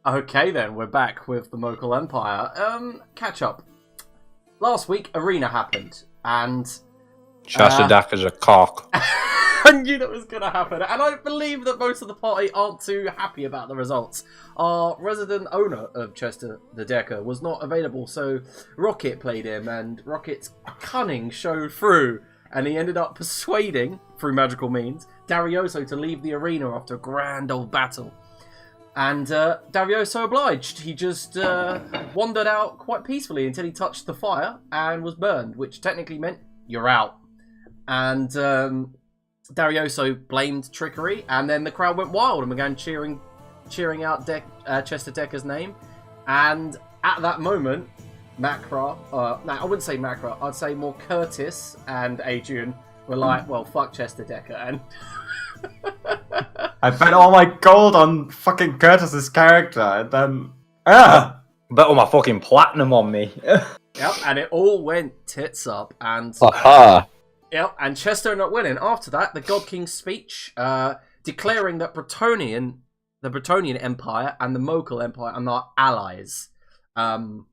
Okay then, we're back with the Mokhul Empire. Catch up. Last week, Arena happened, and... Shasadak is a cock. I knew that was going to happen, and I believe that most of the party aren't too happy about the results. Our resident owner of Chester the Decker was not available, so Rocket played him, and Rocket's cunning showed through, and he ended up persuading, through magical means, Darioso to leave the arena after a grand old battle. And Darioso obliged. He just wandered out quite peacefully until he touched the fire and was burned, which technically meant you're out. And Darioso blamed trickery, and then the crowd went wild and began cheering out Chester Decker's name. And at that moment, Macra, I wouldn't say Macra, I'd say more Curtis and Adrian were like, well, fuck Chester Decker. And I bet all my gold on fucking Curtis's character, and then... Bet all my fucking platinum on me. Yep, and it all went tits up, and... Aha! Yep, and Chester ended up winning. After that, the God King's speech, declaring that the Bretonian Empire and the Mokhul Empire are not allies. And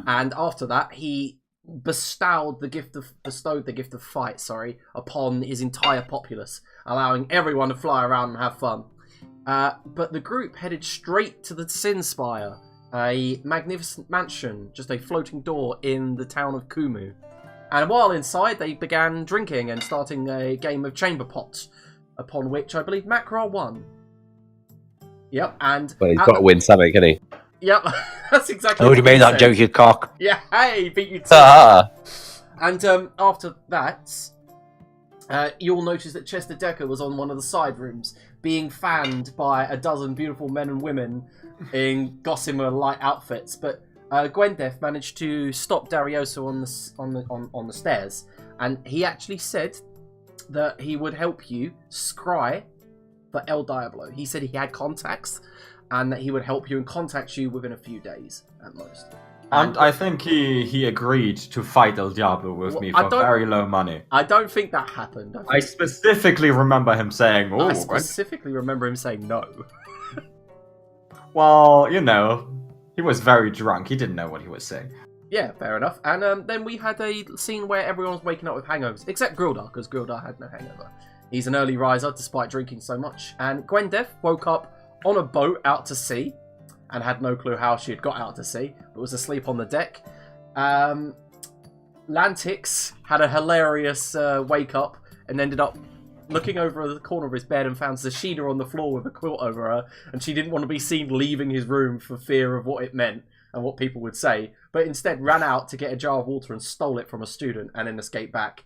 after that, he bestowed the gift of fight, upon his entire populace, allowing everyone to fly around and have fun. But the group headed straight to the Sin Spire, a magnificent mansion, just a floating door in the town of Kumu. And while inside, they began drinking and starting a game of chamber pot, upon which I believe Macra won. Yep, and... Well, he's got to win something, can he? Yep, that's exactly Oh, what you made that said. joke, you cock. Yeah, hey, beat you to Ah! And after that, you'll notice that Chester Decker was on one of the side rooms, being fanned by a dozen beautiful men and women in gossamer light outfits. But Gwendef managed to stop Darioso on the stairs, and he actually said that he would help you scry for El Diablo. He said he had contacts, and that he would help you and contact you within a few days at most. And I think he agreed to fight El Diablo with me for very low money. I don't think that happened. I specifically remember him saying, "Oh." I specifically remember him saying no. Well, you know, he was very drunk. He didn't know what he was saying. Yeah, fair enough. And then we had a scene where everyone was waking up with hangovers, except Grildar, because Grildar had no hangover. He's an early riser despite drinking so much. And Gwendef woke up on a boat out to sea, and had no clue how she had got out to sea, but was asleep on the deck. Lantix had a hilarious wake up and ended up looking over the corner of his bed and found Zashida on the floor with a quilt over her, and she didn't want to be seen leaving his room for fear of what it meant and what people would say, but instead ran out to get a jar of water and stole it from a student and then escaped back.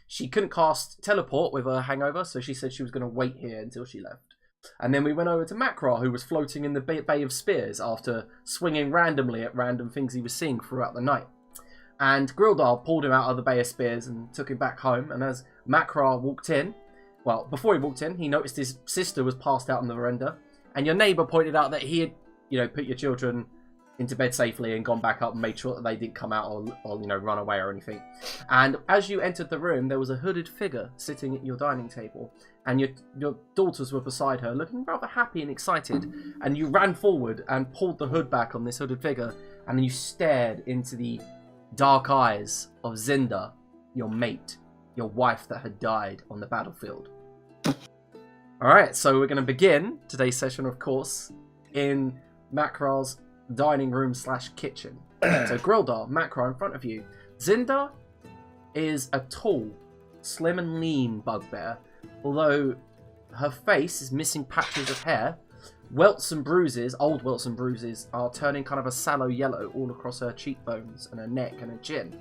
She couldn't cast teleport with her hangover, so she said she was going to wait here until she left. And then we went over to Macra, who was floating in the Bay of Spears after swinging randomly at random things he was seeing throughout the night. And Grildar pulled him out of the Bay of Spears and took him back home. And as Macra walked in, well, before he walked in, he noticed his sister was passed out on the veranda. And your neighbour pointed out that he had, put your children into bed safely and gone back up and made sure that they didn't come out or run away or anything. And as you entered the room, there was a hooded figure sitting at your dining table. And your daughters were beside her, looking rather happy and excited. And you ran forward and pulled the hood back on this hooded figure. And you stared into the dark eyes of Zinda, your mate, your wife that had died on the battlefield. Alright, so we're going to begin today's session, of course, in Macra's dining room / kitchen. So Grildar, Macra in front of you. Zinda is a tall, slim and lean bugbear. Although her face is missing patches of hair, welts and bruises, old welts and bruises, are turning kind of a sallow yellow all across her cheekbones and her neck and her chin.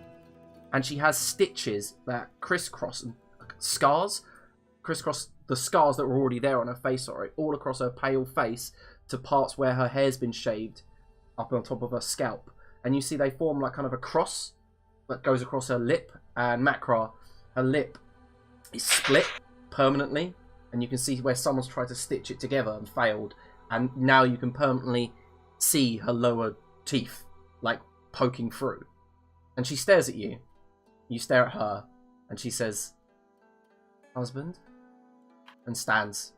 And she has stitches that crisscross the scars that were already there on her face, all across her pale face to parts where her hair's been shaved up on top of her scalp. And you see they form like kind of a cross that goes across her lip. And Macra, her lip is split permanently, and you can see where someone's tried to stitch it together and failed, and now you can permanently see her lower teeth like poking through. And she stares at you. You stare at her, and she says, "Husband?" and stands.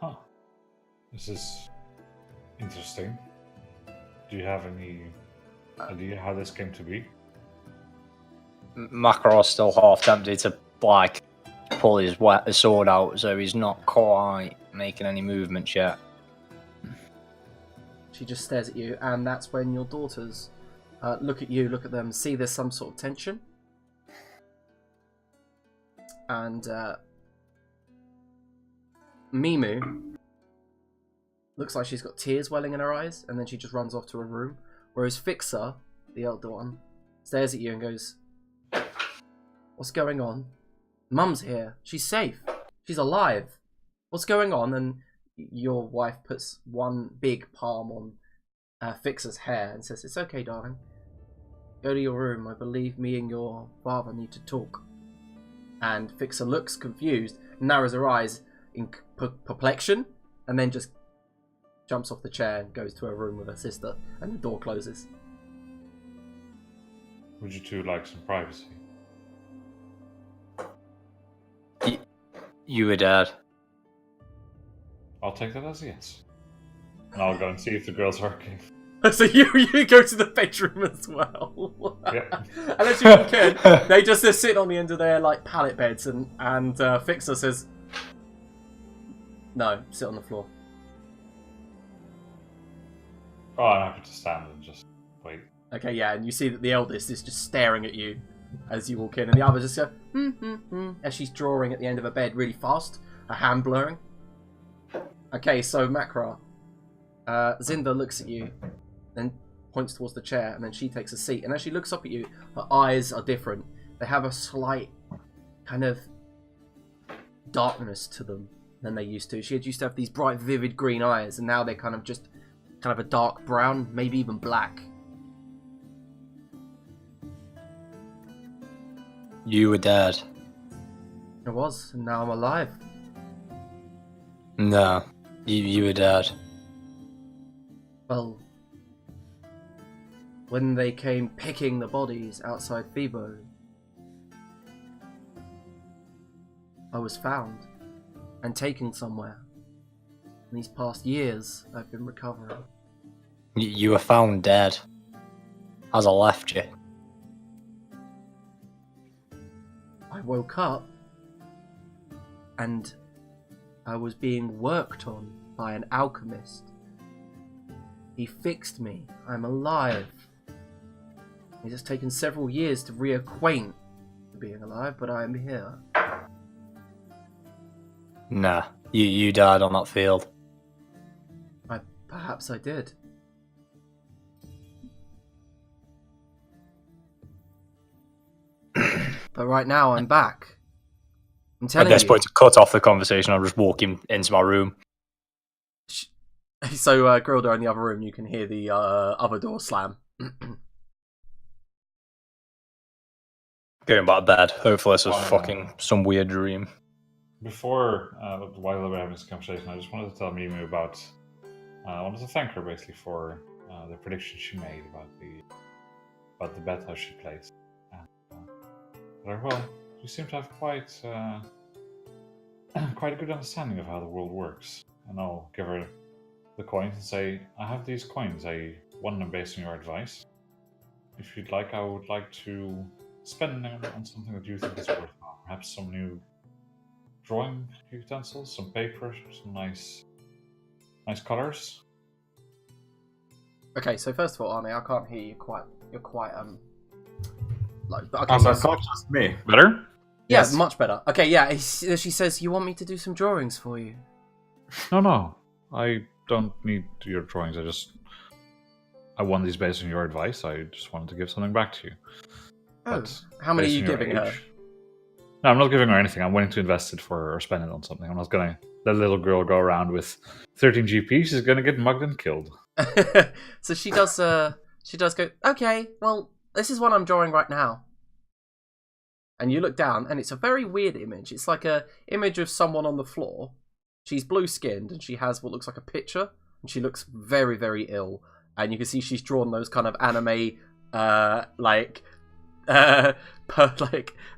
Huh. This is interesting. Do you have any idea how this came to be? Makar's still half tempted to like pull his sword out, so he's not quite making any movements yet. She just stares at you, and that's when your daughters look at you, look at them, see there's some sort of tension. And Mimu looks like she's got tears welling in her eyes, and then she just runs off to her room. Whereas Fixer, the elder one, stares at you and goes, "What's going on? Mum's here. She's safe. She's alive. What's going on?" And your wife puts one big palm on Fixer's hair and says, "It's okay, darling. Go to your room. I believe me and your father need to talk." And Fixer looks confused, narrows her eyes in perplexion, and then just jumps off the chair and goes to her room with her sister, and the door closes. Would you two like some privacy? You were Dad. I'll take that as a yes. And I'll go and see if the girl's working. So you go to the bedroom as well. Yeah. And as you walk in, they're sitting on the end of their like pallet beds, and Fixer says, "No, sit on the floor." Oh, I'm happy to stand and just wait. Okay, yeah, and you see that the eldest is just staring at you as you walk in, and the others just go, as she's drawing at the end of her bed really fast, her hand blurring. Okay, so Makra, Zinda looks at you, then points towards the chair, and then she takes a seat, and as she looks up at you, her eyes are different. They have a slight kind of darkness to them than they used to. She had used to have these bright, vivid green eyes, and now they're kind of a dark brown, maybe even black. You were Dad. I was, and now I'm alive. No, you were Dad. Well, when they came picking the bodies outside Phoebo, I was found and taken somewhere. In these past years, I've been recovering. You were found dead. As I left you. I woke up and I was being worked on by an alchemist. He fixed me. I'm alive. It has taken several years to reacquaint to being alive, but I am here. Nah, you died on that field. Perhaps I did. But right now I'm back. I'm telling At this you. point, to cut off the conversation, I'm just walking into my room. So, Grilda in the other room, you can hear the other door slam. Going back to bed. Hopefully this was fucking some weird dream. Before, while we're having this conversation, I just wanted to tell Mimu about... I wanted to thank her, basically, for the prediction she made about the bet how she plays. Well, you seem to have quite quite a good understanding of how the world works. And I'll give her the coins and say, I have these coins. I won them based on your advice. If you'd like, I would like to spend them on something that you think is worthwhile. Perhaps some new drawing utensils, some paper, some nice colors. Okay, so first of all, Arnie, I can't hear you quite. You're quite like. Okay, Also, yes. it's not just me. Better? Yeah, Yes. much better. Okay, yeah. She says, "You want me to do some drawings for you?" No. I don't need your drawings. I won these based on your advice. I just wanted to give something back to you. Oh, But how many are based you on your giving her? age- No, I'm not giving her anything. I'm willing to invest it for her or spend it on something. I'm not gonna let a little girl go around with 13 GP. She's gonna get mugged and killed. So she does go, "Okay, well, this is what I'm drawing right now." And you look down, and it's a very weird image. It's like a image of someone on the floor. She's blue-skinned, and she has what looks like a picture, and she looks very, very ill. And you can see she's drawn those kind of anime, like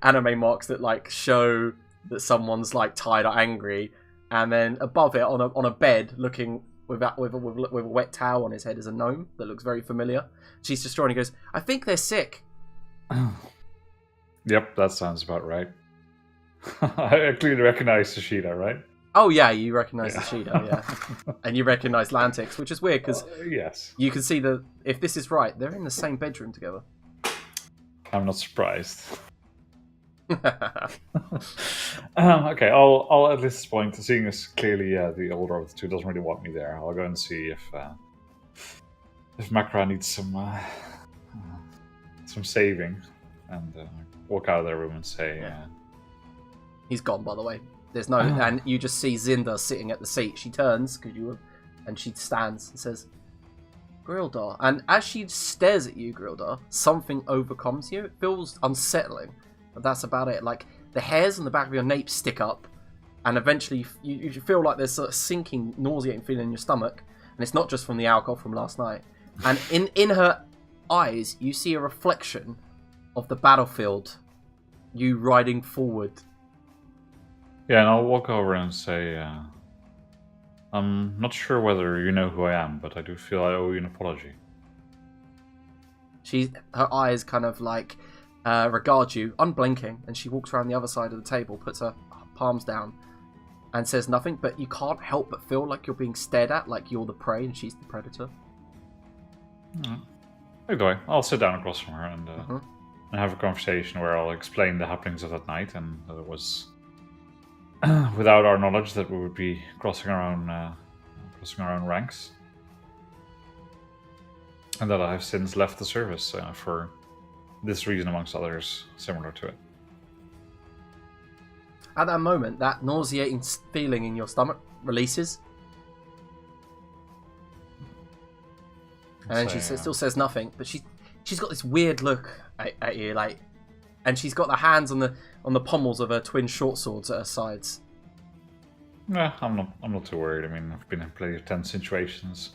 anime marks that like show that someone's like tired or angry. And then above it, on a bed, looking with a wet towel on his head, is a gnome that looks very familiar. She's just drawing and goes, I think they're sick. Yep, that sounds about right. I clearly recognize Tashida, right? Oh yeah, you recognise the Shida, yeah. And you recognise Lantix, which is weird because yes, you can see if this is right, they're in the same bedroom together. I'm not surprised. Okay, I'll at this point, seeing as clearly the older of the two doesn't really want me there, I'll go and see if Makra needs some saving, and walk out of their room and say, He's gone, by the way. There's no, and you just see Zinda sitting at the seat. She turns and she stands and says, Grildar. And as she stares at you, Grildar, something overcomes you. It feels unsettling, but that's about it. Like the hairs on the back of your nape stick up, and eventually you feel like there's a sinking, nauseating feeling in your stomach, and it's not just from the alcohol from last night. And in her eyes, you see a reflection of the battlefield, you riding forward. Yeah, and I'll walk over and say, I'm not sure whether you know who I am, but I do feel I owe you an apology. Her eyes kind of like regard you, unblinking, and she walks around the other side of the table, puts her palms down, and says nothing, but you can't help but feel like you're being stared at, like you're the prey and she's the predator. Either way, I'll sit down across from her and have a conversation where I'll explain the happenings of that night, and that it was without our knowledge that we would be crossing our own ranks, and that I have since left the service for this reason, amongst others, similar to it. At that moment, that nauseating feeling in your stomach releases, and then she still says nothing, but she's got this weird look at you, like, and she's got the hands on the pommels of her twin short swords at her sides. Yeah, I'm not too worried. I mean, I've been in plenty of tense situations.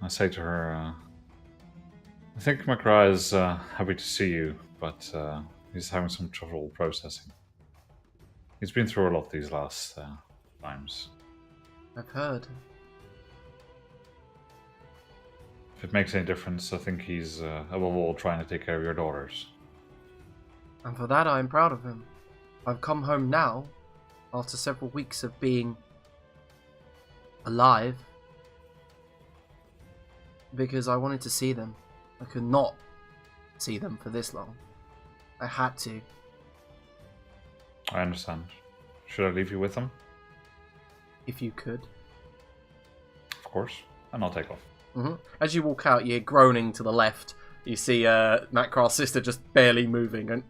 I say to her, I think Makra is happy to see you, but he's having some trouble processing. He's been through a lot these last times. I've heard. If it makes any difference, I think he's above all trying to take care of your daughters. And for that I am proud of him. I've come home now, after several weeks of being alive, because I wanted to see them. I could not see them for this long. I had to. I understand. Should I leave you with them? If you could. Of course. And I'll take off. As you walk out, you're groaning to the left. You see Makra's sister just barely moving, and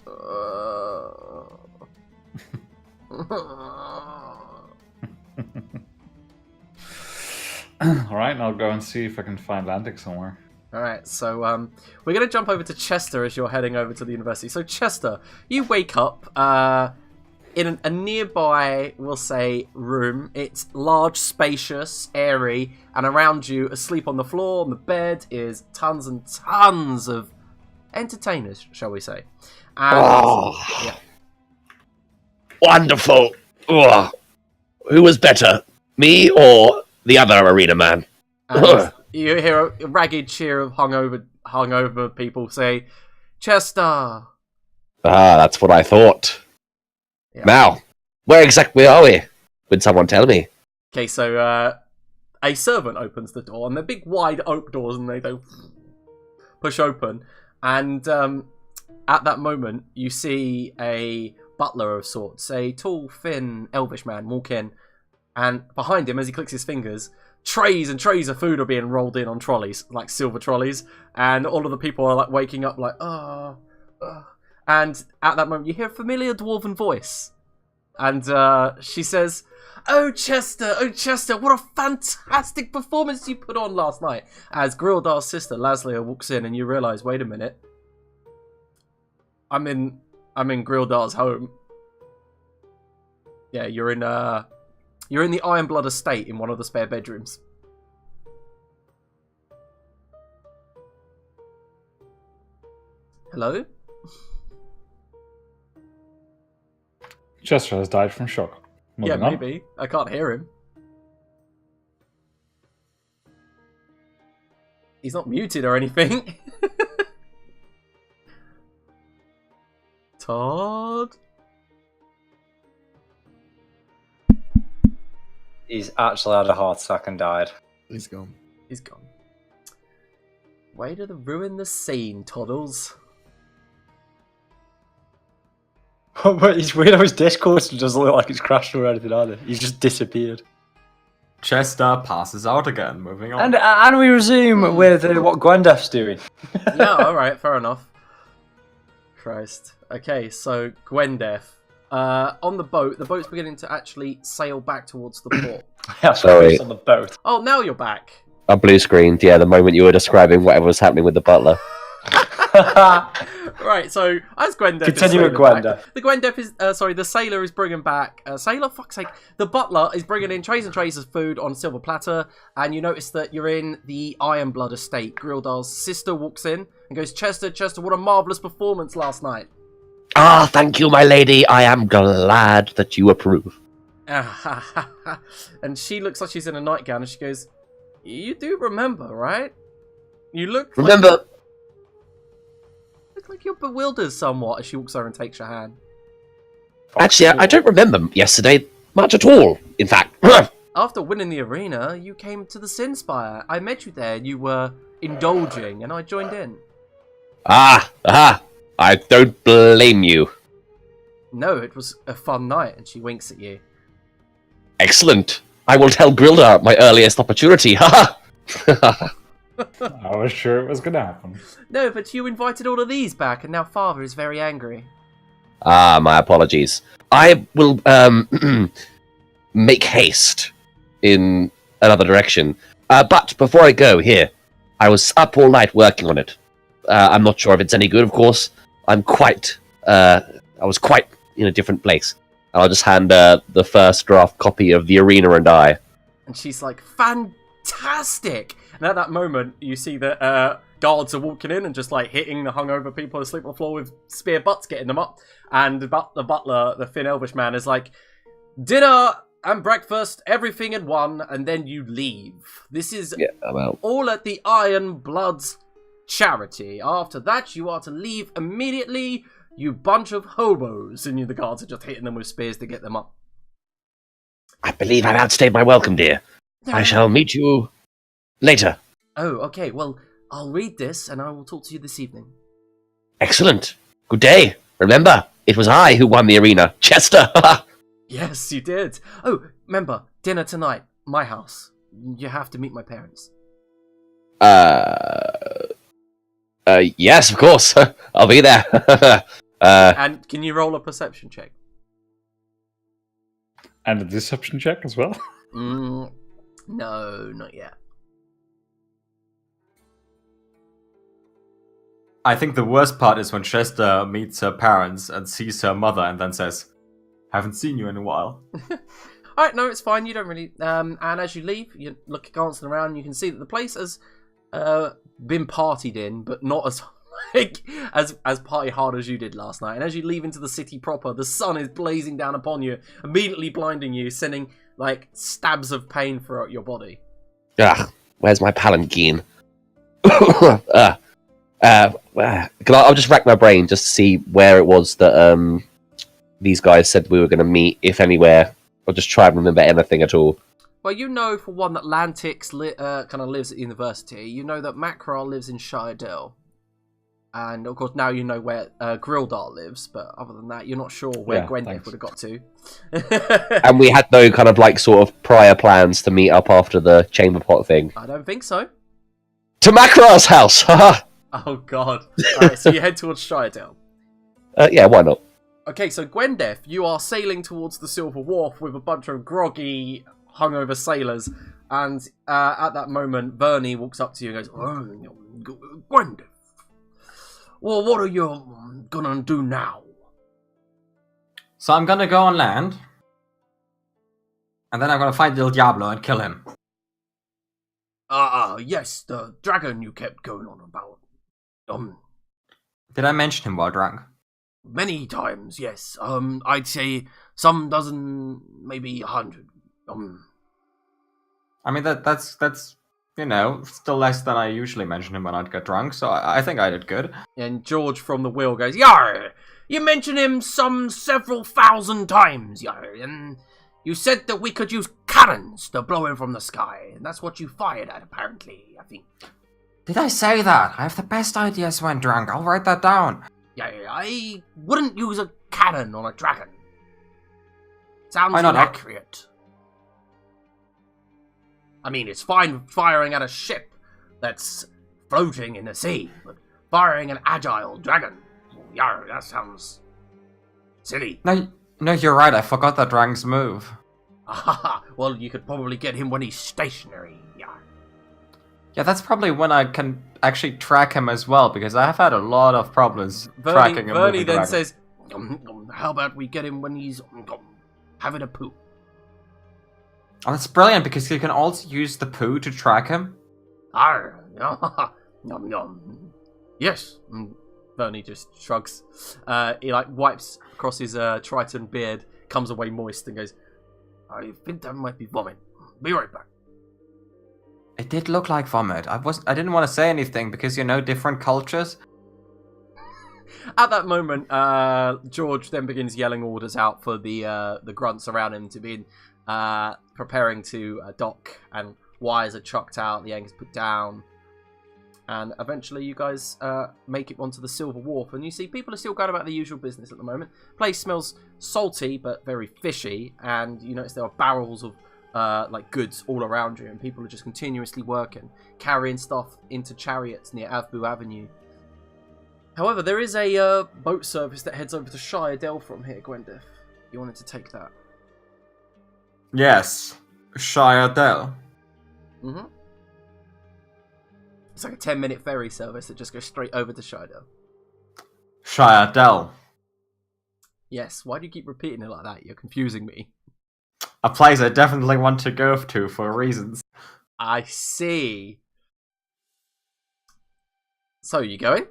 Alright, I'll go and see if I can find Lantic somewhere. Alright, so we're going to jump over to Chester as you're heading over to the university. So Chester, you wake up in a nearby, we'll say, room. It's large, spacious, airy, and around you, asleep on the floor, on the bed, is tons and tons of entertainers, shall we say. And, yeah. Wonderful. Ugh. Who was better, me or the other arena man? And you hear a ragged cheer of hungover people say, Chester. Ah, that's what I thought. Yeah. Now, where exactly are we? Would someone tell me? Okay, so a servant opens the door, and they're big wide oak doors, and they don't push open. And at that moment, you see a butler of sorts, a tall, thin, elvish man walk in, and behind him, as he clicks his fingers, trays and trays of food are being rolled in on trolleys, like silver trolleys, and all of the people are like waking up, like, And at that moment, you hear a familiar dwarven voice, and she says, oh Chester, what a fantastic performance you put on last night." As Grildar's sister Laslia walks in, and you realise, wait a minute, I'm in Grildar's home. Yeah, you're in the Ironblood estate in one of the spare bedrooms. Hello? Chester has died from shock. Yeah, Moving on. maybe. I can't hear him. He's not muted or anything. Todd? He's actually had a heart attack and died. He's gone. He's gone. Way to ruin the scene, Toddles. But it's weird how his Discord doesn't look like it's crashed or anything either. He's just disappeared. Chester passes out again. Moving on. And we resume with what Gwendef's doing. Yeah, alright, fair enough. Christ. Okay, so Gwendef. On the boat's beginning to actually sail back towards the port. Yeah, Sorry. on the boat. Oh, now you're back. I blue screened, yeah, the moment you were describing whatever was happening with the butler. Right, so as Gwendef Continue is with sailing Gwendef. back, the Gwendef is the sailor is bringing back sailor, fuck's sake. The butler is bringing in trays and trays of food on a silver platter, and you notice that you're in the Ironblood estate. Grildal's sister walks in and goes, Chester, what a marvellous performance last night. Ah, thank you, my lady. I am glad that you approve. And she looks like she's in a nightgown, and she goes, you do remember, right? You look Remember, like you're bewildered somewhat as she walks over and takes your hand. actually, I don't remember yesterday much at all, in fact. After winning the arena, you came to the Sinspire. I met you there, and you were indulging, and I joined in. I don't blame you. No, it was a fun night, and she winks at you. Excellent. I will tell Grilda my earliest opportunity. Ha I was sure it was going to happen. No, but you invited all of these back, and now Father is very angry. Ah, my apologies. I will make haste in another direction. But before I go, here, I was up all night working on it. I'm not sure if it's any good, of course. I was quite in a different place. I'll just hand the first draft copy of The Arena and I. And she's like, fantastic! And at that moment, you see that guards are walking in and just like hitting the hungover people asleep on the floor with spear butts, getting them up. And the butler, the Finn Elvish man, is like, dinner and breakfast, everything in one, and then you leave. This is all at the Iron Blood's charity. After that, you are to leave immediately, you bunch of hobos. And the guards are just hitting them with spears to get them up. I believe I've outstayed my welcome, dear. I shall meet you later. Oh, okay. Well, I'll read this and I will talk to you this evening. Excellent. Good day. Remember, it was I who won the arena. Chester! Yes, you did. Oh, remember, dinner tonight. My house. You have to meet my parents. Yes, of course. I'll be there. And can you roll a perception check? And a deception check as well. No, not yet. I think the worst part is when Chester meets her parents and sees her mother and then says, haven't seen you in a while. Alright, no, it's fine. You don't really... and as you leave, you look glancing around, you can see that the place has been partied in, but not as as party hard as you did last night. And as you leave into the city proper, the sun is blazing down upon you, immediately blinding you, sending like stabs of pain throughout your body. Where's my palanquin? I'll just rack my brain just to see where it was that these guys said we were going to meet, if anywhere. I'll just try and remember anything at all. Well, you know, for one, that Lantix kind of lives at university. You know that Macral lives in Shiredale. And, of course, now you know where Grildar lives. But other than that, you're not sure where Gwendef would have got to. And we had no kind of, like, sort of prior plans to meet up after the chamber pot thing. I don't think so. To Macral's house! Haha! Oh, God. Alright, so you head towards Shiredale. Yeah, why not? Okay, so Gwendef, you are sailing towards the Silver Wharf with a bunch of groggy, hungover sailors. And at that moment, Bernie walks up to you and goes, oh, Gwendef. Well, what are you gonna do now? So I'm gonna go on land. And then I'm gonna find El Diablo and kill him. Yes, the dragon you kept going on about. Did I mention him while drunk? Many times, yes. I'd say some dozen, maybe 100. I mean, that's still less than I usually mention him when I'd get drunk, so I think I did good. And George from the wheel goes, Yar! You mentioned him some several thousand times, Yar, and you said that we could use cannons to blow him from the sky, and that's what you fired at, apparently, I think. Did I say that? I have the best ideas when drunk. I'll write that down. Yeah, I wouldn't use a cannon on a dragon. Sounds Why not? inaccurate. I mean, it's fine firing at a ship that's floating in the sea, but firing an agile dragon, yar, that sounds silly. No, you're right. I forgot that dragons move. Well, you could probably get him when he's stationary, yar. Yeah, that's probably when I can actually track him as well, because I have had a lot of problems tracking him. Bernie then says, how about we get him when he's having a poo? Oh, that's brilliant, because you can also use the poo to track him. Arr, nom nom. Yes. Bernie just shrugs. He wipes across his Triton beard, comes away moist, and goes, I think that might be vomit. Be right back. It did look like vomit. I didn't want to say anything because different cultures. At that moment, George then begins yelling orders out for the grunts around him to be preparing to dock, and wires are chucked out, the anchor's put down, and eventually you guys make it onto the Silver Wharf, and you see people are still going about the usual business at the moment. Place smells salty but very fishy, and you notice there are barrels of goods all around you, and people are just continuously working, carrying stuff into chariots near Avbu Avenue. However, there is a boat service that heads over to Shire Dell from here, Gwendeth. You wanted to take that? Yes, Shire Dell. Mm-hmm. It's like a 10-minute ferry service that just goes straight over to Shire Dell. Shire Dell. Yes, why do you keep repeating it like that? You're confusing me. A place I definitely want to go to for reasons. I see. So, you going?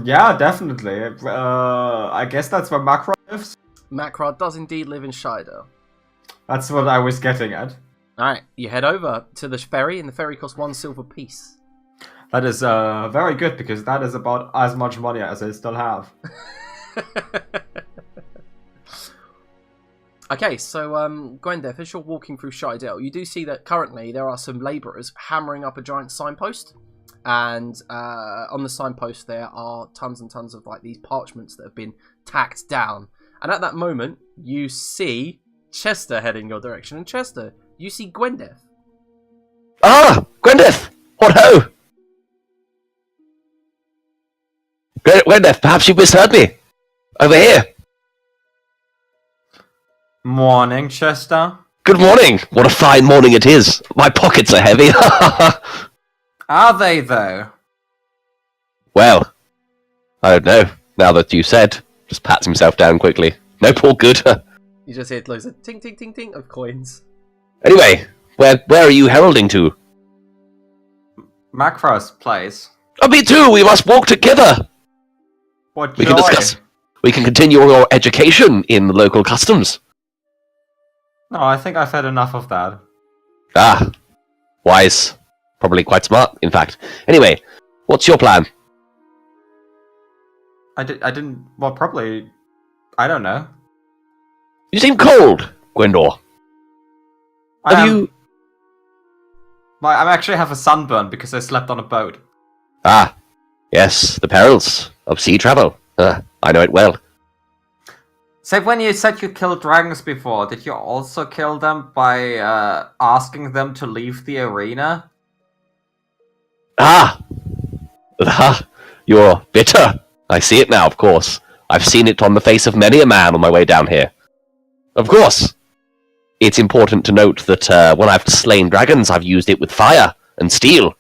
Yeah, definitely. I guess that's where Macro lives. Macra does indeed live in Shire. That's what I was getting at. Alright, you head over to the ferry, and the ferry costs 1 silver piece. That is very good, because that is about as much money as I still have. Okay, so Gwendeth, as you're walking through Shidell, you do see that currently there are some labourers hammering up a giant signpost, and on the signpost there are tons and tons of these parchments that have been tacked down. And at that moment, you see Chester heading your direction, and Chester, you see Gwendeth. Ah, Gwendeth! What ho! Gwendeth, perhaps you misheard me. Over here. Morning, Chester. Good morning. What a fine morning it is. My pockets are heavy. Are they, though? Well, I don't know. Now that you said, just pats himself down quickly. No, poor good. You just hear loads of ting ting ting ting of coins. Anyway, where are you heralding to? Macro's place. Oh, me too. We must walk together. What We joy. can discuss. We can continue your education in local customs. No, I think I've had enough of that. Ah, wise. Probably quite smart, in fact. Anyway, what's your plan? I didn't... Well, probably... I don't know. You seem cold, Gwendor. Have you... Well, I actually have a sunburn because I slept on a boat. Ah, yes, the perils of sea travel. I know it well. So when you said you killed dragons before, did you also kill them by asking them to leave the arena? Ah, you're bitter. I see it now, of course. I've seen it on the face of many a man on my way down here. Of course. It's important to note that when I've slain dragons, I've used it with fire and steel.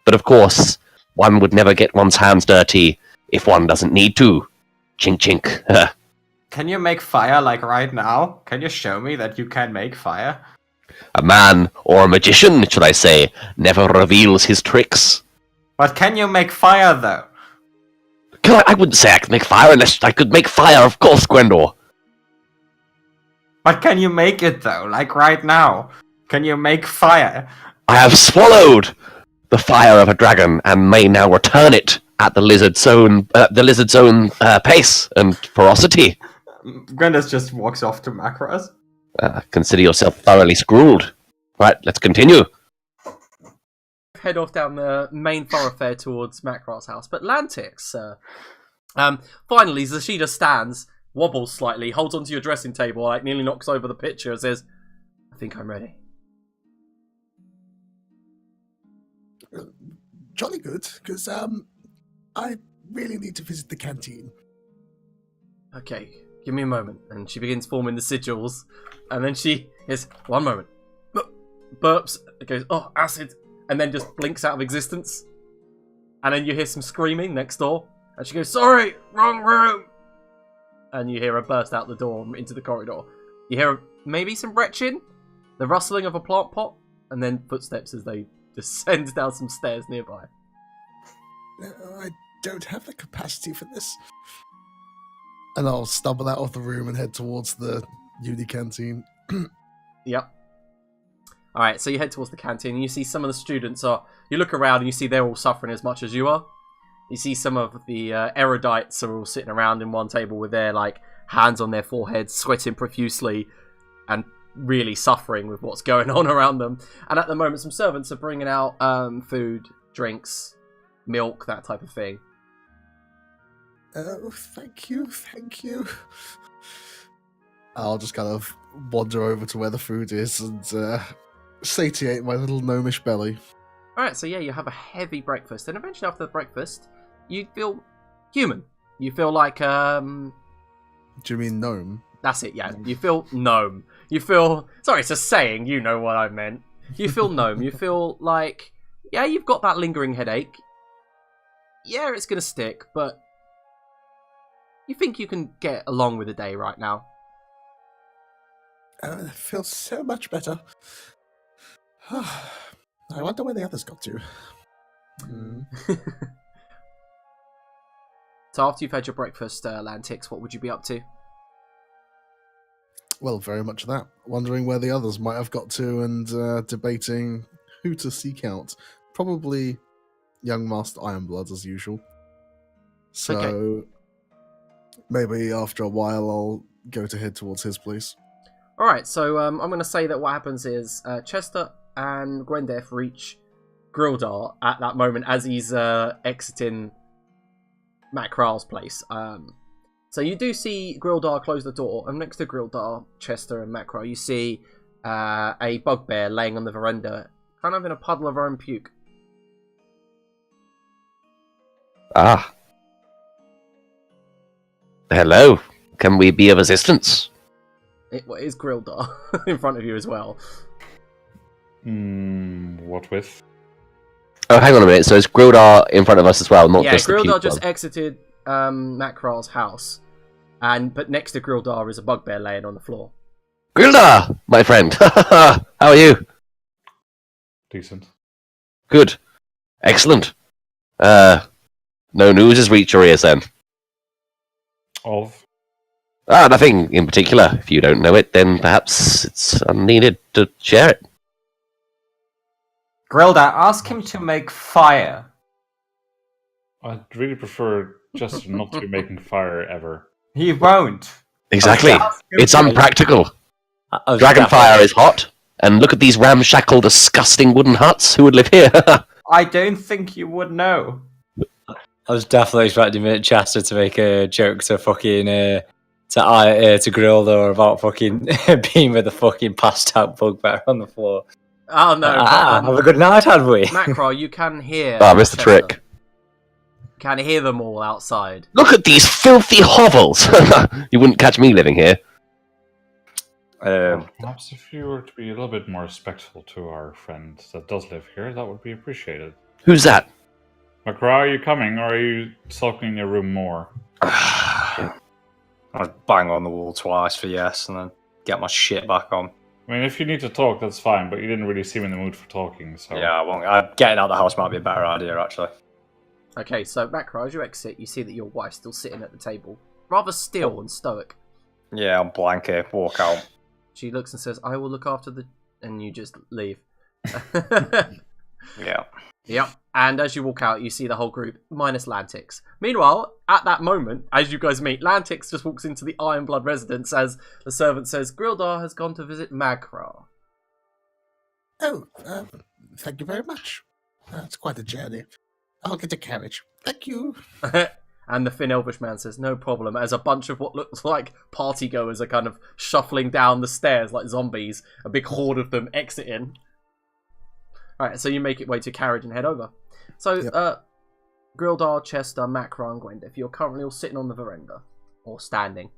But of course, one would never get one's hands dirty if one doesn't need to. Chink chink. Can you make fire like right now? Can you show me that you can make fire? A man, or a magician, should I say, never reveals his tricks. But can you make fire though? I wouldn't say I could make fire unless I could make fire, of course, Gwendor. But can you make it though? Like right now? Can you make fire? I have swallowed the fire of a dragon and may now return it at the lizard's own pace and ferocity. Gwendis just walks off to Macros. Consider yourself thoroughly screwed. Right, let's continue. Head off down the main thoroughfare towards Macrar's house. But Lantix, finally, Zashida stands, wobbles slightly, holds onto your dressing table, like nearly knocks over the picture, and says, "I think I'm ready." Jolly good, because I really need to visit the canteen. Okay, give me a moment. And she begins forming the sigils, and then she is, "One moment," burps, goes, "Oh, acid," and then just blinks out of existence. And then you hear some screaming next door, and she goes, "Sorry, wrong room!" And you hear her burst out the door into the corridor. You hear maybe some retching, the rustling of a plant pot, and then footsteps as they descend down some stairs nearby. I don't have the capacity for this. And I'll stumble out of the room and head towards the uni canteen. Yep. Alright, so you head towards the canteen and you see some of the students are... You look around and you see they're all suffering as much as you are. You see some of the erudites are all sitting around in one table with their like hands on their foreheads, sweating profusely and really suffering with what's going on around them. And at the moment some servants are bringing out food, drinks, milk, that type of thing. Oh, thank you. I'll just kind of wander over to where the food is and satiate my little gnomish belly. Alright, so yeah, you have a heavy breakfast, and eventually after the breakfast, you feel human. You feel like, Do you mean gnome? That's it, yeah. You feel gnome. You feel... Sorry, it's a saying, you know what I meant. You feel gnome. You feel like... Yeah, you've got that lingering headache. Yeah, it's gonna stick, but... You think you can get along with the day right now? I feel so much better. I wonder where the others got to. So after you've had your breakfast, Lantix, what would you be up to? Well, very much that. Wondering where the others might have got to and debating who to seek out. Probably young Master Ironblood as usual. So Okay. maybe after a while I'll go to head towards his place. Alright, so I'm going to say that what happens is Chester and Gwendef reach Grildar at that moment as he's exiting Matt Kral's place. So you do see Grildar close the door, and next to Grildar, Chester and Matt Kral, you see a bugbear laying on the veranda, kind of in a puddle of her own puke. Ah. Hello. Can we be of assistance? It is Grildar in front of you as well. What with? Oh, hang on a minute. So it's Grildar in front of us as well, not Yeah, just the Grildar puke just one. exited Matt Kral's house, but next to Grildar is a bugbear laying on the floor. Grildar, my friend. How are you? Decent. Good. Excellent. No news has reached your ears then? Of? Nothing in particular. If you don't know it, then perhaps it's unneeded to share it. Grilda, ask him to make fire. I'd really prefer just not to be making fire ever. He won't. Exactly. It's unpractical. I was Dragon definitely- fire is hot. And look at these ramshackle, disgusting wooden huts. Who would live here? I don't think you would know. I was definitely expecting Chester to make a joke to fucking to Grildo about fucking being with the fucking passed out bugbear on the floor. Oh no! Have a good night, had we? Macro, you can hear. Missed the Chester. trick. Can hear them all outside. Look at these filthy hovels. You wouldn't catch me living here. Perhaps if you were to be a little bit more respectful to our friend that does live here, that would be appreciated. Who's that? Macra, are you coming, or are you sulking in your room more? I'd bang on the wall twice for yes, and then get my shit back on. I mean, if you need to talk, that's fine, but you didn't really seem in the mood for talking, so... Yeah, getting out of the house might be a better idea, actually. Okay, so Macro, as you exit, you see that your wife's still sitting at the table, rather still and stoic. Yeah, I'll blank her, walk out. She looks and says, "I will look after the," and you just leave. Yeah. Yep. And as you walk out, you see the whole group, minus Lantix. Meanwhile, at that moment, as you guys meet, Lantix just walks into the Ironblood residence as the servant says, "Grildar has gone to visit Magrar." Oh, thank you very much. It's quite a journey. I'll get a carriage. Thank you. And the Finn Elvish man says, "No problem," as a bunch of what looks like partygoers are kind of shuffling down the stairs like zombies, a big horde of them exiting. Alright, so you make it way to carriage and head over. So, Yep. Grildar, Chester, Macra, and Gwendolyn, you're currently all sitting on the veranda. Or standing.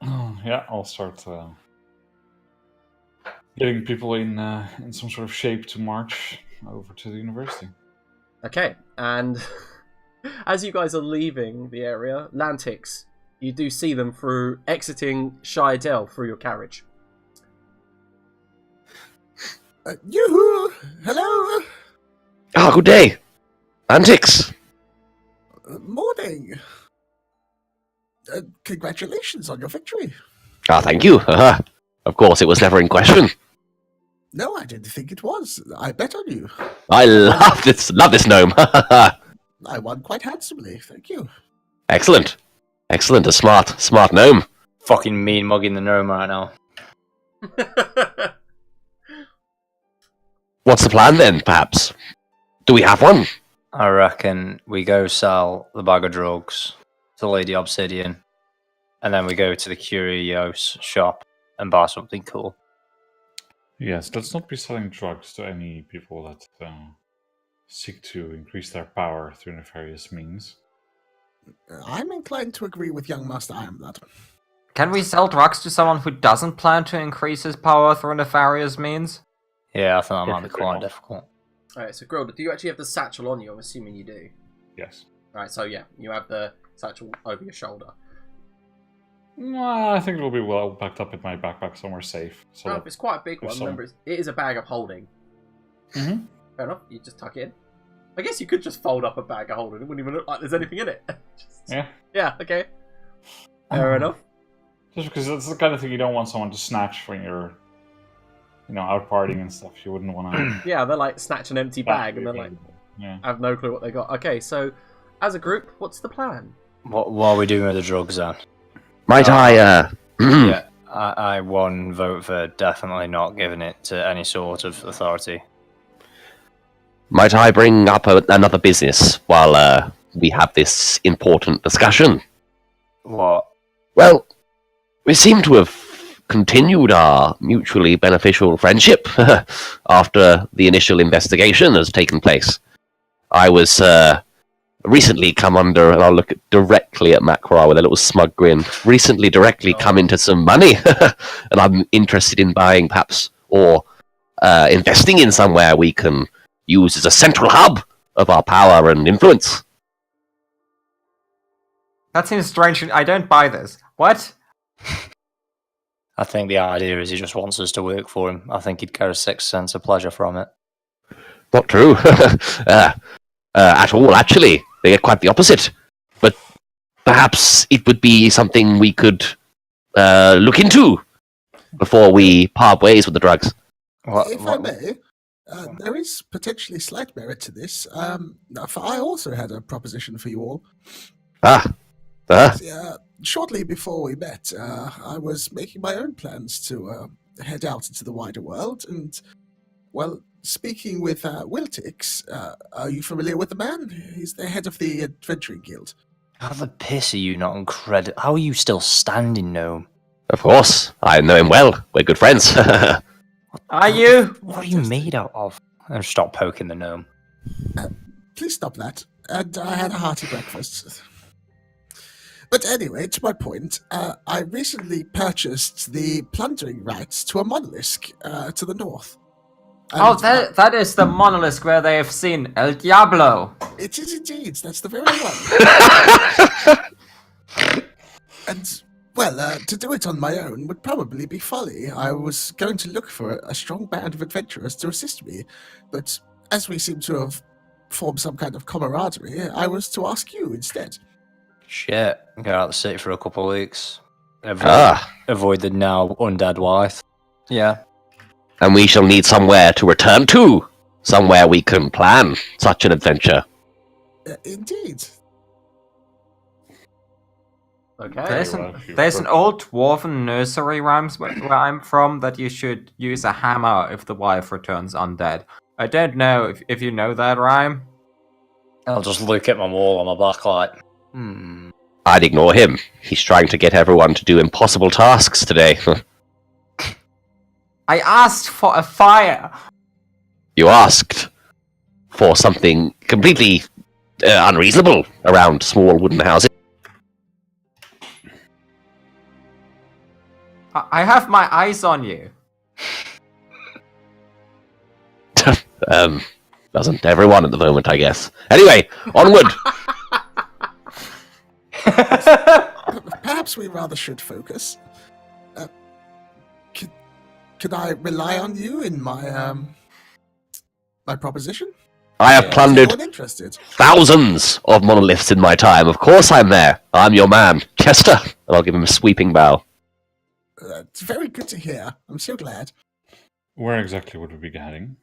Yeah, I'll start getting people in some sort of shape to march over to the university. Okay, and as you guys are leaving the area, Lantix, you do see them through exiting Shiadel through your carriage. Yoo-hoo! Hello! Ah, good day. Antics. Morning. Congratulations on your victory. Ah, thank you. Of course, it was never in question. No, I didn't think it was. I bet on you. I love this gnome. I won quite handsomely. Thank you. Excellent. Excellent. A smart gnome. Fucking mean mugging the gnome right now. What's the plan then, perhaps? Do we have one? I reckon we go sell the bag of drugs to Lady Obsidian, and then we go to the curios shop and buy something cool. Yes, let's not be selling drugs to any people that seek to increase their power through nefarious means. I'm inclined to agree with young Master Ironblood. Can we sell drugs to someone who doesn't plan to increase his power through nefarious means? Yeah, I think that might be Perfectly quite not. difficult. Alright, so Grilda, do you actually have the satchel on you? I'm assuming you do. Yes. Alright, so yeah, you have the satchel over your shoulder. I think it'll be well packed up in my backpack somewhere safe. So Well, it's quite a big if one. some- Remember, it is a bag of holding. Mhm. Fair enough, you just tuck it in. I guess you could just fold up a bag of holding. It wouldn't even look like there's anything in it. Yeah. Yeah, okay. Fair enough. Just because that's the kind of thing you don't want someone to snatch when you're, out partying and stuff. You wouldn't want to. Yeah, they're like snatch an empty bag and they're like, Yeah. I have no clue what they got. Okay, so as a group, what's the plan? What are we doing with the drugs then? Might I, Yeah, I one vote for definitely not giving it to any sort of authority. might I bring up another business while we have this important discussion? What? Well, we seem to have continued our mutually beneficial friendship after the initial investigation has taken place. I was recently come under, and I'll look directly at Macra with a little smug grin, recently directly come into some money, and I'm interested in buying perhaps, or investing in somewhere we can use as a central hub of our power and influence. That seems strange. I don't buy this. What? I think the idea is he just wants us to work for him. I think he'd get a sixth sense of pleasure from it. Not true. At all, actually. They get quite the opposite. But perhaps it would be something we could look into before we part ways with the drugs. If I may, there is potentially slight merit to this. For I also had a proposition for you all. Shortly before we met, I was making my own plans to head out into the wider world, and, well, speaking with Wiltix, are you familiar with the man? He's the head of the Adventuring Guild. How the piss are you not on credit? How are you still standing, gnome? Of course, I know him well. We're good friends. Are you? What are you made out of? And stop poking the gnome. Please stop that. And I had a hearty breakfast. But anyway, to my point, I recently purchased the plundering rights to a monolith to the north. Oh, And, that is the monolith where they have seen El Diablo. It is indeed. That's the very one. And, well, to do it on my own would probably be folly. I was going to look for a strong band of adventurers to assist me, but as we seem to have form some kind of camaraderie, I was to ask you instead. Shit. Get out of the city for a couple of weeks. Ah, Avoid the now undead wife. Yeah. and we shall need somewhere to return to. Somewhere we can plan such an adventure. Indeed. Okay. There's an old dwarven nursery rhymes where I'm from that you should use a hammer if the wife returns undead. I don't know if you know that rhyme. I'll just look at my wall on my back like, I'd ignore him. He's trying to get everyone to do impossible tasks today. I asked for a fire. You asked for something completely unreasonable around small wooden houses. I have my eyes on you. Doesn't everyone at the moment, I guess. Anyway, onward! Perhaps we rather should focus. Could I rely on you in my my proposition? I have Is plundered anyone interested? thousands of monoliths in my time. Of course I'm there. I'm your man, Chester. And I'll give him a sweeping bow. It's very good to hear. I'm so glad. Where exactly would we be heading?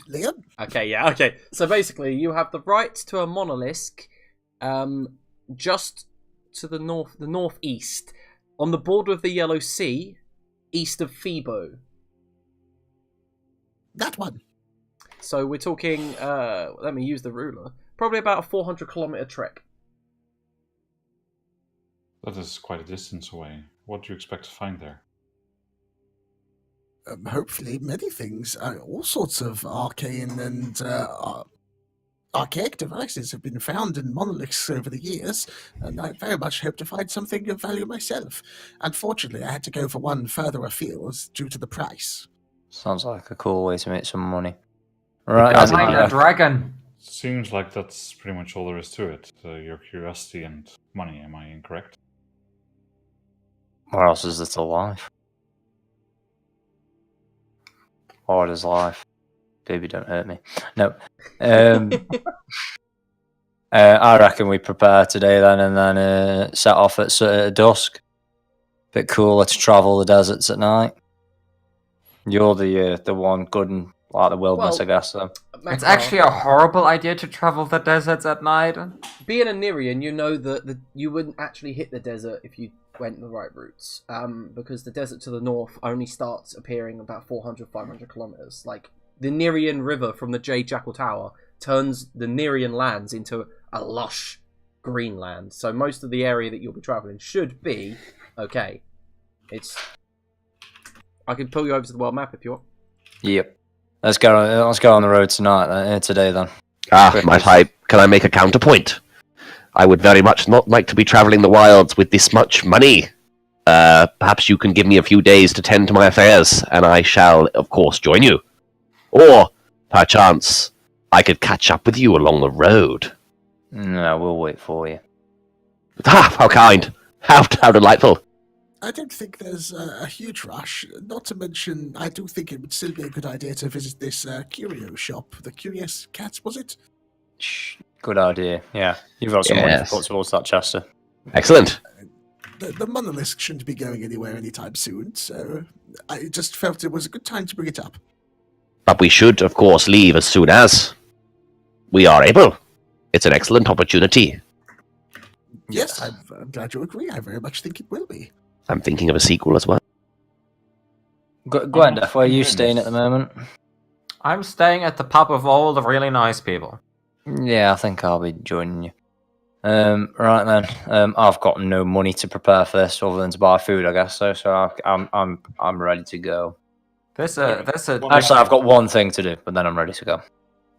Liam? Okay. So basically, you have the right to a monolith, just to the northeast, on the border of the Yellow Sea, east of Phoebo. That one. So we're talking. Let me use the ruler. Probably about a 400-kilometer trek. That is quite a distance away. What do you expect to find there? Hopefully, many things. All sorts of arcane and archaic devices have been found in monoliths over the years, and I very much hope to find something of value myself. Unfortunately, I had to go for one further afield due to the price. sounds like a cool way to make some money. It Right, does Behind indeed. a dragon. Seems like that's pretty much all there is to it. Your curiosity and money, am I incorrect? where else is it alive? Hard as life. Baby, don't hurt me. No. I reckon we prepare today then, and then set off at dusk. Bit cooler to travel the deserts at night. You're the one good in like the wilderness, Well, I guess. So. It's actually a horrible idea to travel the deserts at night. Being a Nerian, you know that you wouldn't actually hit the desert if you went the right routes. Because the desert to the north only starts appearing about 400, 500 kilometers. Like, the Nerian River from the Jade Jackal Tower turns the Nerian lands into a lush green land. So most of the area that you'll be traveling should be okay. I can pull you over to the world map if you want. Yep. Let's go on the road today then. Can I make a counterpoint? I would very much not like to be traveling the wilds with this much money. Perhaps you can give me a few days to tend to my affairs, and I shall, of course, join you. Or, perchance, I could catch up with you along the road. No, we'll wait for you. Ah, how kind! How delightful! I don't think there's a huge rush. Not to mention, I do think it would still be a good idea to visit this curio shop. The Curious Cat, was it? Good idea. Yeah, you've got some money to Yes. put towards that, Chester. Excellent. The monolith shouldn't be going anywhere anytime soon, so I just felt it was a good time to bring it up. But we should, of course, leave as soon as we are able. It's an excellent opportunity. Yes, I'm glad you agree. I very much think it will be. I'm thinking of a sequel as well. Gwenda, where are you staying at the moment? I'm staying at the pub with all the really nice people. Yeah, I think I'll be joining you. Right then. I've got no money to prepare for this other than to buy food, I guess. So I'm ready to go. Actually, I've got one thing to do, but then I'm ready to go.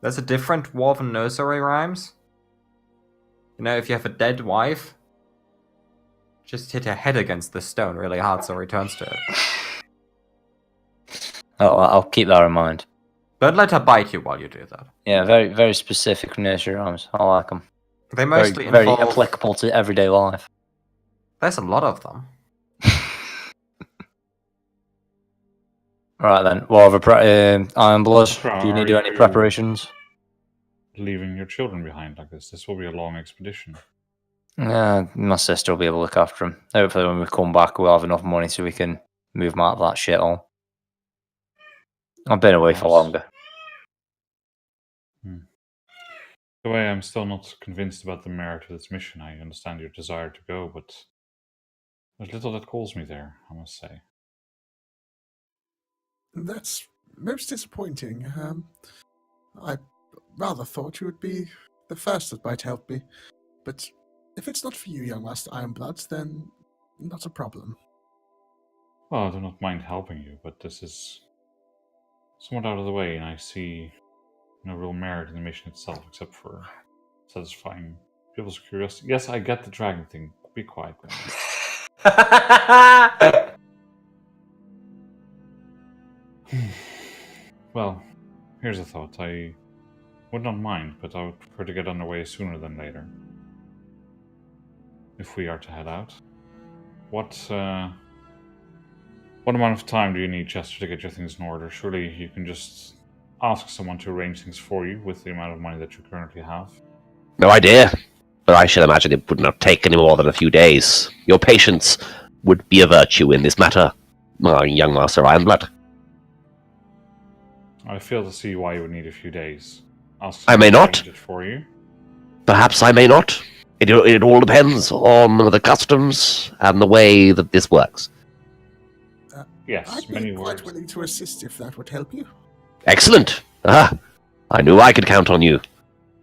There's a different dwarven nursery rhymes. You know, if you have a dead wife, just hit her head against the stone really hard so it returns to it. Oh, I'll keep that in mind. Don't let her bite you while you do that. Yeah, very very specific nursery rhymes. I like them. They mostly very involve... applicable to everyday life. There's a lot of them. Right then. Well, Iron Blood, do you need to do Are any you- preparations? Leaving your children behind like this will be a long expedition. Yeah, my sister will be able to look after him. Hopefully when we come back we'll have enough money so we can move him out of that shithole. I've been away for Nice. longer. The way I'm still not convinced about the merit of this mission. I understand your desire to go, but there's little that calls me there, I must say. That's most disappointing. I rather thought you would be the first that might help me. But if it's not for you, young Master Ironbloods, then not a problem. Well, I do not mind helping you, but this is somewhat out of the way, and I see no real merit in the mission itself except for satisfying people's curiosity. Yes, I get the dragon thing. Be quiet, Gwen. Well, here's a thought. I would not mind, but I would prefer to get underway sooner than later. If we are to head out. What amount of time do you need, Chester, to get your things in order? Surely you can just ask someone to arrange things for you with the amount of money that you currently have. No idea, but I should imagine it would not take any more than a few days. Your patience would be a virtue in this matter, my young Master Ironblood. I fail to see why you would need a few days. Ask I may someone to not. arrange it for you. Perhaps I may not. It all depends on the customs and the way that this works. Yes, I'd many be quite words. willing to assist if that would help you. Excellent. I knew I could count on you.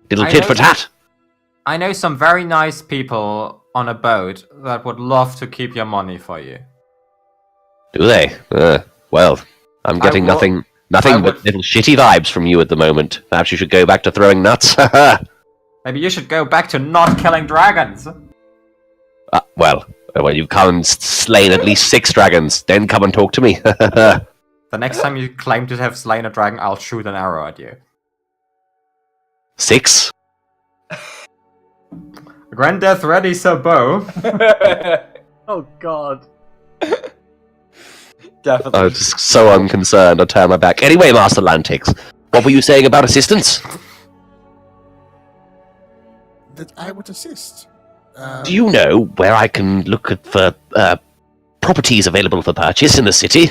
Little I tit know for tat. I know some very nice people on a boat that would love to keep your money for you. Do they? Well, I'm getting will- nothing I but would- little shitty vibes from you at the moment. Perhaps you should go back to throwing nuts. Maybe you should go back to not killing dragons. Well, when you've come and slain at least 6 dragons, then come and talk to me. The next time you claim to have slain a dragon, I'll shoot an arrow at you. 6? Granddeath ready, Sir Bo. Oh god. Definitely. I was just so unconcerned, I turned my back. Anyway, Master Lantix, what were you saying about assistance? That I would assist. Do you know where I can look at for properties available for purchase in the city?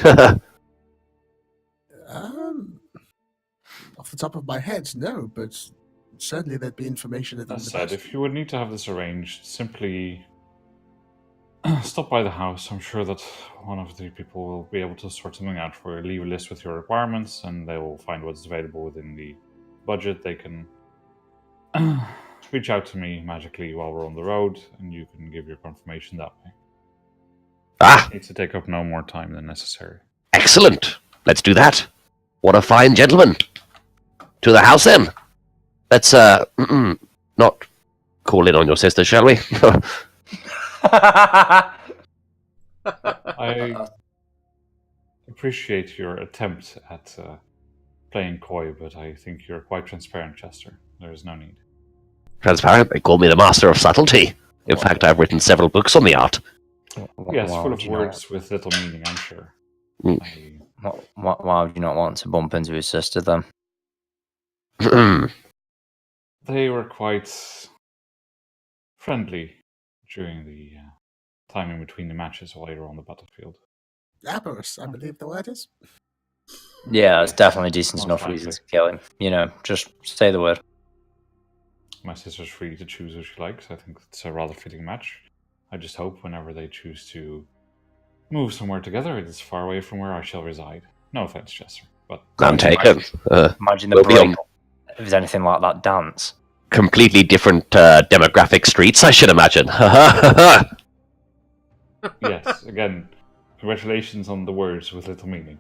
Off the top of my head, no, but certainly there'd be information at the As said, if you would need to have this arranged, simply stop by the house. I'm sure that one of the people will be able to sort something out for you. Leave a list with your requirements, and they will find what's available within the budget. They can reach out to me magically while we're on the road, and you can give your confirmation that way. Ah, It needs to take up no more time than necessary. excellent. Let's do that. What a fine gentleman. To the house, then. Let's, not call in on your sister, shall we? I appreciate your attempt at playing coy, but I think you're quite transparent, Chester. There is no need. Transparent, they call me the master of subtlety. In fact, I've written several books on the art. Yes, Why full would of you not- words with little meaning, I'm sure. Mm. Why would you not want to bump into his sister then? They were quite friendly during the time in between the matches while you were on the battlefield. Amorous, I believe the word is. Yeah, it's definitely decent Most enough likely. reason to kill him. You know, just say the word. My sister's free to choose who she likes. I think it's a rather fitting match. I just hope whenever they choose to move somewhere together, it is far away from where I shall reside. No offense, Chester, but None taken. Imagine the We'll be break on- if there's anything like that dance. Completely different demographic streets, I should imagine. yes, again, congratulations on the words with little meaning.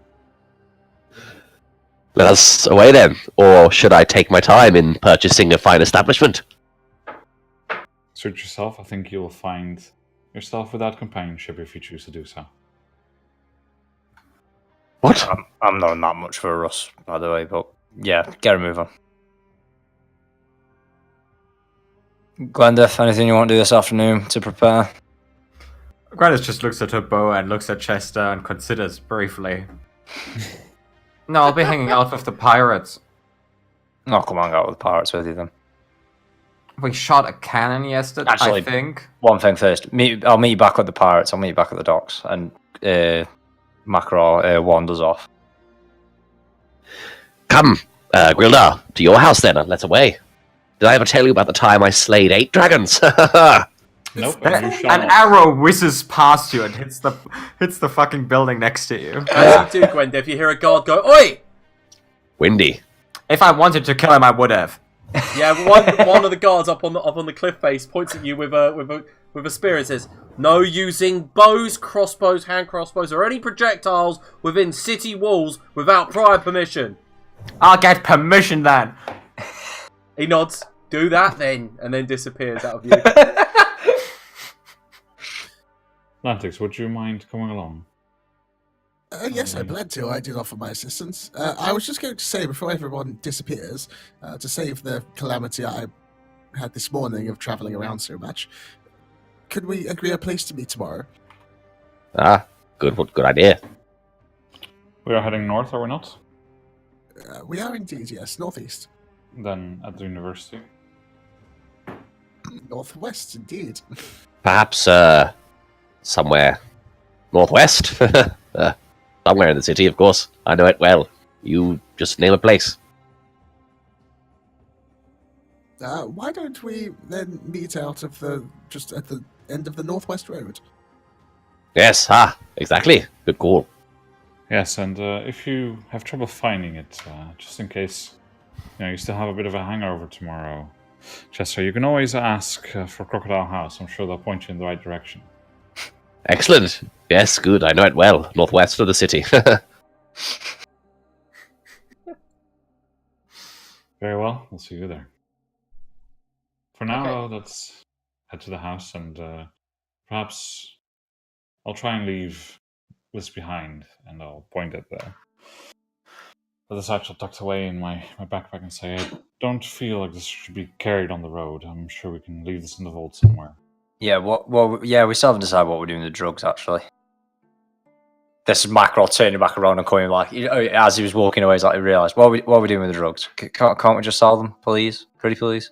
Let us away then. Or should I take my time in purchasing a fine establishment? Suit yourself. I think you'll find yourself without companionship if you choose to do so. What? I'm not that much for a Russ, by the way, but yeah, get a move on. Glendeth, anything you want to do this afternoon to prepare? Grandis just looks at her bow and looks at Chester and considers briefly. No, I'll be hanging out with the pirates. Oh, come on, go with the pirates with you then. We shot a cannon yesterday, Actually- I think. One thing first. I'll meet you back at the pirates. I'll meet you back at the docks. And Macro wanders off. Come, Grildar, to your house then, and let's away. Did I ever tell you about the time I slayed 8 dragons? Nope, and you shall An not. arrow whizzes past you and hits the fucking building next to you. As you do, Gwenda, if you hear a guard go, "Oi!" Windy. If I wanted to kill him, I would have. Yeah, one of the guards up on the cliff face points at you with a spear and says, "No using bows, crossbows, hand crossbows, or any projectiles within city walls without prior permission." I'll get permission then. He nods. Do that then, and then disappears out of view. Lantix, would you mind coming along? Yes, I'm glad to. I did offer my assistance. I was just going to say, before everyone disappears, to save the calamity I had this morning of travelling around so much, could we agree a place to meet tomorrow? Good idea. We are heading north, are we not? We are indeed, yes. Northeast. Then at the university. Northwest, indeed. Perhaps, somewhere northwest? Somewhere in the city, of course. I know it well. You just name a place. Why don't we then meet out of just at the end of the Northwest Road? Yes, exactly. Good call. Yes, and if you have trouble finding it, just in case you still have a bit of a hangover tomorrow, Chester, you can always ask for Crocodile House. I'm sure they'll point you in the right direction. Excellent. Yes, good. I know it well. Northwest of the city. Very well, we'll see you there. For now, Okay. let's head to the house, and perhaps I'll try and leave this behind, and I'll point at the satchel tucked away in my backpack and say, I don't feel like this should be carried on the road. I'm sure we can leave this in the vault somewhere. Yeah, we still haven't decided what we're doing with the drugs, actually. This is Macro turning back around and coming like, as he was walking away, he's like, he realised, what are we doing with the drugs? Can't we just sell them, please? Pretty please?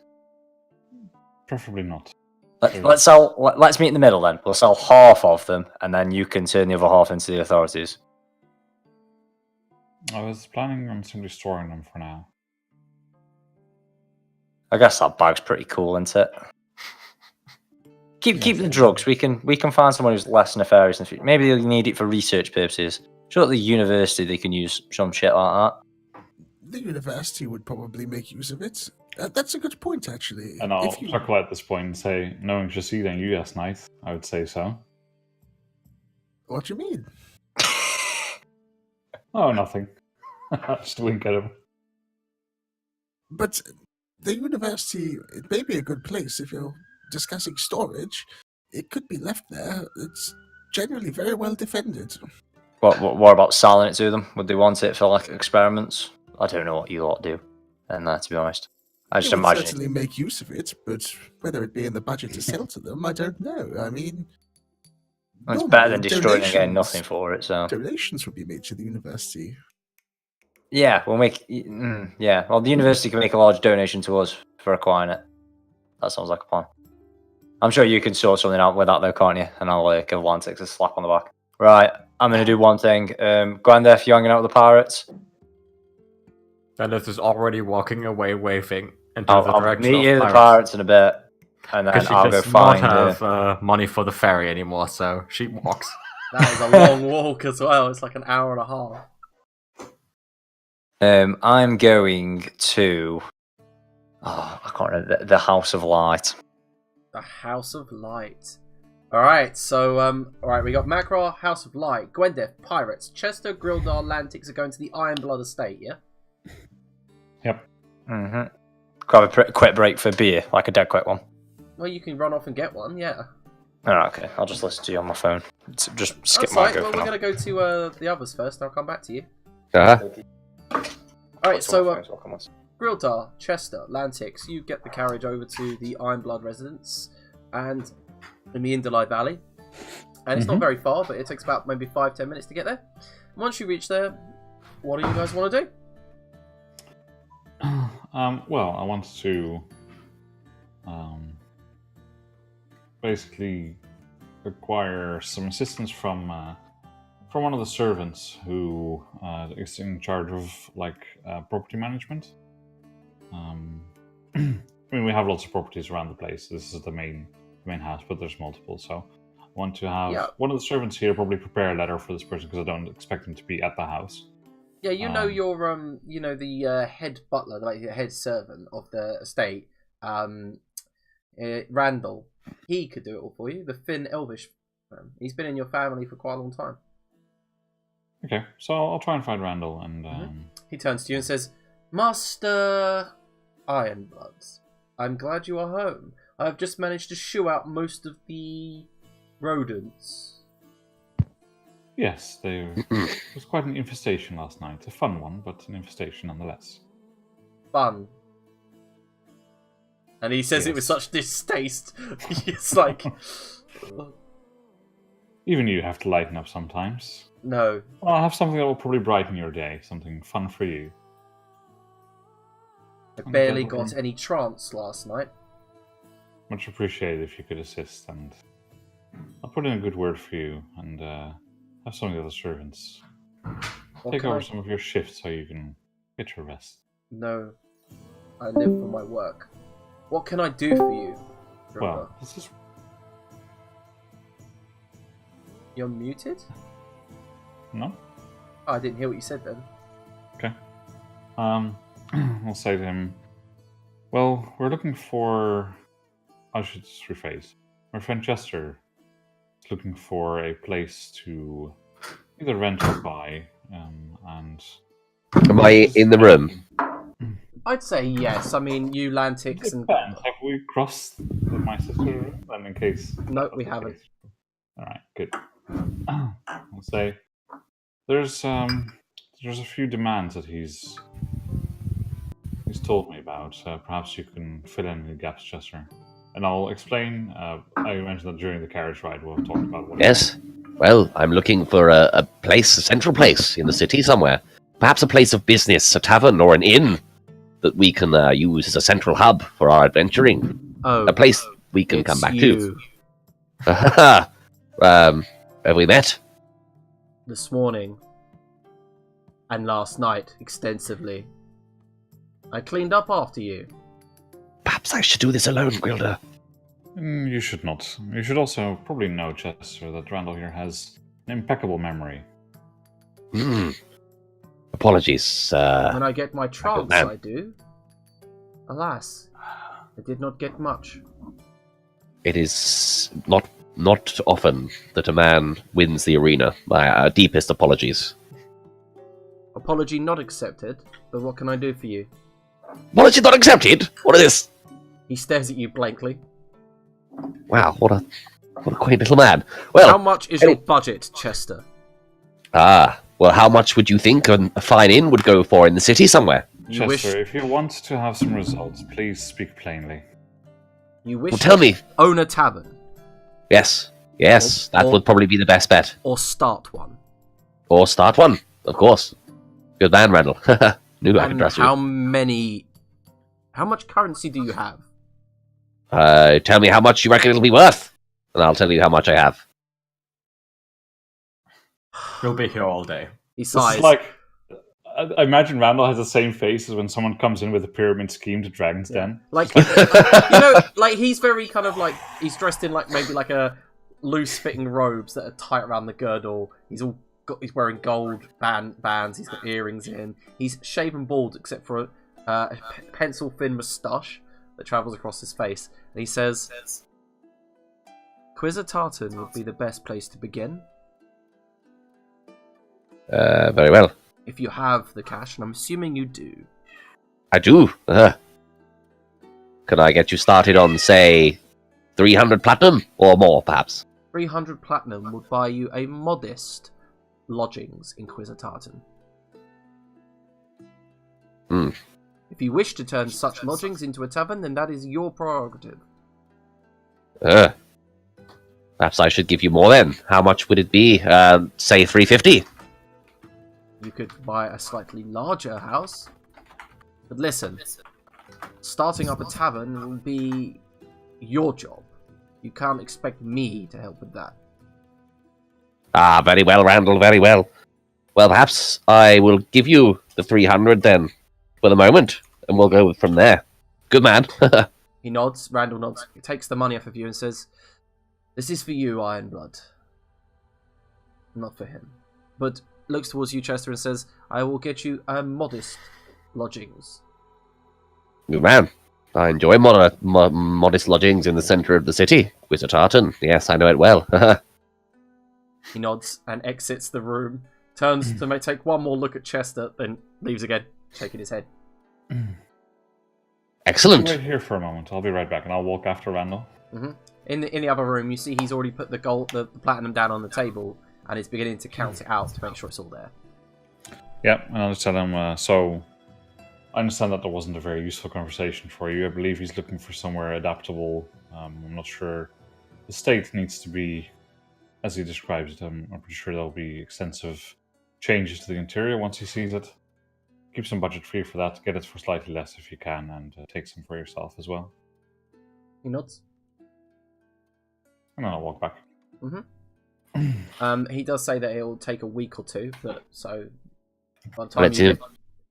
Preferably not. Let's meet in the middle then. We'll sell half of them, and then you can turn the other half into the authorities. I was planning on simply storing them for now. I guess that bag's pretty cool, isn't it? Keep the drugs. We can find someone who's less nefarious in the future. Maybe they'll need it for research purposes. Sure, at the university they can use some shit like that. The university would probably make use of it. That's a good point, actually. And I'll If you- chuckle at this point and say, knowing Jacida and you last night, I would say so. What do you mean? Oh, nothing. Just wink at him. But the university, it may be a good place if you're discussing storage. It could be left there. It's generally very well defended. What about selling it to them? Would they want it for like experiments? I don't know what you lot do. And to be honest, I just They would imagine. certainly make use of it, but whether it be in the budget to sell to them, I don't know. I mean, It's better than normally destroying and getting donations- nothing for it. So Donations would be made to the university. yeah, we'll make. Yeah, well, the university can make a large donation to us for acquiring it. That sounds like a plan. I'm sure you can sort something out with that though, can't you? And I'll give Lantix a slap on the back. Right, I'm gonna do one thing. Gwendeth, you hanging out with the pirates? Bennett is already walking away, waving into the I'll direction meet you of the pirates in a bit, and then Because she I'll go does not find. have money for the ferry anymore, so she walks. That is a long walk as well. It's like an hour and a half. I'm going to. Oh, I can't remember the House of Light. The House of Light. Alright, so, alright, we got Macro, House of Light, Gwendeth, Pirates, Chester, Grildar, Lantix are going to the Iron Blood Estate, yeah? Yep. Mm-hmm. Grab a quick break for beer, like a dead quick one. Well, you can run off and get one, yeah. Alright, okay. I'll just listen to you on my phone. Just skip That's my right, go well, for we're now. going to go to the others first, and I'll come back to you. Alright, so, Grildar, Chester, Lantix, you get the carriage over to the Iron Blood residence, and in the Indalai Valley. And it's not very far, but it takes about maybe 5-10 minutes to get there. And once you reach there, what do you guys want to do? Well, I want to basically acquire some assistance from one of the servants who is in charge of property management. I mean, we have lots of properties around the place. This is the main house, but there's multiple. So I want to have one of the servants here probably prepare a letter for this person because I don't expect him to be at the house. Yeah, you know your the head butler, like the head servant of the estate, Randall. He could do it all for you. The Finn Elvish man. He's been in your family for quite a long time. Okay, so I'll try and find Randall and. He turns to you and says, "Master Ironbloods, I'm glad you are home. I have just managed to shoo out most of the rodents." Yes, it was quite an infestation last night. A fun one, but an infestation nonetheless. Fun. And he says it with such distaste. It's like... Even you have to lighten up sometimes. No. Well, I'll have something that will probably brighten your day. Something fun for you. I barely got any trance last night. Much appreciated if you could assist, and I'll put in a good word for you, and have some of the other servants take over some of your shifts so you can get your rest. No. I live for my work. What can I do for you, brother? Well, this is... You're muted? No? Oh, I didn't hear what you said then. Okay. I'll say to him, well, we're looking for... I should rephrase. My friend Chester is looking for a place to either rent or buy, and... Am I in the room? I'd say yes. I mean, you Lantics and... Have we crossed my sister room? Then in case... No, we haven't. Alright, good. I'll say there's a few demands that he's told me about. Perhaps you can fill in the gaps, Chester. And I'll explain. I mentioned that during the carriage ride we'll talk about what... Yes. Well, I'm looking for a place, a central place in the city somewhere. Perhaps a place of business, a tavern or an inn that we can use as a central hub for our adventuring. Oh, a place we can come back you. to. Have we met? This morning. And last night, extensively. I cleaned up after you. Perhaps I should do this alone, Gwilda. You should not. You should also probably know, Chester, that Randall here has an impeccable memory. Apologies. When I get my trance, I do. Alas, I did not get much. It is not often that a man wins the arena. My deepest apologies. Apology not accepted, but what can I do for you? Apology not accepted? What is this? He stares at you blankly. Wow, what a quaint little man. Well, how much is your budget, Chester? Well, how much would you think a fine inn would go for in the city somewhere? Chester, if you want to have some results, please speak plainly. You wish well, tell me. Own a tavern? Yes, that would probably be the best bet. Or start one. Or start one, of course. Good man, Randall. Knew I could trust you. How much currency do you have? Tell me how much you reckon it'll be worth, and I'll tell you how much I have. We'll be here all day. He sighs. I imagine Randall has the same face as when someone comes in with a pyramid scheme to Dragon's Den. He's very kind of he's dressed in maybe a loose fitting robes that are tight around the girdle. He's wearing gold bands. He's got earrings in. He's shaven bald except for a pencil thin moustache that travels across his face. And he says, Quizzatartan would be the best place to begin. Very well. If you have the cash, and I'm assuming you do. I do. Can I get you started on, say, 300 platinum or more, perhaps? 300 platinum would buy you a modest lodgings in Quizzatartan. If you wish to turn such lodgings into a tavern, then that is your prerogative. Perhaps I should give you more then. How much would it be? Say 350? You could buy a slightly larger house. But listen, starting up a tavern will be your job. You can't expect me to help with that. Ah, very well, Randall, very well. Well, perhaps I will give you the 300 then, for the moment, and we'll go from there. Good man. He nods, Randall nods, he takes the money off of you and says, "This is for you, Ironblood. Not for him." But looks towards you, Chester, and says, "I will get you modest lodgings." Good man. I enjoy modest lodgings in the centre of the city. Wizard Tartan. Yes, I know it well. He nods and exits the room, turns to take one more look at Chester, then leaves again, shaking his head. Excellent. Wait here for a moment. I'll be right back, and I'll walk after Randall. Mm-hmm. In the other room, you see he's already put the platinum down on the table, and is beginning to count it out to make sure it's all there. Yeah, and I'll just tell him, so I understand that wasn't a very useful conversation for you. I believe he's looking for somewhere adaptable. I'm not sure. The state needs to be, as he describes it, I'm pretty sure there'll be extensive changes to the interior once he sees it. Keep some budget free for that. Get it for slightly less if you can, and take some for yourself as well. He nods. And then I'll walk back. Mm-hmm. He does say that it'll take a week or two, so by the time you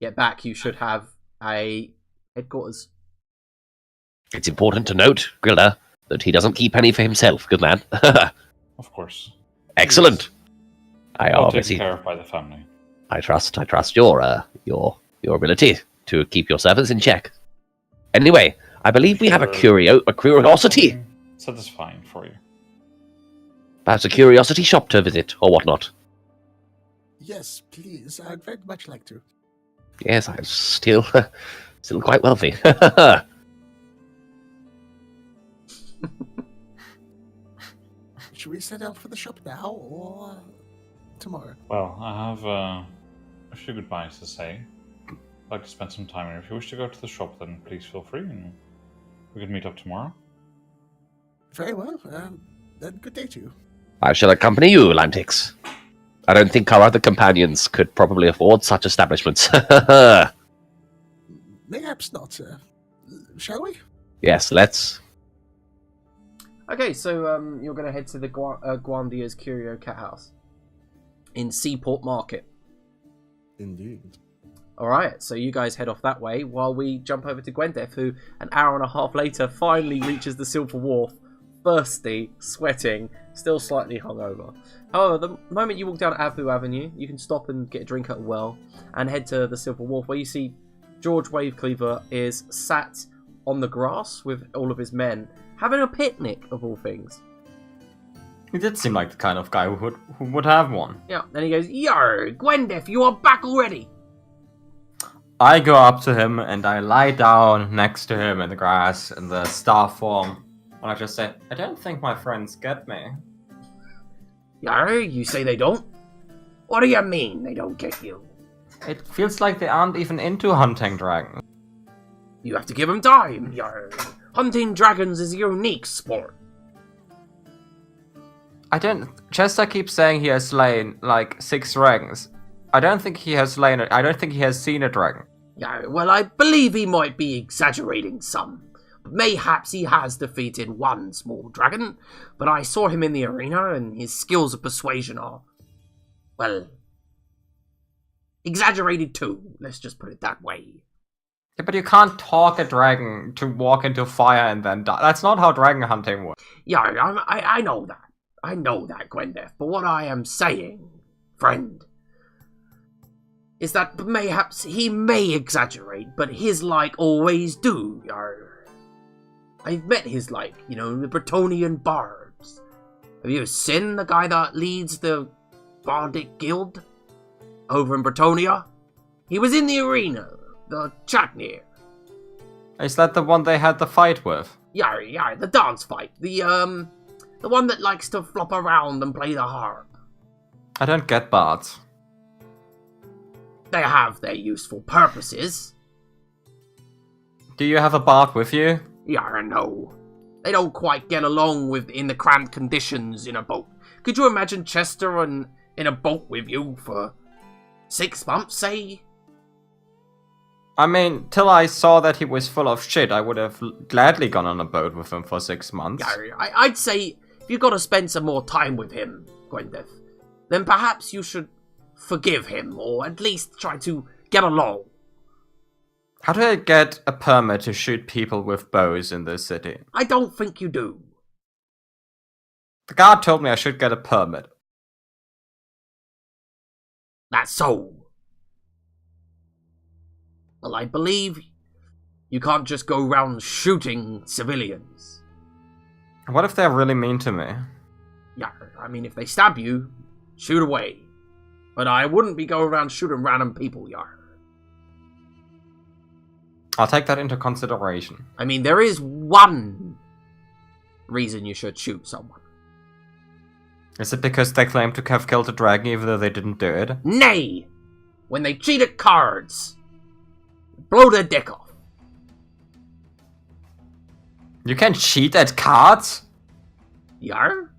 get back, you should have a headquarters. It's important to note, Grilla, that he doesn't keep any for himself. Good man. Of course. Excellent. I Well obviously taken care of by the family. I trust your ability to keep your servants in check. Anyway, I believe we have a curiosity. Satisfying for you. Perhaps a curiosity shop to visit, or whatnot. Yes, please. I'd very much like to. Yes, I'm still quite wealthy. Should we set out for the shop now, or tomorrow? Well, I have a few goodbyes to say. I'd like to spend some time here. If you wish to go to the shop, then please feel free, and we could meet up tomorrow. Very well. Then good day to you. I shall accompany you, Lantix. I don't think our other companions could probably afford such establishments. Perhaps not. Shall we? Yes, let's. Okay, so you're going to head to the Guandia's Curio Cat House in Seaport Market. Indeed. Alright, so you guys head off that way while we jump over to Gwendef, who an hour and a half later finally reaches the Silver Wharf, thirsty, sweating, still slightly hungover. However, the moment you walk down Abu Avenue, you can stop and get a drink at a well and head to the Silver Wharf, where you see George Wavecleaver is sat on the grass with all of his men, having a picnic, of all things. He did seem like the kind of guy who would have one. Yeah, and he goes, "Yo, Gwendef, you are back already!" I go up to him and I lie down next to him in the grass in the star form. And I just say, I don't think my friends get me. Yo, you say they don't? What do you mean they don't get you? It feels like they aren't even into hunting dragons. You have to give them time, yo. Hunting dragons is a unique sport. Chester keeps saying he has slain, like, 6 dragons. I don't think he has seen a dragon. Yeah, well, I believe he might be exaggerating some. Mayhaps he has defeated one small dragon, but I saw him in the arena, and his skills of persuasion are, well, exaggerated too. Let's just put it that way. Yeah, but you can't talk a dragon to walk into fire and then die. That's not how dragon hunting works. Yeah, I know that. I know that, Gwendef. But what I am saying, friend, is that mayhaps he may exaggerate, but his like always do, yar. I've met his like, the Bretonnian bards. Have you seen the guy that leads the Bardic Guild over in Bretonia? He was in the arena, the Chatnir. Is that the one they had the fight with? Yeah, the dance fight. The one that likes to flop around and play the harp. I don't get bards. They have their useful purposes. Do you have a bard with you? Yeah, no. They don't quite get along in the cramped conditions in a boat. Could you imagine Chester in a boat with you for 6 months, say? I mean, till I saw that he was full of shit, I would have gladly gone on a boat with him for 6 months. Yeah, I'd say if you've got to spend some more time with him, Gwendeth, then perhaps you should forgive him, or at least try to get along. How do I get a permit to shoot people with bows in this city? I don't think you do. The guard told me I should get a permit. That's so. Well, I believe you can't just go around shooting civilians. What if they're really mean to me? Yeah, I mean, if they stab you, shoot away. But I wouldn't be going around shooting random people, Yar. I'll take that into consideration. I mean, there is one reason you should shoot someone. Is it because they claim to have killed a dragon even though they didn't do it? Nay! When they cheat at cards. Blow their dick off. You can cheat at cards? Yar?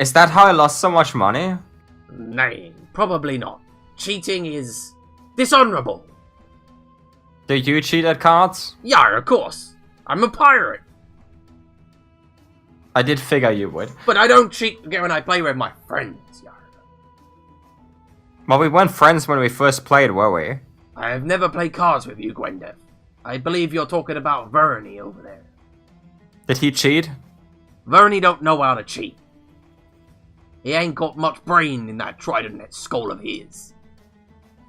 Is that how I lost so much money? Nay, probably not. Cheating is dishonorable. Do you cheat at cards? Yar, of course. I'm a pirate. I did figure you would. But I don't cheat when I play with my friends, Yar. Well, we weren't friends when we first played, were we? I have never played cards with you, Gwendeth. I believe you're talking about Verney over there. Did he cheat? Verney don't know how to cheat. He ain't got much brain in that trident skull of his.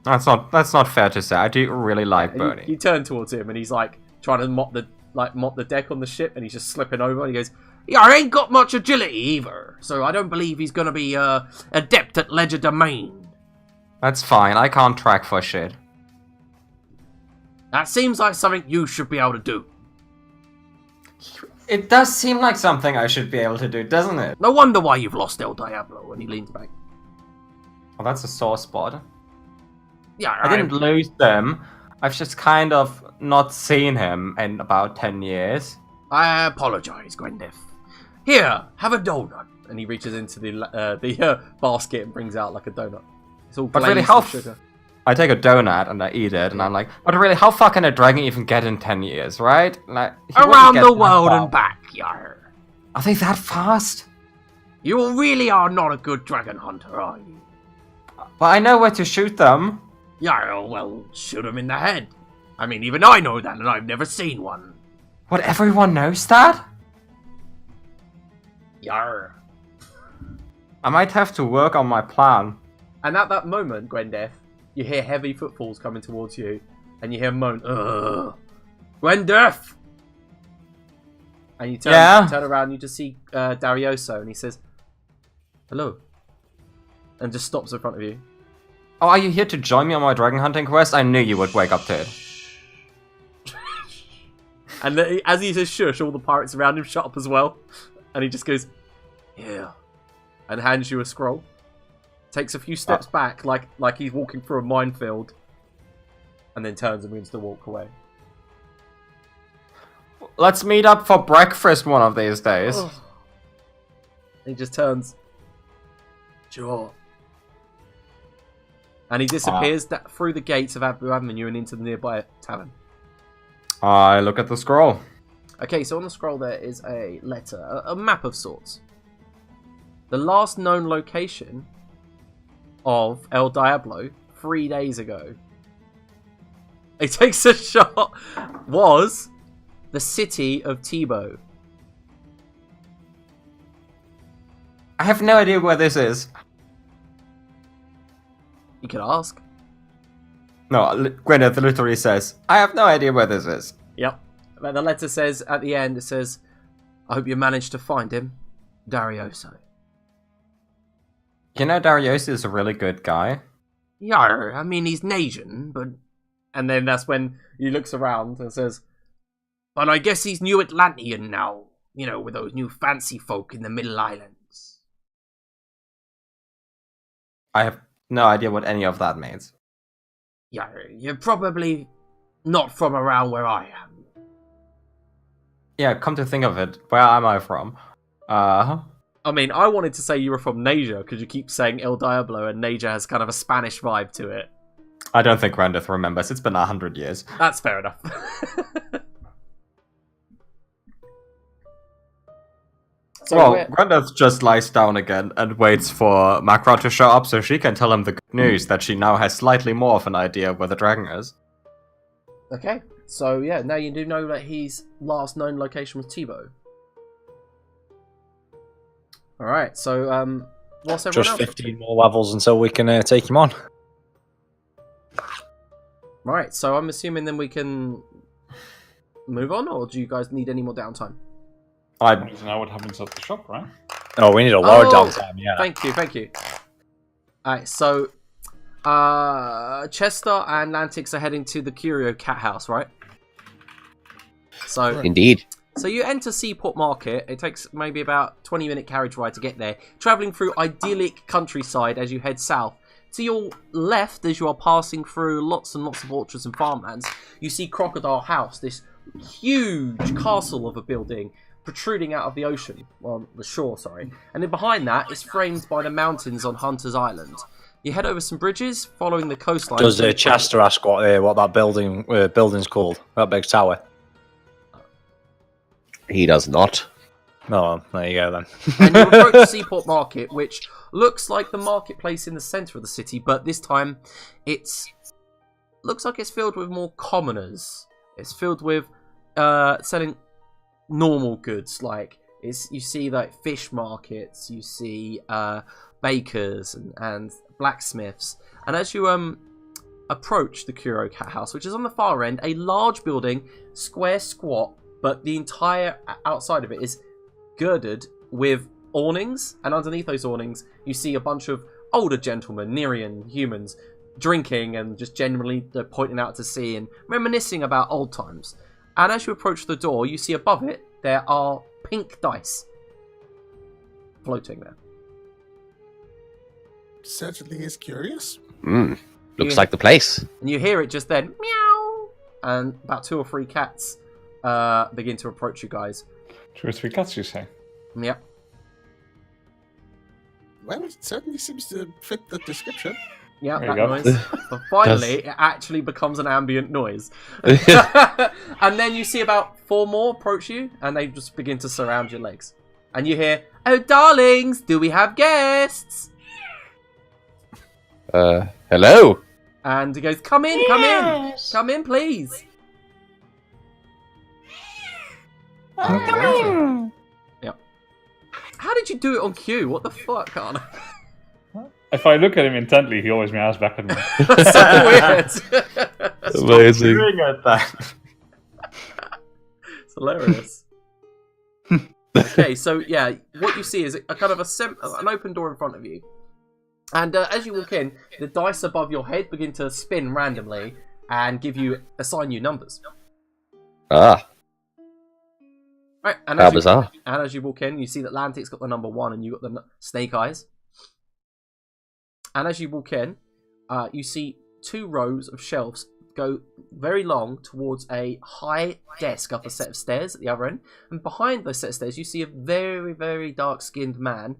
That's not fair to say. I do really like And Bernie. you turn towards him and he's like trying to mop the deck on the ship, and he's just slipping over and he goes, "Yeah, I ain't got much agility either, so I don't believe he's gonna be adept at legerdemain." That's fine. I can't track for shit. That seems like something you should be able to do. It does seem like something I should be able to do, doesn't it? No wonder why you've lost El Diablo. And he leans back. Well, that's a sore spot. Yeah, I didn't lose them. I've just kind of not seen him in about 10 years. I apologize, Gwendeth. Here, have a donut. And he reaches into the basket and brings out like a donut. It's all But glazed really, with sugar. I take a donut and I eat it, and I'm like, but really, how far can a dragon even get in 10 years, right? Like, he wouldn't Around get the that world far. and back, yar. Are they that fast? You really are not a good dragon hunter, are you? Well, I know where to shoot them. Yeah, well, shoot him in the head. I mean, even I know that, and I've never seen one. What, everyone knows that? Yar. I might have to work on my plan. And at that moment, Gwendeth, you hear heavy footfalls coming towards you, and you hear a moan, "Ugh. Gwendeth!" And you turn around, and you just see Darioso, and he says, "Hello," and just stops in front of you. Oh, are you here to join me on my dragon hunting quest? I knew you would wake up to it. And as he says shush, all the pirates around him shut up as well. And he just goes, "Yeah," and hands you a scroll. Takes a few steps back, like he's walking through a minefield, and then turns and begins to walk away. Let's meet up for breakfast one of these days. Oh. He just turns. Sure. And he disappears through the gates of Abu Avenue and into the nearby tavern. I look at the scroll. Okay, so on the scroll there is a letter, a map of sorts. The last known location of El Diablo 3 days ago. He takes a shot. Was the city of Tebow. I have no idea where this is. You could ask. No, Gwyneth literally says, I have no idea where this is. Yep. But the letter says, at the end, it says, "I hope you managed to find him, Darioso." You know, Darius is a really good guy. Yeah, I mean, he's Asian, but... And then that's when he looks around and says, "But I guess he's New Atlantean now. You know, with those new fancy folk in the Middle Islands." I have no idea what any of that means. Yeah, you're probably not from around where I am. Yeah, come to think of it, where am I from? I mean, I wanted to say you were from Nasia because you keep saying El Diablo, and Nasia has kind of a Spanish vibe to it. I don't think Randeth remembers. It's been 100 years. That's fair enough. So well, Randeth just lies down again and waits for Macra to show up so she can tell him the good news that she now has slightly more of an idea of where the dragon is. Okay, so yeah, now you do know that his last known location was Tebow. Alright, so what's everyone Just else? 15 more levels until we can take him on. Right, so I'm assuming then we can move on, or do you guys need any more downtime? I want to know what happens at the shop, right? Oh, we need a load of downtime, yeah. Thank you. Alright, so Chester and Lantix are heading to the Curio Cat House, right? So Indeed. So you enter Seaport Market. It takes maybe about 20-minute carriage ride to get there. Travelling through idyllic countryside as you head south. To your left, as you are passing through lots and lots of orchards and farmlands, you see Crocodile House, this huge castle of a building protruding out of the ocean. Well, the shore, sorry. And then behind that is framed by the mountains on Hunter's Island. You head over some bridges, following the coastline. Does Chester ask what that building's called? That big tower? He does not. Oh, there you go then. And you approach Seaport Market, which looks like the marketplace in the centre of the city, but this time looks like it's filled with more commoners. It's filled with selling normal goods, like you see like fish markets, you see bakers and blacksmiths. And as you approach the Curio Cat House, which is on the far end, a large building, square squat, but the entire outside of it is girded with awnings, and underneath those awnings you see a bunch of older gentlemen, Nerean humans, drinking and just generally pointing out to sea and reminiscing about old times. And as you approach the door, you see above it there are pink dice floating there. Certainly is curious. Looks like the place. And you hear it just then, meow, and about 2 or 3 cats begin to approach you guys. 2 or 3 cats, you say? Yep. Well, it certainly seems to fit the description. Yeah, There that you go. noise. But finally, it actually becomes an ambient noise. And then you see about 4 more approach you, and they just begin to surround your legs. And you hear, "Oh, darlings, do we have guests?" Hello? And he goes, "Come in, come in, please." Yep. How did you do it on cue? What the fuck, Arno? If I look at him intently, he always meows back at me. That's so weird. Amazing. Doing it then. It's hilarious. Okay, so yeah, what you see is a kind of an open door in front of you. And as you walk in, the dice above your head begin to spin randomly and assign you numbers. Ah, Right, and how bizarre. And as you walk in, you see that Lantic's got the number 1 and you got the snake eyes. And as you walk in, you see 2 rows of shelves go very long towards a high desk up a set of stairs at the other end. And behind those set of stairs, you see a very, very dark-skinned man,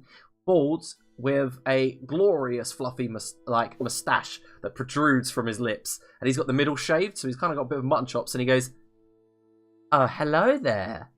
bald, with a glorious fluffy moustache that protrudes from his lips. And he's got the middle shaved, so he's kind of got a bit of mutton chops. And he goes, "Oh, hello there."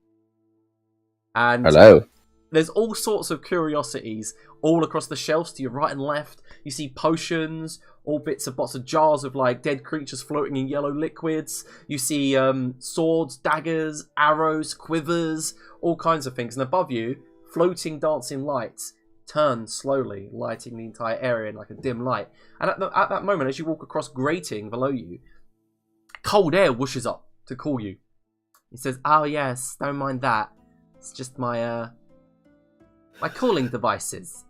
And Hello. there's all sorts of curiosities all across the shelves to your right and left. You see potions, all bits of jars of like dead creatures floating in yellow liquids. You see swords, daggers, arrows, quivers, all kinds of things. And above you, floating dancing lights turn slowly, lighting the entire area in like a dim light. And at that moment, as you walk across grating below you, cold air whooshes up to call you. He says, "Oh yes, don't mind that. It's just my cooling devices."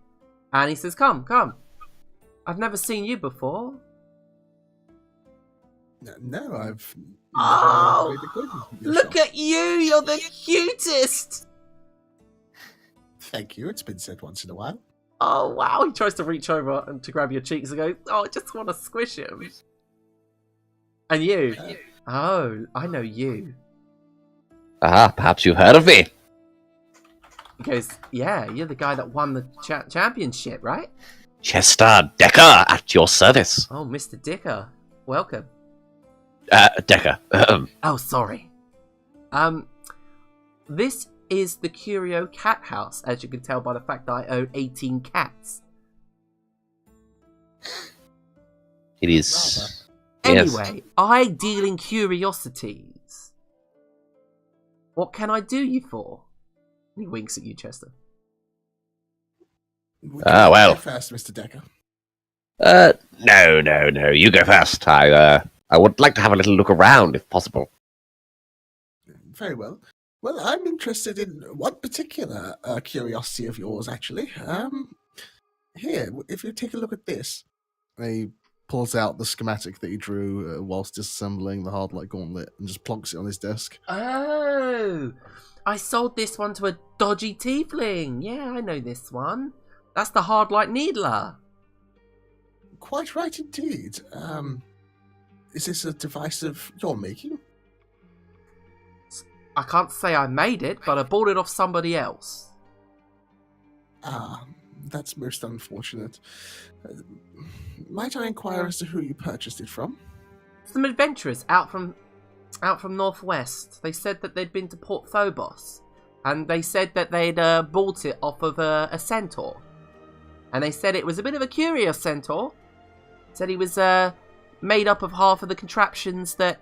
And he says, come. I've never seen you before." No, I've Oh, never made acquaintance with "Look yourself. at you, you're the cutest." Thank you, it's been said once in a while. Oh, wow. He tries to reach over and to grab your cheeks and go, "Oh, I just want to squish him." And you? Oh, I know you. Ah, perhaps you've heard of me. He goes, yeah, you're the guy that won the championship, right? Chester Decker at your service. Oh, Mr. Dicker. Welcome. Decker. Oh, sorry. This is the Curio Cat House, as you can tell by the fact that I own 18 cats. It is. Anyway, I deal in curiosities. What can I do you for? He winks at you, Chester. Well. Go first, Mr. Decker. No. You go first. I would like to have a little look around, if possible. Very well. Well, I'm interested in one particular curiosity of yours, actually. Here, if you take a look at this. He pulls out the schematic that he drew whilst disassembling the hard-light gauntlet and just plonks it on his desk. Oh, I sold this one to a dodgy tiefling. Yeah, I know this one. That's the hard-light needler. Quite right indeed. Is this a device of your making? I can't say I made it, but I bought it off somebody else. Ah, that's most unfortunate. Might I inquire as to who you purchased it from? Some adventurers out from Northwest. They said that they'd been to Port Phobos, and they said that they'd bought it off of a centaur. And they said it was a bit of a curious centaur. Said he was made up of half of the contraptions that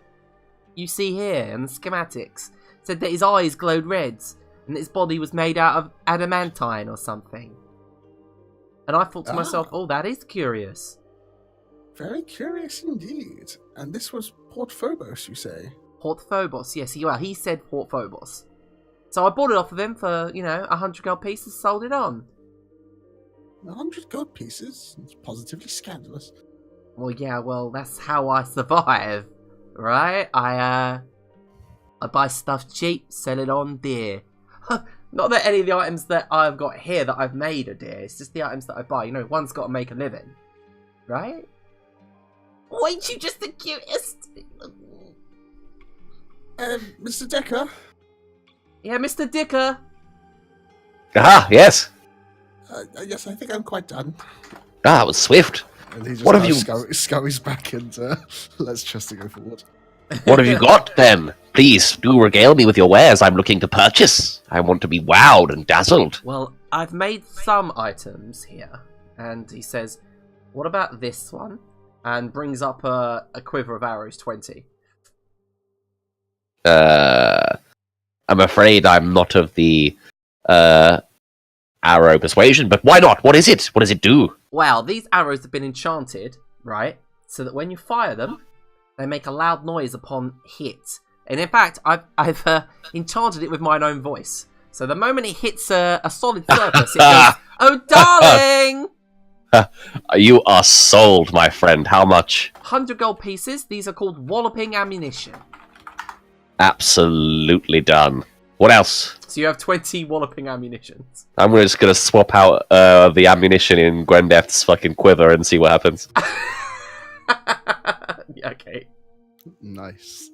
you see here and the schematics. Said that his eyes glowed reds and that his body was made out of adamantine or something. And I thought to myself, oh, that is curious. Very curious indeed. And this was Port Phobos, you say? Port Phobos, yes. He said Port Phobos. So I bought it off of him for, 100 gold pieces, sold it on. 100 gold pieces? It's positively scandalous. Well, yeah, that's how I survive, right? I buy stuff cheap, sell it on dear. Not that any of the items that I've got here that I've made are dear, it's just the items that I buy. One's got to make a living, right? Why ain't you just the cutest? Mr. Decker? Yeah, Mr. Dicker. Ah, yes. Yes, I think I'm quite done. Ah, it was swift. And he just What have you- scurries back and lets Chester go forward. What have you got, then? Please, do regale me with your wares I'm looking to purchase. I want to be wowed and dazzled. Well, I've made some items here. And he says, what about this one? And brings up a quiver of arrows, 20. I'm afraid I'm not of the arrow persuasion, but why not? What is it? What does it do? Well, these arrows have been enchanted, right? So that when you fire them, they make a loud noise upon hit. And in fact, I've enchanted it with my own voice. So the moment it hits a solid surface, it goes, "Oh, darling!" You are sold, my friend. How much? 100 gold pieces. These are called walloping ammunition. Absolutely done. What else? So you have 20 walloping ammunitions. I'm just gonna swap out the ammunition in Gwendeth's fucking quiver and see what happens. Yeah, okay. Nice.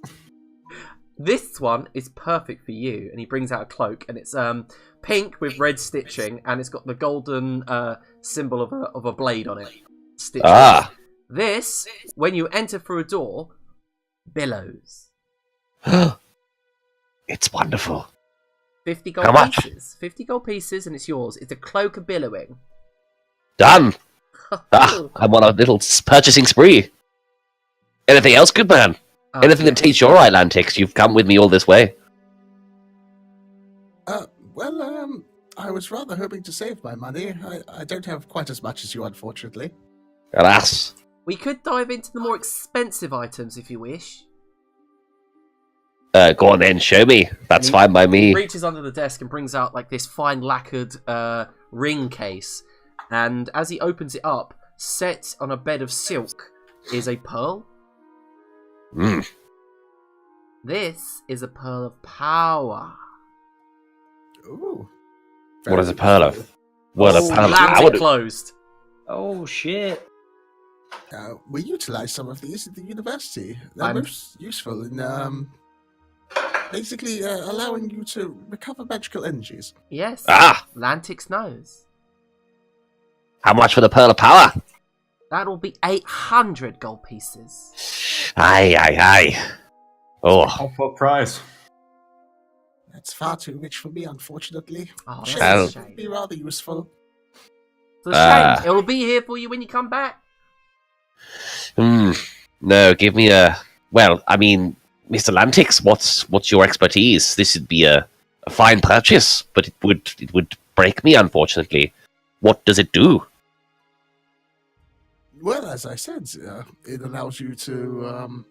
This one is perfect for you. And he brings out a cloak, and it's pink with red stitching, and it's got the golden symbol of a blade on it. Stitched. Ah. This, when you enter through a door, billows. It's wonderful. 50 gold How much? pieces. 50 gold pieces, and it's yours. It's a cloak of billowing. Done. I'm on a little purchasing spree. Anything else, good man? Anything that takes your Atlantics? You've come with me all this way. Well, I was rather hoping to save my money. I don't have quite as much as you, unfortunately. Alas. We could dive into the more expensive items if you wish. Go on then, show me. That's fine by me. He reaches under the desk and brings out like this fine lacquered ring case. And as he opens it up, set on a bed of silk is a pearl. Mm. This is a pearl of power. Ooh. What is a pearl of? What a pearl of Labs power? it closed. Oh shit! We utilize some of these at the university. They're most useful in basically allowing you to recover magical energies. Yes. Ah! Lantix knows. How much for the Pearl of Power? That'll be 800 gold pieces. Aye. Oh, What prize? That's far too rich for me, unfortunately. Oh, Shame, that's a it would shame. be rather useful. It's a shame. It'll be here for you when you come back. no, give me a... Well, I mean, Mr. Lantix, what's your expertise? This would be a fine purchase, but it would break me, unfortunately. What does it do? Well, as I said, it allows you to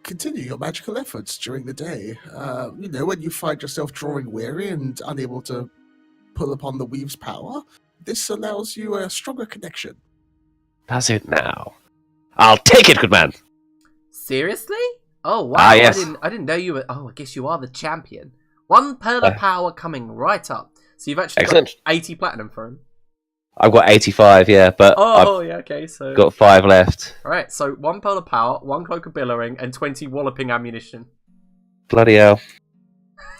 continue your magical efforts during the day. When you find yourself drawing weary and unable to pull upon the weave's power, this allows you a stronger connection. Does it now? I'll take it, good man. Seriously? Oh wow! Ah, yes. I didn't know you were. Oh, I guess you are the champion. One pearl of power coming right up. So you've actually Excellent. got 80 platinum for him. I've got 85, yeah, but Oh I've yeah, okay. So got 5 left. all right. So 1 pearl of power, 1 cloak of billowing, and 20 walloping ammunition. Bloody hell.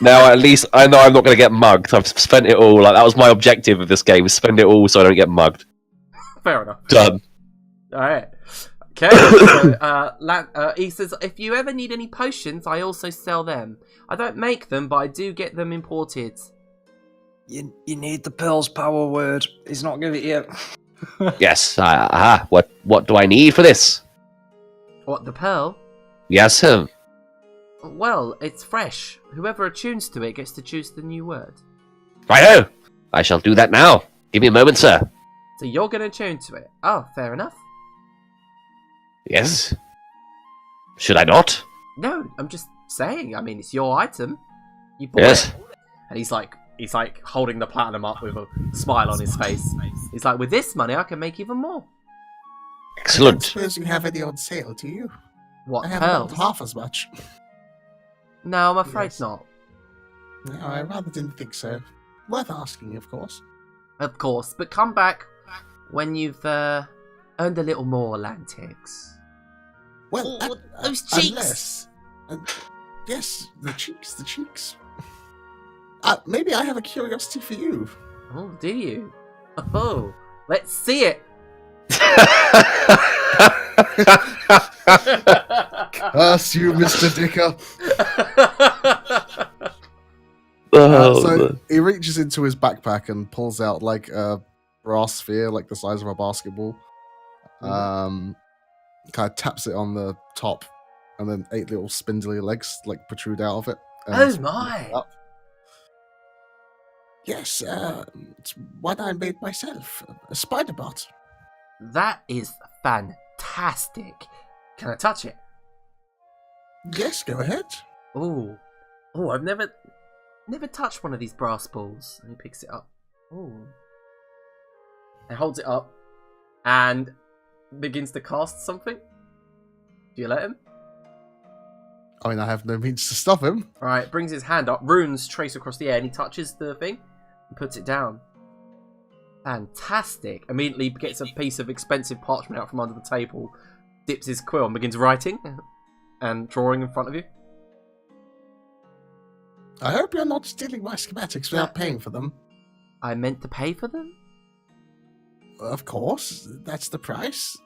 Now at least I know I'm not going to get mugged. I've spent it all. Like that was my objective of this game: is spend it all so I don't get mugged. Fair enough. Done. All right. Okay. So, he says, if you ever need any potions, I also sell them. I don't make them, but I do get them imported. You need the Pearl's power word. He's not giving it yet. Yes. What do I need for this? What, the pearl? Yes, sir. Well, it's fresh. Whoever attunes to it gets to choose the new word. Righto. I shall do that now. Give me a moment, sir. So you're going to attune to it. Oh, fair enough. Yes. Should I not? No, I'm just saying. I mean, it's your item. You bought Yes. it. And he's like holding the platinum up with a smile on his face. He's like, with this money, I can make even more. I Excellent. suppose you have any on sale, do you? What, I haven't pearls? got half as much. No, I'm afraid Yes. not. No, I rather didn't think so. Worth asking, of course. Of course, but come back when you've earned a little more, Lantix. Well, Oh, those cheeks! Yes, the cheeks. Maybe I have a curiosity for you. Oh, do you? Oh, let's see it! Curse you, Mr. Dicker. Oh, So he reaches into his backpack and pulls out like a brass sphere, like the size of a basketball. Kind of taps it on the top, and then 8 little spindly legs like protrude out of it. Oh my! Up. Yes, it's one I made myself, a spider bot. That is fantastic. Can I touch it? Yes, go ahead. Oh, I've never touched one of these brass balls. And he picks it up. Oh, and holds it up, and begins to cast something. Do you let him? I mean, I have no means to stop him. All right, brings his hand up. Runes trace across the air, and he touches the thing and puts it down. Fantastic. Immediately gets a piece of expensive parchment out from under the table, dips his quill and begins writing and drawing in front of you. I hope you're not stealing my schematics without paying for them. I meant to pay for them? Of course, that's the price.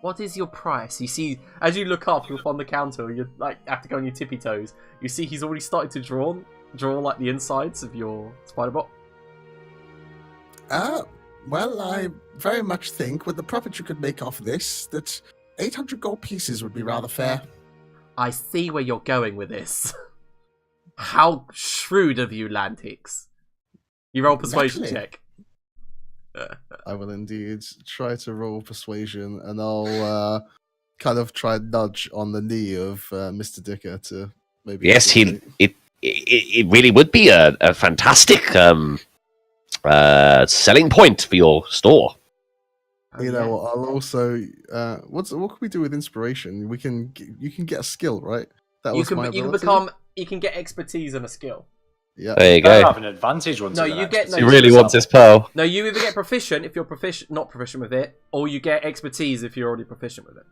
What is your price? You see, as you look up on the counter, you like have to go on your tippy toes. You see he's already started to draw like the insides of your spider bot. Well, I very much think with the profit you could make off this, that 800 gold pieces would be rather fair. I see where you're going with this. How shrewd of you, Lantix. You roll persuasion Naturally. check. I will indeed try to roll persuasion, and I'll kind of try and nudge on the knee of Mr. Dicker to maybe... yes, it really would be a fantastic selling point for your store. You know what? I'll also... what can we do with inspiration? You can get a skill, right? That You was my can ability. you can get expertise and a skill. Yeah. There you Better go. have an advantage once. No, again, you get- actually. no, He really wants this pearl. No, you either get proficient if you're not proficient with it, or you get expertise if you're already proficient with it.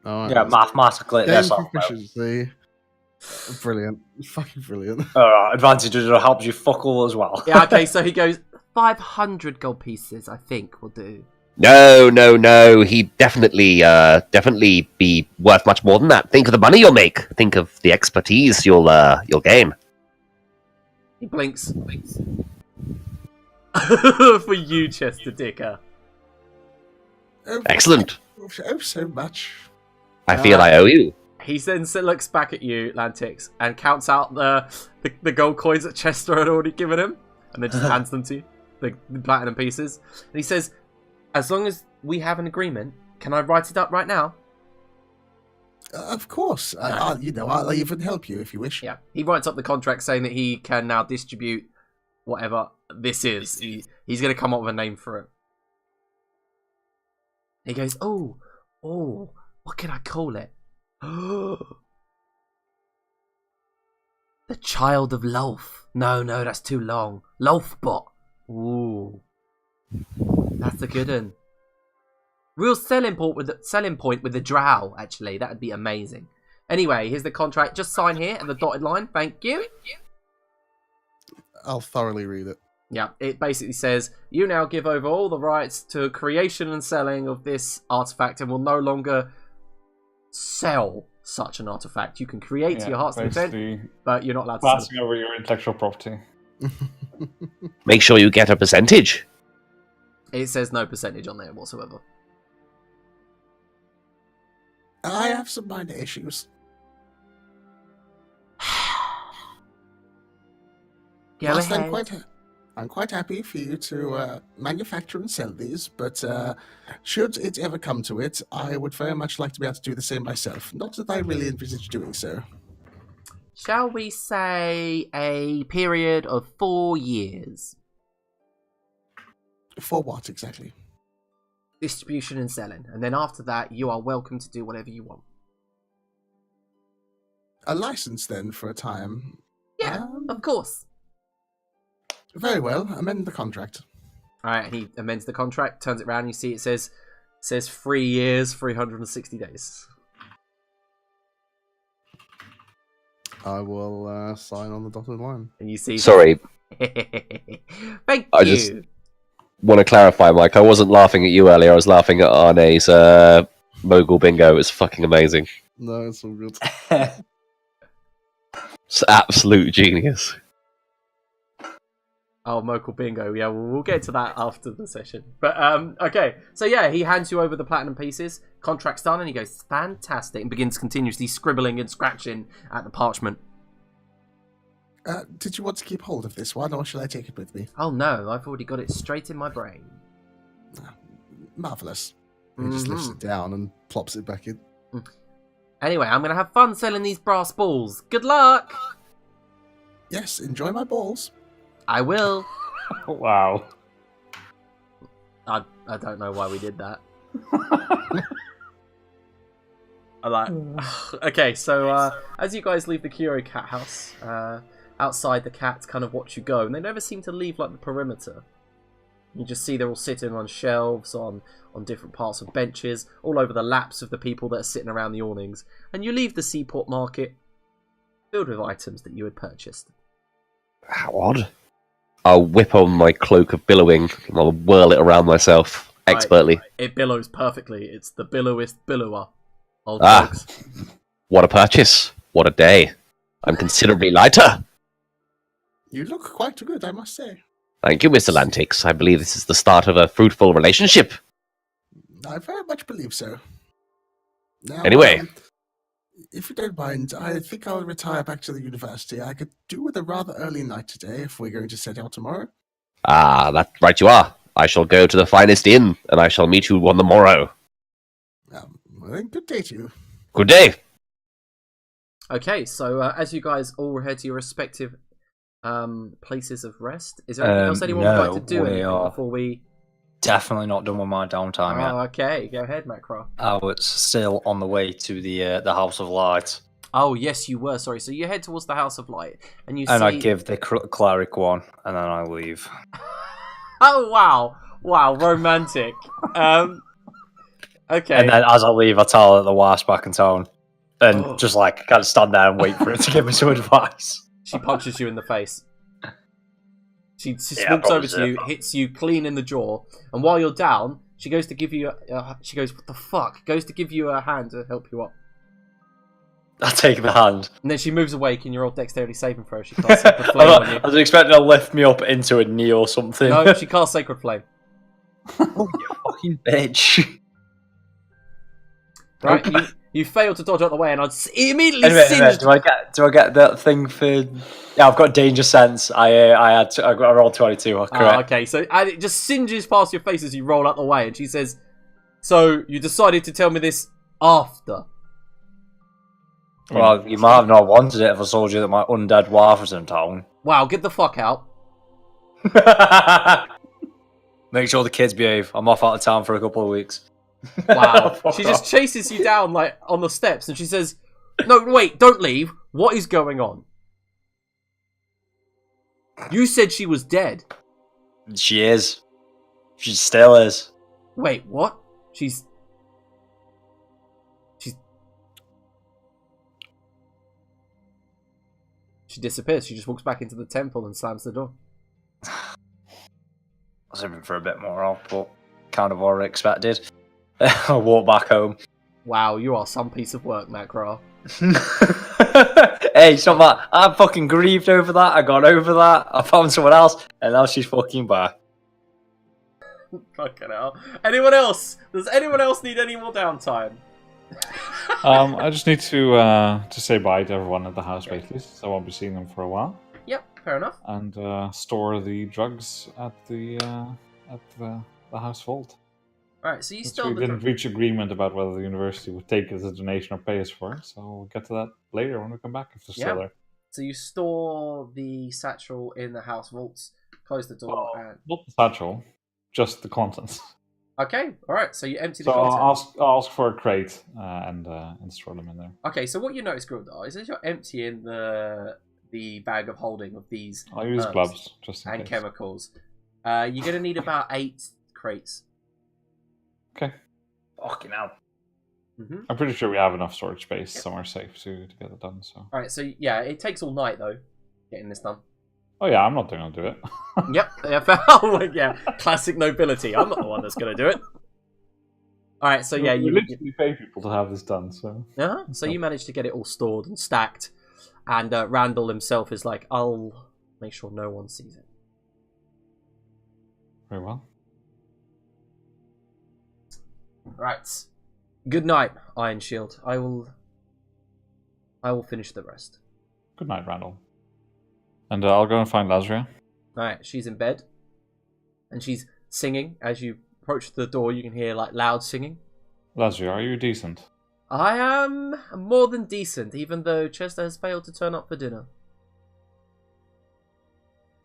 All right. Yeah, mathematically, Gain that's all. proficiency. Brilliant. Fucking brilliant. Alright, advantage helps you fuck all as well. Yeah, okay, so he goes, 500 gold pieces, I think, will do. No. He'd definitely be worth much more than that. Think of the money you'll make. Think of the expertise you'll gain. He blinks. For you, Chester Dicker. Oh, Excellent. Oh, so much. I feel I owe you. He then looks back at you, Lantix, and counts out the gold coins that Chester had already given him, and then just hands them to you, the platinum pieces. And he says, as long as we have an agreement, can I write it up right now? Of course. I'll even help you if you wish. Yeah. He writes up the contract saying that he can now distribute whatever this is. He's going to come up with a name for it. He goes, oh, what can I call it? The Child of Loaf. No, that's too long. Loafbot. Ooh. That's a good one. Real selling point with the drow, actually. That would be amazing. Anyway, here's the contract. Just sign here at the dotted line. Thank you. I'll thoroughly read it. Yeah, it basically says, you now give over all the rights to creation and selling of this artifact and will no longer sell such an artifact. You can create to your heart's content, but you're not allowed to sell it. Passing over your intellectual property. Make sure you get a percentage. It says no percentage on there whatsoever. I have some minor issues. Go Whilst ahead. I'm quite happy for you to manufacture and sell these, but should it ever come to it, I would very much like to be able to do the same myself. Not that I really envisage doing so. Shall we say a period of 4 years? For what exactly? Distribution and selling. And then after that, you are welcome to do whatever you want. A license then for a time. Yeah, of course. Very well. Amend the contract. Alright, he amends the contract, turns it around, you see it says 3 years, 360 days. I will sign on the dotted line. And you see... Sorry, Thank I you! just- want to clarify, Mike. I wasn't laughing at you earlier. I was laughing at Arne's Mokhul bingo. It was fucking amazing. No, it's all good. It's absolute genius. Oh, Mokhul bingo. Yeah, we'll get to that after the session. But, okay. So, yeah, he hands you over the platinum pieces. Contract's done, and he goes, fantastic, and begins continuously scribbling and scratching at the parchment. Did you want to keep hold of this one, or shall I take it with me? Oh, no, I've already got it straight in my brain. Marvellous. He just lifts it down and plops it back in. Anyway, I'm going to have fun selling these brass balls. Good luck! Yes, enjoy my balls. I will. Wow. I don't know why we did that. I like... Okay, so as you guys leave the Curio Cat house, outside the cats kind of watch you go, and they never seem to leave like the perimeter. You just see they're all sitting on shelves, on different parts of benches, all over the laps of the people that are sitting around the awnings. And you leave the seaport market filled with items that you had purchased. How odd. I'll whip on my cloak of billowing and I'll whirl it around myself expertly. It billows perfectly. It's the billowest billower. Old Ah. folks. What a purchase. What a day. I'm considerably lighter. You look quite good, I must say. Thank you, Mr. Lantix. I believe this is the start of a fruitful relationship. I very much believe so. Now, Anyway. If you don't mind, I think I'll retire back to the university. I could do with a rather early night today if we're going to set out tomorrow. Ah, that right you are. I shall go to the finest inn, and I shall meet you on the morrow. Well, then, good day to you. Good day. Okay, so as you guys all head to your respective places of rest, is there anything else anyone would like to do we anything are- before we... Definitely not done with my downtime yet. Oh, okay, go ahead, Macro. I was still on the way to the House of Light, Oh, yes, you were. Sorry. So you head towards the House of Light, and you and see... I give the cleric one, and then I leave. Oh, wow, romantic. Okay. And then as I leave, I tell the wife's back in town, And just like kind of stand there and wait for it to give me some advice. She punches you in the face. She Yeah, walks over probably to you, hits you clean in the jaw, and while you're down, she goes to give you. She goes, "What the fuck?" Goes to give you a hand to help you up, I take the hand. and then she moves away. Can you roll dexterity saving throw? She casts sacred flame on you. I was expecting her to lift me up into a knee or something. No, she casts sacred flame. Oh, you fucking bitch. Right, you fail to dodge out the way, and immediately Anyway, singed. do I get that thing for? Yeah, I've got danger sense. I rolled 22. Correct. Okay, so and it just singes past your face as you roll out the way, and she says, "So you decided to tell me this after?" Well, you might have not wanted it if I told you that my undead wife was in town. Wow, get the fuck out! Make sure the kids behave. I'm off out of town for a couple of weeks. Wow, she just chases you down like on the steps, and she says, "No, wait, don't leave. What is going on? You said she was dead. She is. She still is. Wait, what? She disappears. She just walks back into the temple and slams the door. I was hoping for a bit more off, but kind of already expected. I walk back home. Wow, you are some piece of work, Macra. Hey, it's not that. I'm fucking grieved over that. I got over that. I found someone else, and now she's fucking back. Fucking hell. Anyone else? Does anyone else need any more downtime? I just need to say bye to everyone at the house, basically, since I won't be seeing them for a while. Yep, fair enough. And store the drugs at the house vault. Alright, so you Since still we didn't reach agreement about whether the university would take it as a donation or pay us for it, so we'll get to that later when we come back if they're still there. So you store the satchel in the house vaults, close the door, and Not the satchel, just the contents. okay, alright, so you empty the So contents. I'll ask for a crate and store them in there. Okay, so what you notice, Grildar, is as you're emptying the bag of holding of these I'll use herbs gloves just in and case. chemicals, you're going to need about 8 crates. Okay. Fucking hell. Mm-hmm. I'm pretty sure we have enough storage space somewhere safe to get it done. So. Alright, so yeah, it takes all night though, getting this done. Oh yeah, I'm not going to do it. Yep, yeah, classic nobility. I'm not the one that's going to do it. Alright, so yeah, we you literally pay people to have this done. So. So you managed to get it all stored and stacked, and Randall himself is like, I'll make sure no one sees it. Very well. Right. Good night, Iron Shield. I will finish the rest. Good night, Randall. And I'll go and find Lazria. Alright, she's in bed. And she's singing. As you approach the door, you can hear like loud singing. Lazria, are you decent? I am more than decent, even though Chester has failed to turn up for dinner.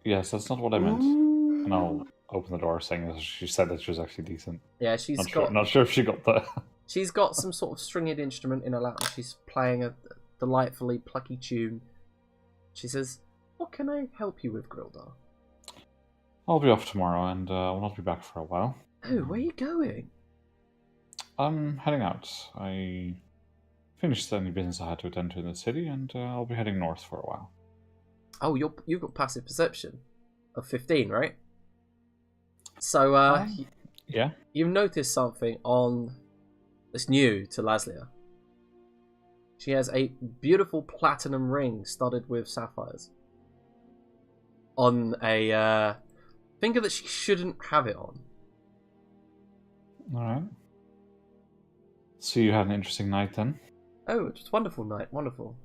Yes, that's not what I meant. And I'll open the door saying that she said that she was actually decent. Yeah, she's Not sure if she got that. She's got some sort of stringed instrument in her lap, and she's playing a delightfully plucky tune. She says, "What can I help you with, Grildar?" I'll be off tomorrow, and I'll not be back for a while. Oh, where are you going? I'm heading out. I finished any business I had to attend to in the city, and I'll be heading north for a while. Oh, you've got passive perception of 15, right? So, Yeah? you've noticed something on that's new to Lazlia. She has a beautiful platinum ring studded with sapphires on a finger that she shouldn't have it on. Alright. So you had an interesting night then? Oh, it was wonderful night, wonderful.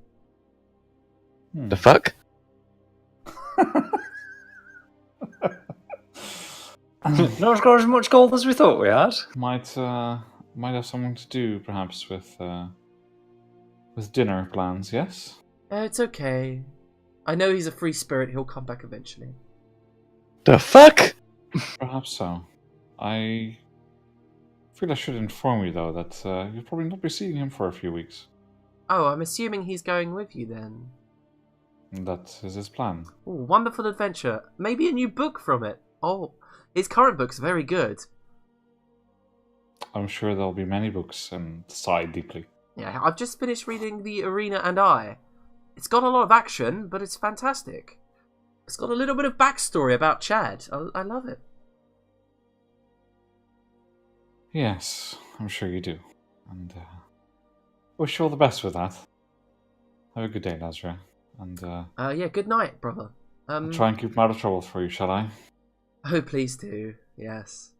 The fuck? Not got as much gold as we thought we had. Might have something to do, perhaps, with dinner plans, yes? It's okay. I know he's a free spirit, he'll come back eventually. The fuck? Perhaps so. I feel I should inform you, though, that you'll probably not be seeing him for a few weeks. Oh, I'm assuming he's going with you then. That is his plan. Oh, wonderful adventure. Maybe a new book from it. Oh, his current book's very good. I'm sure there'll be many books, and sigh deeply. Yeah, I've just finished reading The Arena and I. It's got a lot of action, but it's fantastic. It's got a little bit of backstory about Chad. I love it. Yes, I'm sure you do. And wish you all the best with that. Have a good day, Lazra. And Yeah, good night, brother. I'll try and keep him out of trouble for you, shall I? Oh, please do. Yes.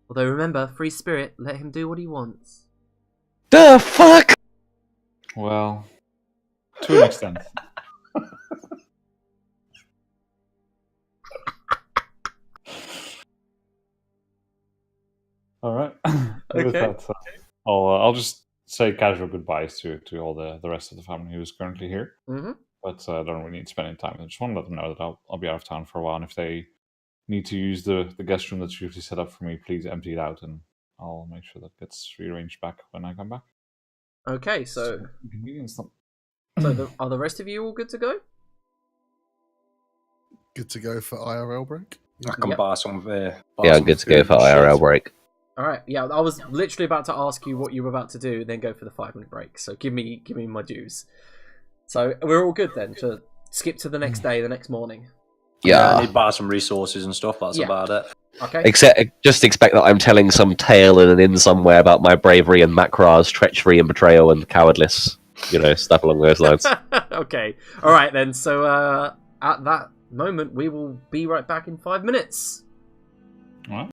Although remember, free spirit, let him do what he wants. The fuck? Well, to an extent. All right. With Okay. that, I'll just say casual goodbyes to all the rest of the family who is currently here. Mm-hmm. But I don't really need to spend any time. I just want to let them know that I'll be out of town for a while, and if they need to use the guest room that's usually set up for me, please empty it out, and I'll make sure that gets rearranged back when I come back. Okay, so Inconvenience them. are the rest of you all good to go? Good to go for IRL break. I can Yep. buy some. Buy Yeah, I'm some good to go food for and IRL shit. break. All right. Yeah, I was literally about to ask you what you were about to do, then go for the 5-minute break. So give me my dues. So we're all good then to skip to the next day, the next morning. I Yeah. need to buy some resources and stuff. That's Yeah. about it. Okay. Except, just expect that I'm telling some tale in an inn somewhere about my bravery and Makrar's treachery and betrayal and cowardice. You know, stuff along those lines. Okay. All right then. So at that moment, we will be right back in 5 minutes. All right.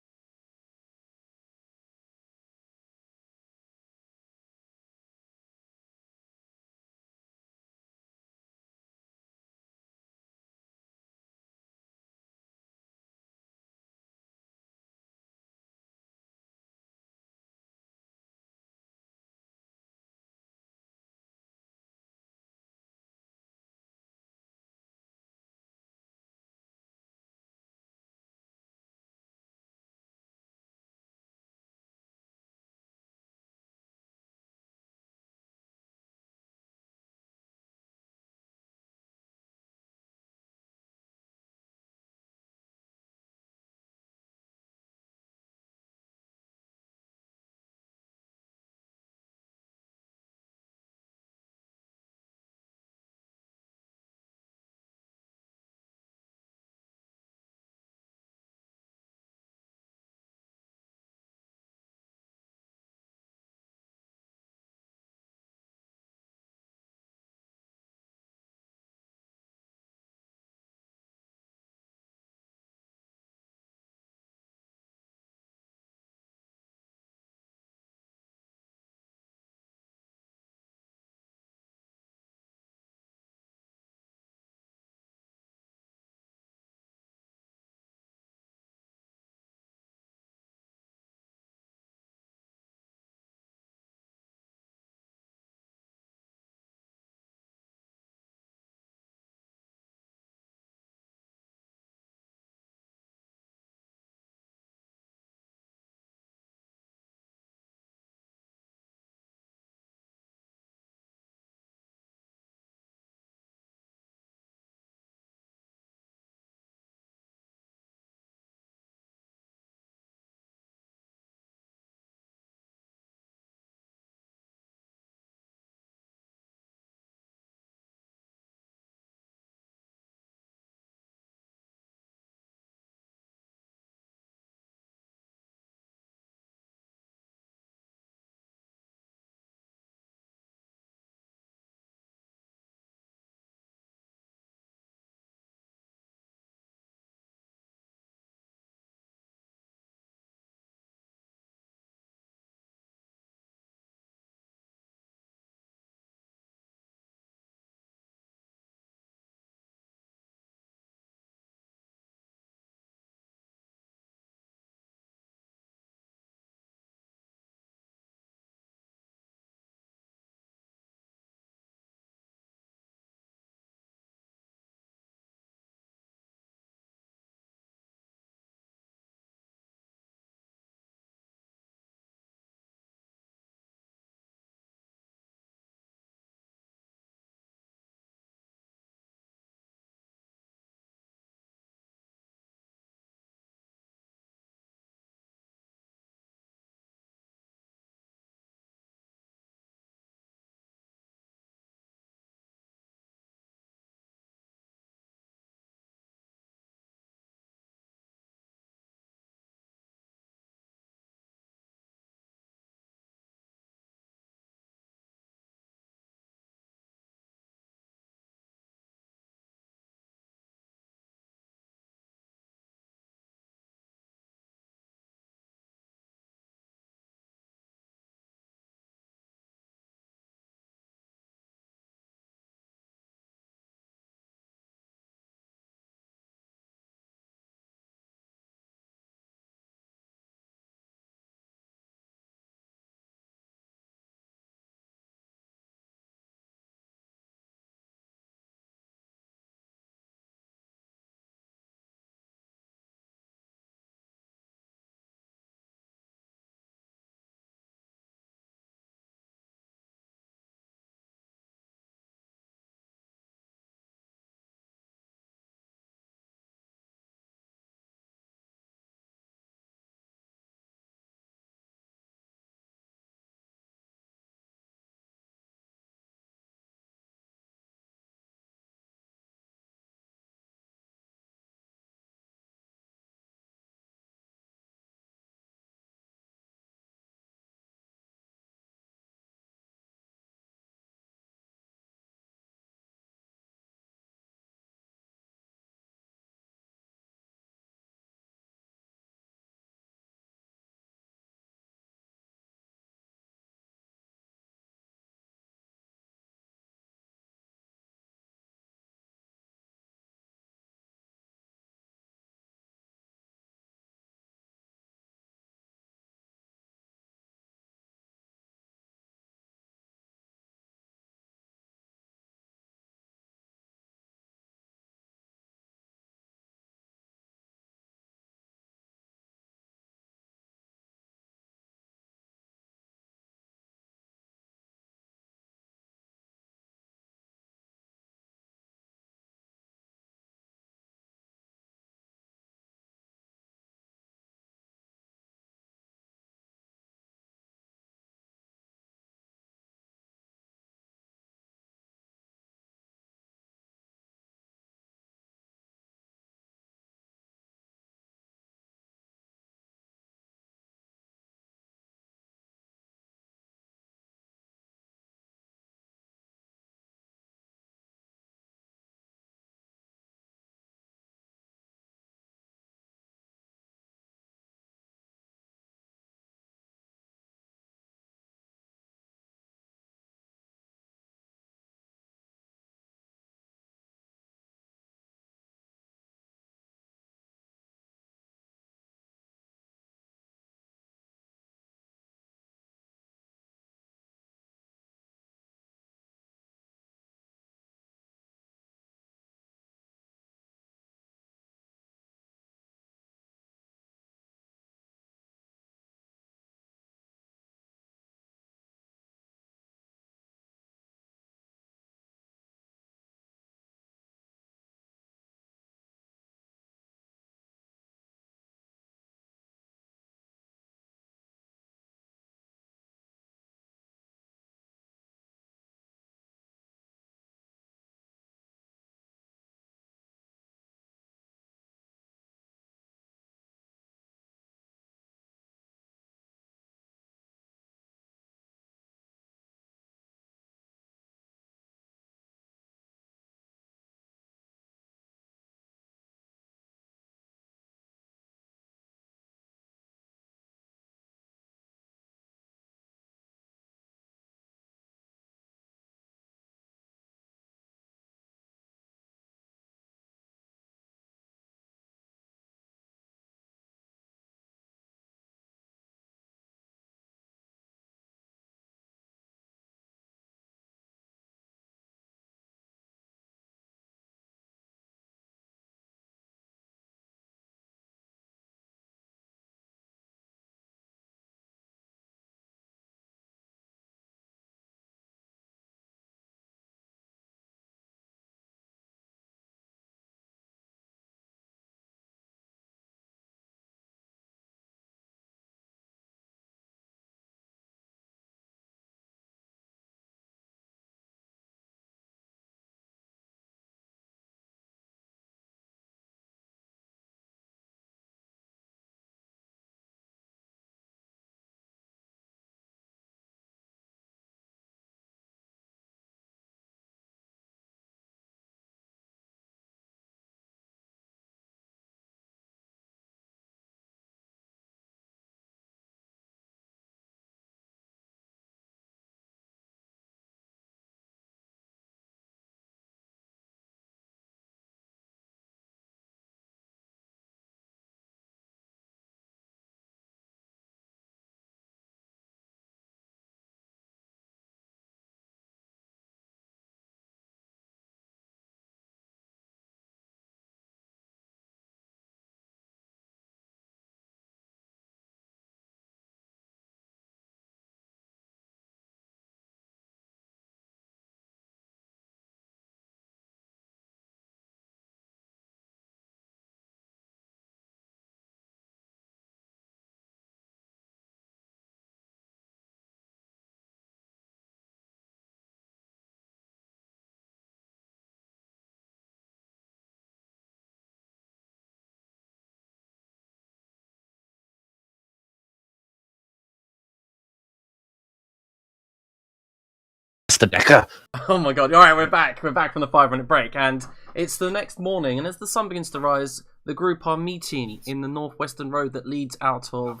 Mr. Decker. Oh my god. Alright, we're back. We're back from the 5-minute break, and it's the next morning, and as the sun begins to rise, the group are meeting in the northwestern road that leads out of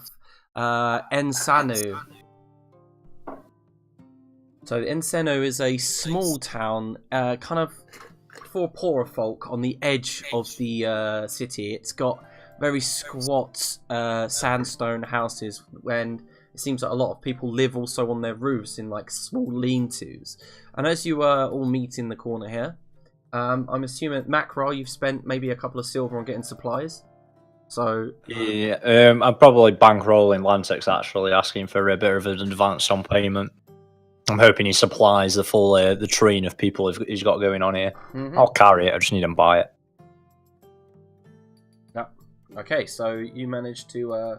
Ensanu. So Ensanu is a small town, kind of for poorer folk on the edge of the city. It's got very squat sandstone houses, and it seems that a lot of people live also on their roofs in like small lean-tos. And as you all meet in the corner here, I'm assuming, Macra, you've spent maybe a couple of silver on getting supplies. So yeah, I'm probably bankrolling Lantex, actually asking for a bit of an advance on payment. I'm hoping he supplies the full the train of people he's got going on here. Mm-hmm. I'll carry it. I just need him to buy it. Yeah. Okay, so you managed to.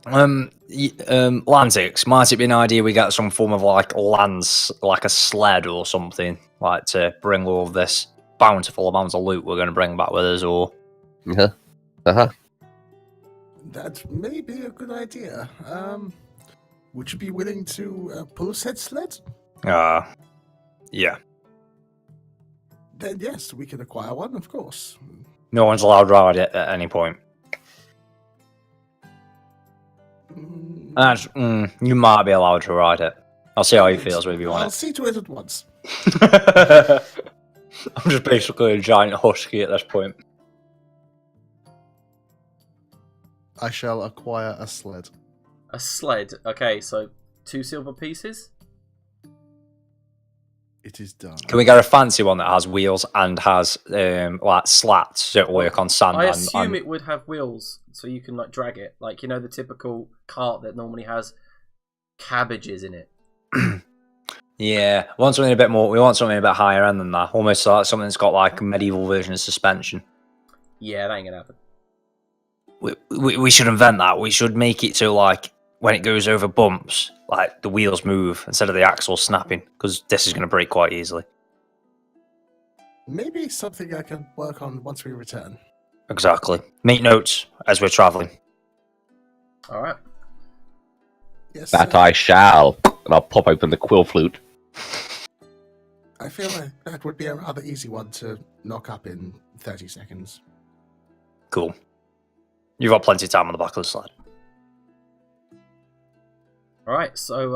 Lantex, might it be an idea we get some form of like lands, like a sled or something, like to bring all of this bountiful amount of loot we're going to bring back with us, or? That may be a good idea. Would you be willing to pull a said sled? Yeah. Then yes, we can acquire one, of course. No one's allowed to ride it at any point. You might be allowed to ride it. I'll see how he feels if you want I'll it. see to it at once. I'm just basically a giant husky at this point. I shall acquire a sled. A sled. Okay, so 2 silver pieces. It is done. Can we get a fancy one that has wheels and has like slats so it'll work on sand? I assume it would have wheels, so you can like drag it, like, you know, the typical cart that normally has cabbages in it. Yeah, we want something a bit more. We want something a bit higher end than that. Almost like something that's got like a medieval version of suspension. Yeah, that ain't gonna happen. We should invent that. We should make it so like when it goes over bumps, like the wheels move instead of the axle snapping, because this is going to break quite easily. Maybe something I can work on once we return. Exactly. Make notes as we're traveling. All right. Yes. That I shall. And I'll pop open the quill flute. I feel like that would be a rather easy one to knock up in 30 seconds. Cool. You've got plenty of time on the back of the sled. All right. So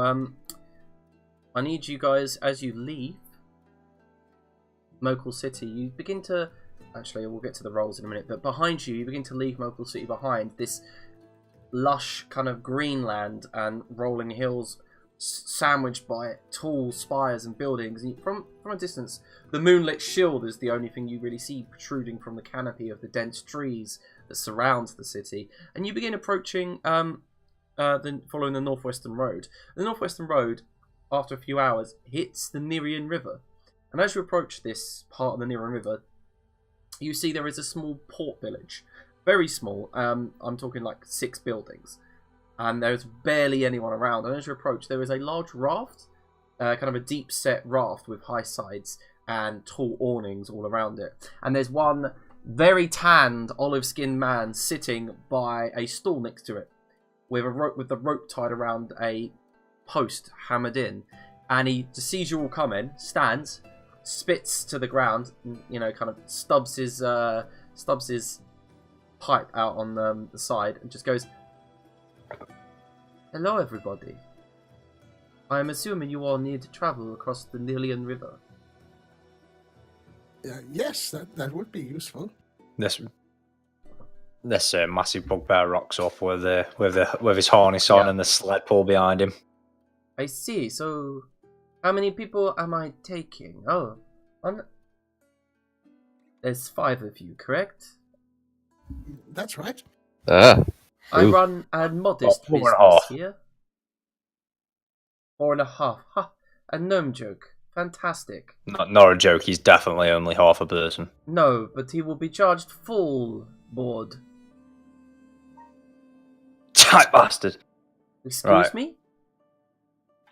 I need you guys, as you leave Mokhul City, you begin to. Actually, we'll get to the rolls in a minute. But behind you, you begin to leave Mokhul City behind. This lush kind of green land and rolling hills, sandwiched by tall spires and buildings. And from a distance, the moonlit shield is the only thing you really see protruding from the canopy of the dense trees that surrounds the city. And you begin approaching, following the northwestern road. The northwestern road, after a few hours, hits the Nirian River. And as you approach this part of the Nirian River, you see there is a small port village. Very small. I'm talking like 6 buildings. And there's barely anyone around. And as you approach, there is a large raft, kind of a deep-set raft with high sides and tall awnings all around it. And there's one very tanned, olive-skinned man sitting by a stool next to it, with the rope tied around a post hammered in. And he just sees you all coming, stands, spits to the ground, you know, kind of stubs his pipe out on the side, and just goes, "Hello, everybody. I am assuming you all need to travel across the Nilian River." Yes, that would be useful. This massive bugbear rocks up with his harness on and the sled pull behind him. I see. So, how many people am I taking? Oh, there's 5 of you, correct? That's right. I run a modest business here. 4.5. Ha! A gnome joke. Fantastic. Not a joke. He's definitely only half a person. No, but he will be charged full board. Tight bastard. Excuse me?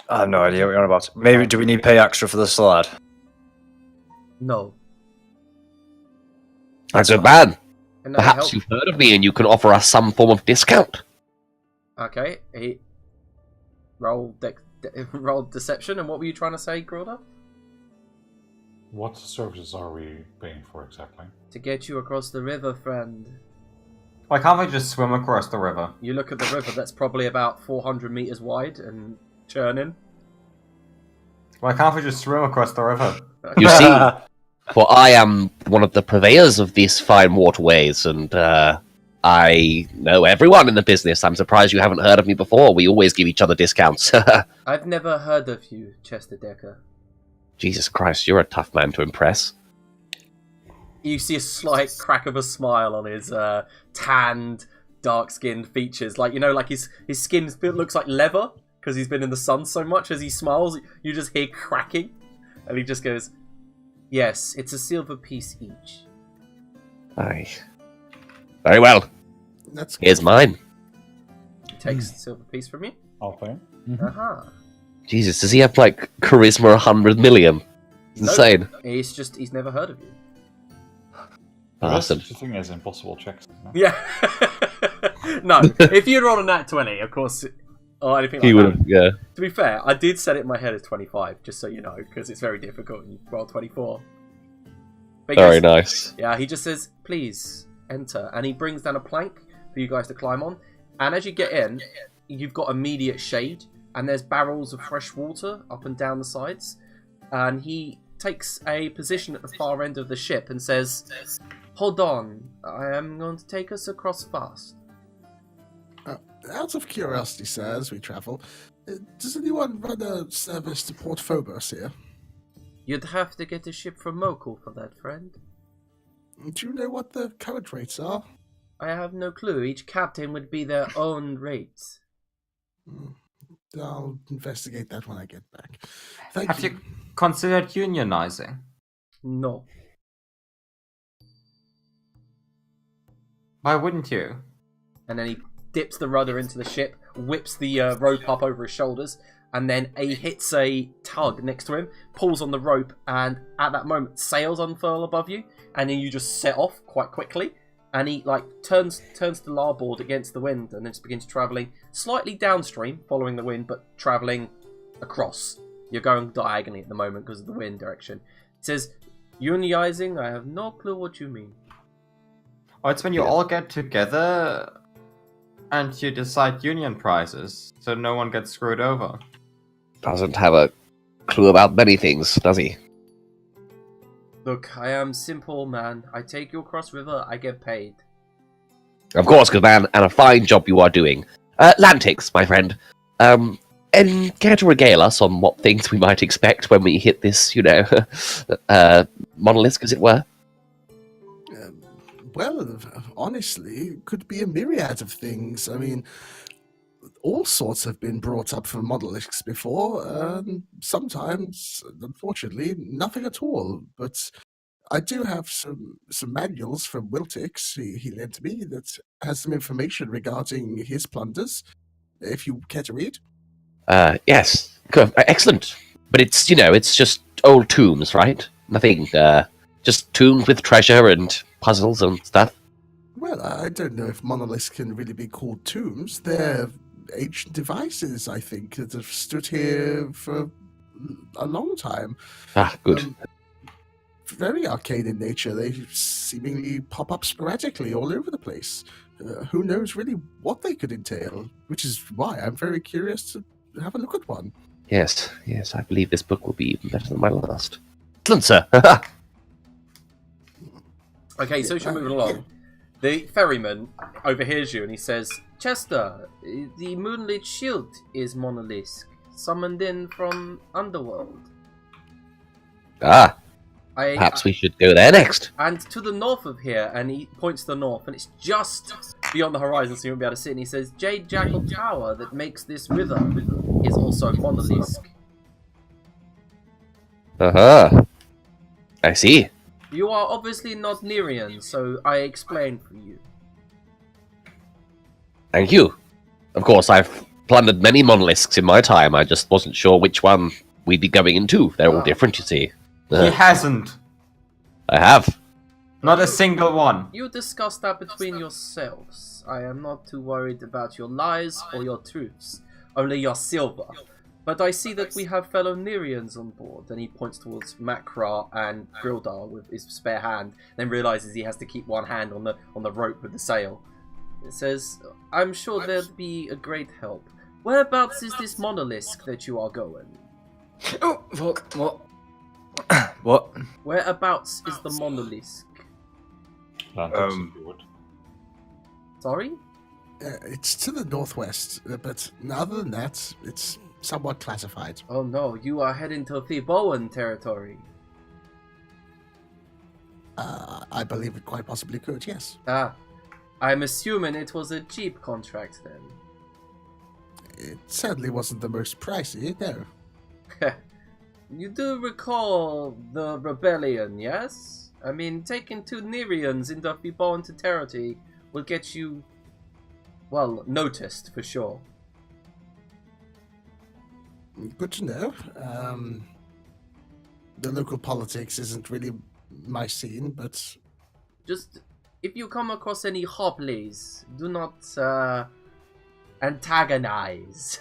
I have no idea what you're on about. Maybe do we need to pay extra for the sled? No. That's a bad. Can I Perhaps help? you've heard of me and you can offer us some form of discount. Okay. Roll rolled deception. And what were you trying to say, Grilda? What services are we paying for exactly? To get you across the river, friend. Why can't we just swim across the river? You look at the river, that's probably about 400 meters wide and churning. Why can't we just swim across the river? You see, for I am one of the purveyors of these fine waterways, and I know everyone in the business. I'm surprised you haven't heard of me before. We always give each other discounts. I've never heard of you, Chester Decker. Jesus Christ, you're a tough man to impress. You see a slight crack of a smile on his tanned, dark-skinned features. Like, you know, like his skin looks like leather because he's been in the sun so much. As he smiles, you just hear cracking. And he just goes, yes, it's a silver piece each. Aye. Very well. That's Here's mine. He takes the silver piece from you. I'll pay. Aha. Jesus, does he have, like, charisma 100 million? Insane. He's never heard of you. There's Awesome. such a thing as impossible checks. No? Yeah. No, if you'd rolled a nat 20, of course, or anything like He would that. have, yeah. To be fair, I did set it in my head as 25, just so you know, because it's very difficult when you roll 24. But he Very goes- nice. Yeah, he just says, please, enter. And he brings down a plank for you guys to climb on. And as you get in, you've got immediate shade, and there's barrels of fresh water up and down the sides. And he takes a position at the far end of the ship and says, hold on, I am going to take us across fast. Out of curiosity, sir, as we travel, does anyone run a service to Port Phobos here? You'd have to get a ship from Mokhul for that, friend. Do you know what the current rates are? I have no clue. Each captain would be their own rates. I'll investigate that when I get back. Thank Have you considered unionizing? No. Why wouldn't you? And then he dips the rudder into the ship, whips the rope up over his shoulders, and then he hits a tug next to him, pulls on the rope, and at that moment, sails unfurl above you, and then you just set off quite quickly. And he like turns to larboard against the wind, and then just begins travelling slightly downstream, following the wind, but travelling across. You're going diagonally at the moment because of the wind direction. It says, unionizing, I have no clue what you mean. Oh, it's when you all get together and you decide union prizes, so no one gets screwed over. Doesn't have a clue about many things, does he? Look, I am simple man. I take you across river, I get paid. Of course, good man, and a fine job you are doing. Lantix, my friend. And care to regale us on what things we might expect when we hit this, monolith, as it were? Well, honestly, it could be a myriad of things. I mean, all sorts have been brought up from monoliths before. Sometimes, unfortunately, nothing at all. But I do have some manuals from Wiltix he lent me that has some information regarding his plunders, if you care to read. Yes. Good. Excellent. But it's just old tombs, right? Nothing, just tombs with treasure and puzzles and stuff. Well, I don't know if monoliths can really be called tombs. They're ancient devices, I think, that have stood here for a long time. Ah, good. Very arcane in nature. They seemingly pop up sporadically all over the place. Who knows really what they could entail, which is why I'm very curious to have a look at one. Yes, I believe this book will be even better than my last. Excellent, sir. Okay, so you're moving along. The ferryman overhears you and he says, Chester, the moonlit shield is monolith, summoned in from Underworld. Perhaps we should go there next. And to the north of here, and he points to the north, and it's just beyond the horizon, so you won't be able to see it. And he says, Jade Jackal Tower that makes this river is also monolith. I see. You are obviously not Nerian, so I explain for you. Thank you. Of course, I've plundered many monoliths in my time. I just wasn't sure which one we'd be going into. They're all different, you see. He hasn't. I have. Not a single one. You discuss that between yourselves. I am not too worried about your lies or your truths, only your silver. But I see that we have fellow Nerians on board. And he points towards Makra and Grildar with his spare hand. Then realizes he has to keep one hand on the rope with the sail. It says, I'm sure there'd be a great help. Whereabouts is this monolith that you are going? Oh, fuck. What? What? Whereabouts is the monolith? Lanterns, if you would. Sorry? It's to the northwest, but other than that, it's somewhat classified. Oh no, you are heading to Thiboan territory. I believe it quite possibly could, yes. Ah, I'm assuming it was a cheap contract then. It certainly wasn't the most pricey, no. You do recall the rebellion, yes? I mean, taking 2 Nerians into Thiboan territory will get you, well, noticed for sure. Good to know. The local politics isn't really my scene, but Just, if you come across any hobblies, do not antagonize.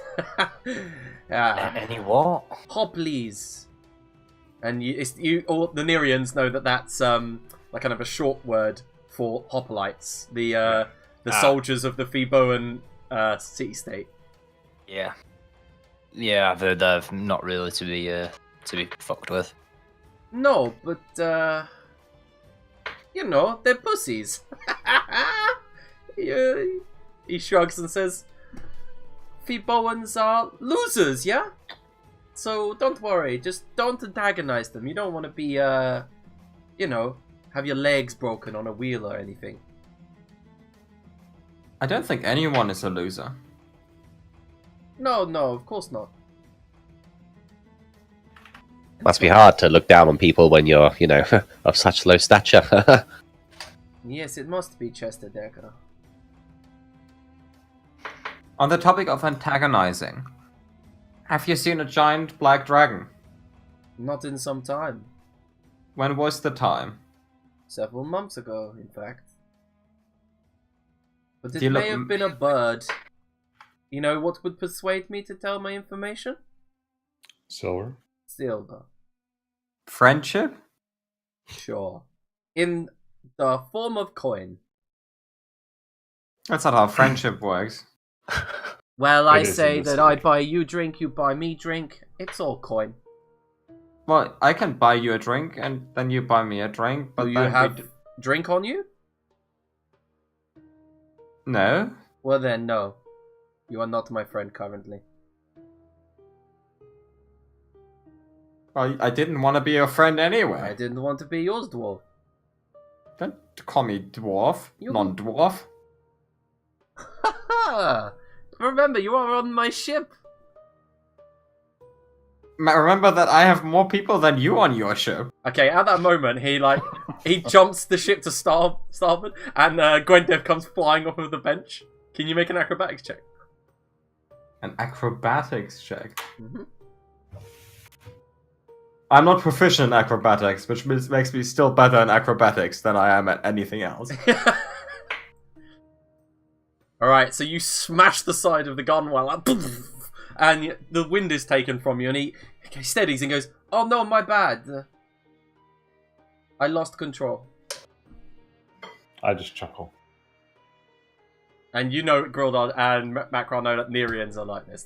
Any what? Hobblies. And all the Nerians know that that's like kind of a short word for hoplites, the soldiers of the Thiboan city-state. Yeah. Yeah, I've heard they're not really to be fucked with. No, but you know, they're pussies. He shrugs and says, Thiboans are losers, yeah? So don't worry, just don't antagonize them. You don't want to be, you know, have your legs broken on a wheel or anything. I don't think anyone is a loser. No, of course not. Must be hard to look down on people when you're, of such low stature. Yes, it must be Chester Decker. On the topic of antagonizing, have you seen a giant black dragon? Not in some time. When was the time? Several months ago, in fact. But Do it you may look- have been a bird. You know what would persuade me to tell my information? Silver. Silver. Friendship? Sure. In the form of coin. That's not how friendship works. Well, I It is say in this that I thing. buy you drink, you buy me drink. It's all coin. Well, I can buy you a drink, and then you buy me a drink, but Do you then have drink on you? No. Well then, no. You are not my friend currently. Well, I didn't want to be your friend I anyway. didn't want to be yours, dwarf. Don't call me dwarf, You- non-dwarf. Haha! Remember, you are on my ship. Remember that I have more people than you on your ship. Okay, at that moment, he jumps the ship to starboard, and Gwendev comes flying off of the bench. Can you make an acrobatics check? An acrobatics check. Mhm. I'm not proficient in acrobatics, which makes me still better in acrobatics than I am at anything else. Alright, so you smash the side of the gunwale, like, and the wind is taken from you, and he steadies and goes, "Oh no, my bad. I lost control." I just chuckle. And you know Grildar and Macron know that Nerians are like this.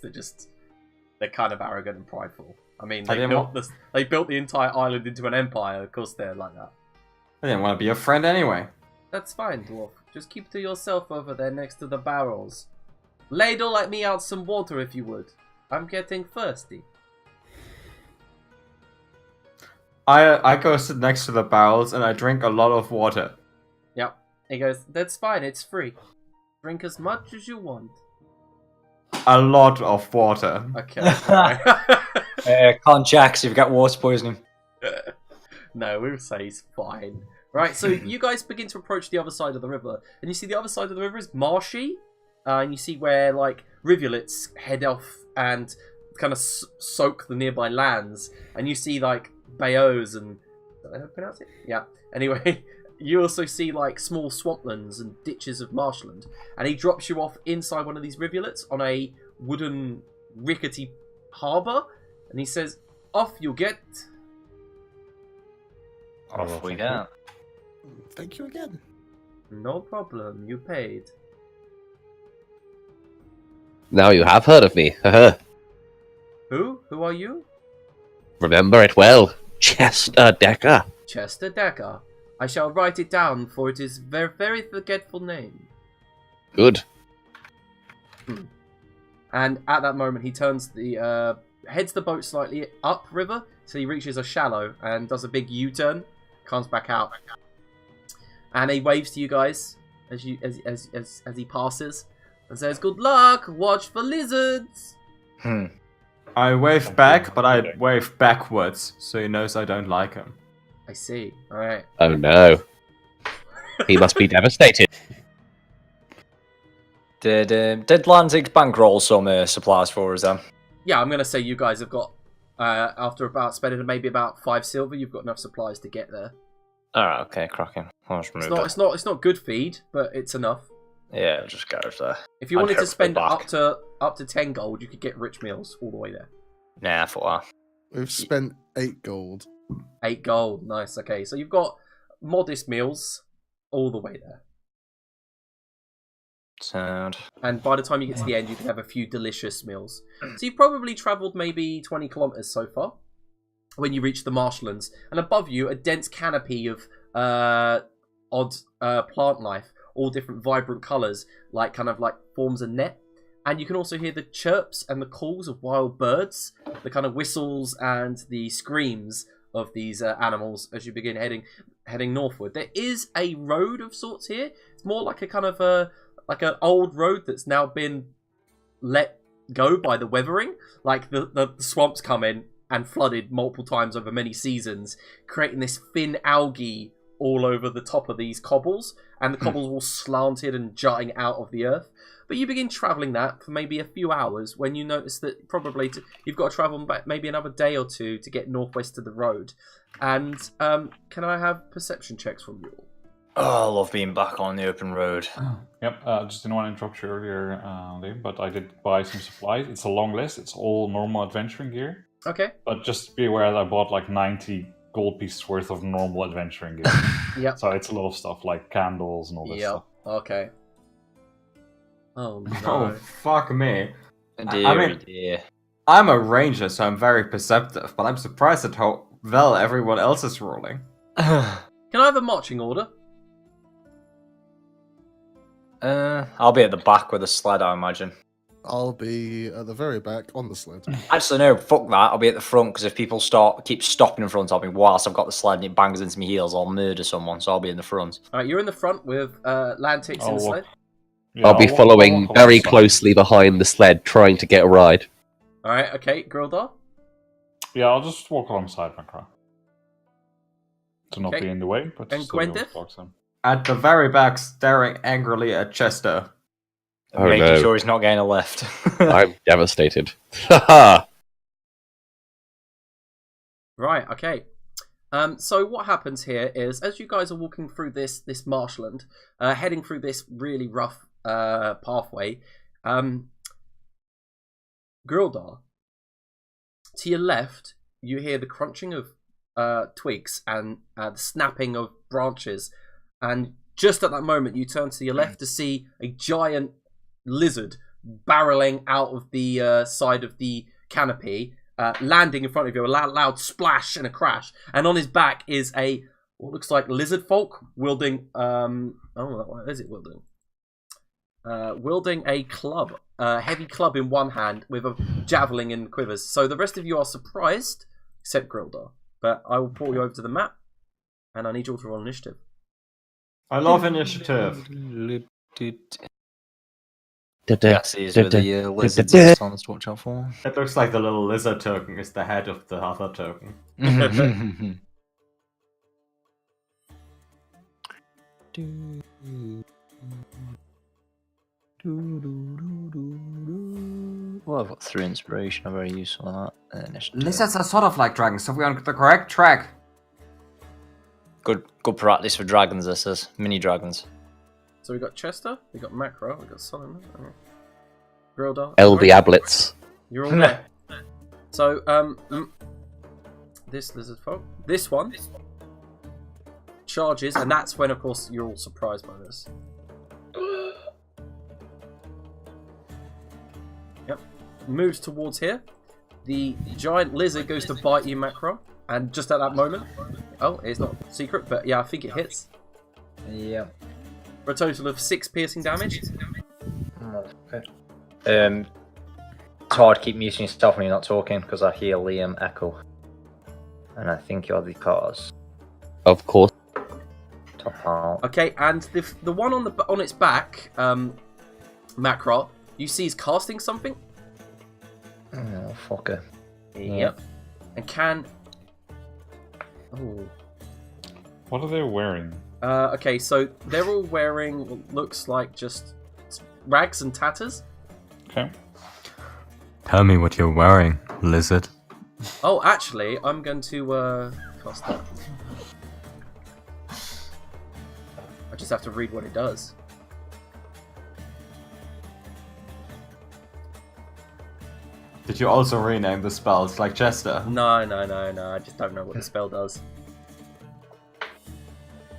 They're kind of arrogant and prideful. I mean, I they didn't built the entire island into an empire. Of course they're like that. I didn't want to be a friend anyway. That's fine, dwarf. Just keep to yourself over there next to the barrels. Ladle like me out some water if you would. I'm getting thirsty. I go sit next to the barrels and I drink a lot of water. Yep. He goes, "That's fine, it's free. Drink as much as you want." A lot of water. Okay. Alright. Can't jack so you've got water poisoning. No, we'll say he's fine. Right, so you guys begin to approach the other side of the river, and you see the other side of the river is marshy, and you see where, like, rivulets head off and kind of soak the nearby lands, and you see, like, bayous and... Did I pronounce it? Yeah. Anyway, you also see, like, small swamplands and ditches of marshland, and he drops you off inside one of these rivulets on a wooden, rickety harbour, and he says, "Off you get." Off we go. Thank you again. No problem. You paid. Now you have heard of me. Who? Who are you? Remember it well. Chester Decker. Chester Decker. I shall write it down, for it is very, very forgetful name. Good. And at that moment, he turns the heads the boat slightly upriver, so he reaches a shallow and does a big U-turn, comes back out, and he waves to you guys as he passes and says, "Good luck. Watch for lizards." I wave back, but I wave backwards, so he knows I don't like him. I see. All right. Oh no. He must be devastated. Did Lantic bankroll some supplies for us then? Yeah, I'm gonna say you guys have got after about spending maybe about 5 silver, you've got enough supplies to get there. Alright, okay, cracking. I'll just remove It's not good feed, but it's enough. Yeah, I'll just go there. If you wanted to carry spend back. up to 10 gold, you could get rich meals all the way there. Nah, I thought We've spent 8 gold. 8 gold, nice. Okay, so you've got modest meals all the way there. sound. And by the time you get to the end, you can have a few delicious meals. So you've probably travelled maybe 20 kilometres so far when you reach the marshlands. And above you, a dense canopy of odd plant life, all different vibrant colours, like kind of like forms a net. And you can also hear the chirps and the calls of wild birds, the kind of whistles and the screams of these animals as you begin heading northward. There is a road of sorts here. It's more like a kind of like an old road that's now been let go by the weathering. Like the swamps come in and flooded multiple times over many seasons, creating this thin algae all over the top of these cobbles, and the cobbles all slanted and jutting out of the earth. But you begin travelling that for maybe a few hours when you notice that probably you've got to travel back maybe another day or two to get northwest of the road. And can I have perception checks from you all? Oh, I love being back on the open road. Yep, just didn't want to interrupt you earlier, Liam, but I did buy some supplies. It's a long list. It's all normal adventuring gear. Okay. But just be aware that I bought like 90 gold pieces worth of normal adventuring gear. Yep. So it's a lot of stuff like candles and all this stuff. Okay. Oh no. Oh, fuck me. Dear, I mean- dear. I'm a ranger, so I'm very perceptive, but I'm surprised at how well everyone else is rolling. Can I have a marching order? I'll be at the back with a sled, I imagine. I'll be at the very back on the sled. Actually, no, fuck that. I'll be at the front, because if people keep stopping in front of me whilst I've got the sled and it bangs into my heels, I'll murder someone, so I'll be in the front. Alright, you're in the front with Lantix Oh, in the well. sled. Yeah, I'll be walk following very alongside. closely behind the sled, trying to get a ride. Alright, okay, Grildar. Yeah, I'll just walk alongside Macra. To not Okay. be in the way, but And still be able to Gwendith? talk to him. At the very back, staring angrily at Chester. Oh, Making no. sure he's not getting a lift. I'm devastated. Haha! Right, okay. So what happens here is, as you guys are walking through this marshland, heading through this really rough pathway, Grildar, to your left, you hear the crunching of twigs and the snapping of branches, and just at that moment, you turn to your left to see a giant lizard barreling out of the side of the canopy, landing in front of you, a loud splash and a crash, and on his back is what looks like lizard folk wielding what is it wielding? Wielding a club, a heavy club in one hand with a javelin in quivers. So the rest of you are surprised, except Grildar. But I will pull you over to the map, and I need you all to roll initiative. I love initiative. Yes, he's with the lizards and stuff to watch out for. It looks like the little lizard token is the head of the other token. Well, I've got 3 inspiration. I'm very useful on that. Initiative. Lizards are sort of like dragons, so we're on the correct track. Good practice for dragons. This is mini dragons. So we got Chester, we got Macro, we got Solomon, Grildar. El Diablets. You're all there. So, this lizard folk, this one charges, and that's when, of course, you're all surprised by this. Yep, moves towards here. The giant lizard goes to bite you, Macro, and just at that moment, oh, it's not secret, but yeah, I think it hits. Yeah. For a total of 6 piercing damage. Okay. It's hard to keep muting yourself when you're not talking because I hear Liam echo. And I think you're the cause. Of course. Top out. Okay, and the one on its back, Macro, you see is casting something. Oh, fucker. Yep. And can. Oh. What are they wearing? Okay, so they're all wearing what looks like just rags and tatters. Okay. Tell me what you're wearing, lizard. Oh, actually, I'm going to cast that. I just have to read what it does. Did you also rename the spells like Chester? No. I just don't know what the spell does.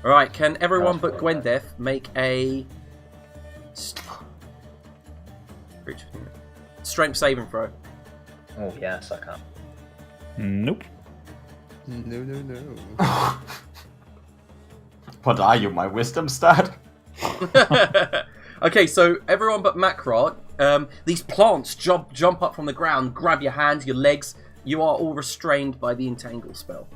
Alright, can everyone but Gwendeth make a strength saving throw? Oh, yes, I can. Nope. No. What are you, my wisdom stat? Okay, so everyone but Macrot, these plants jump up from the ground, grab your hands, your legs. You are all restrained by the entangle spell.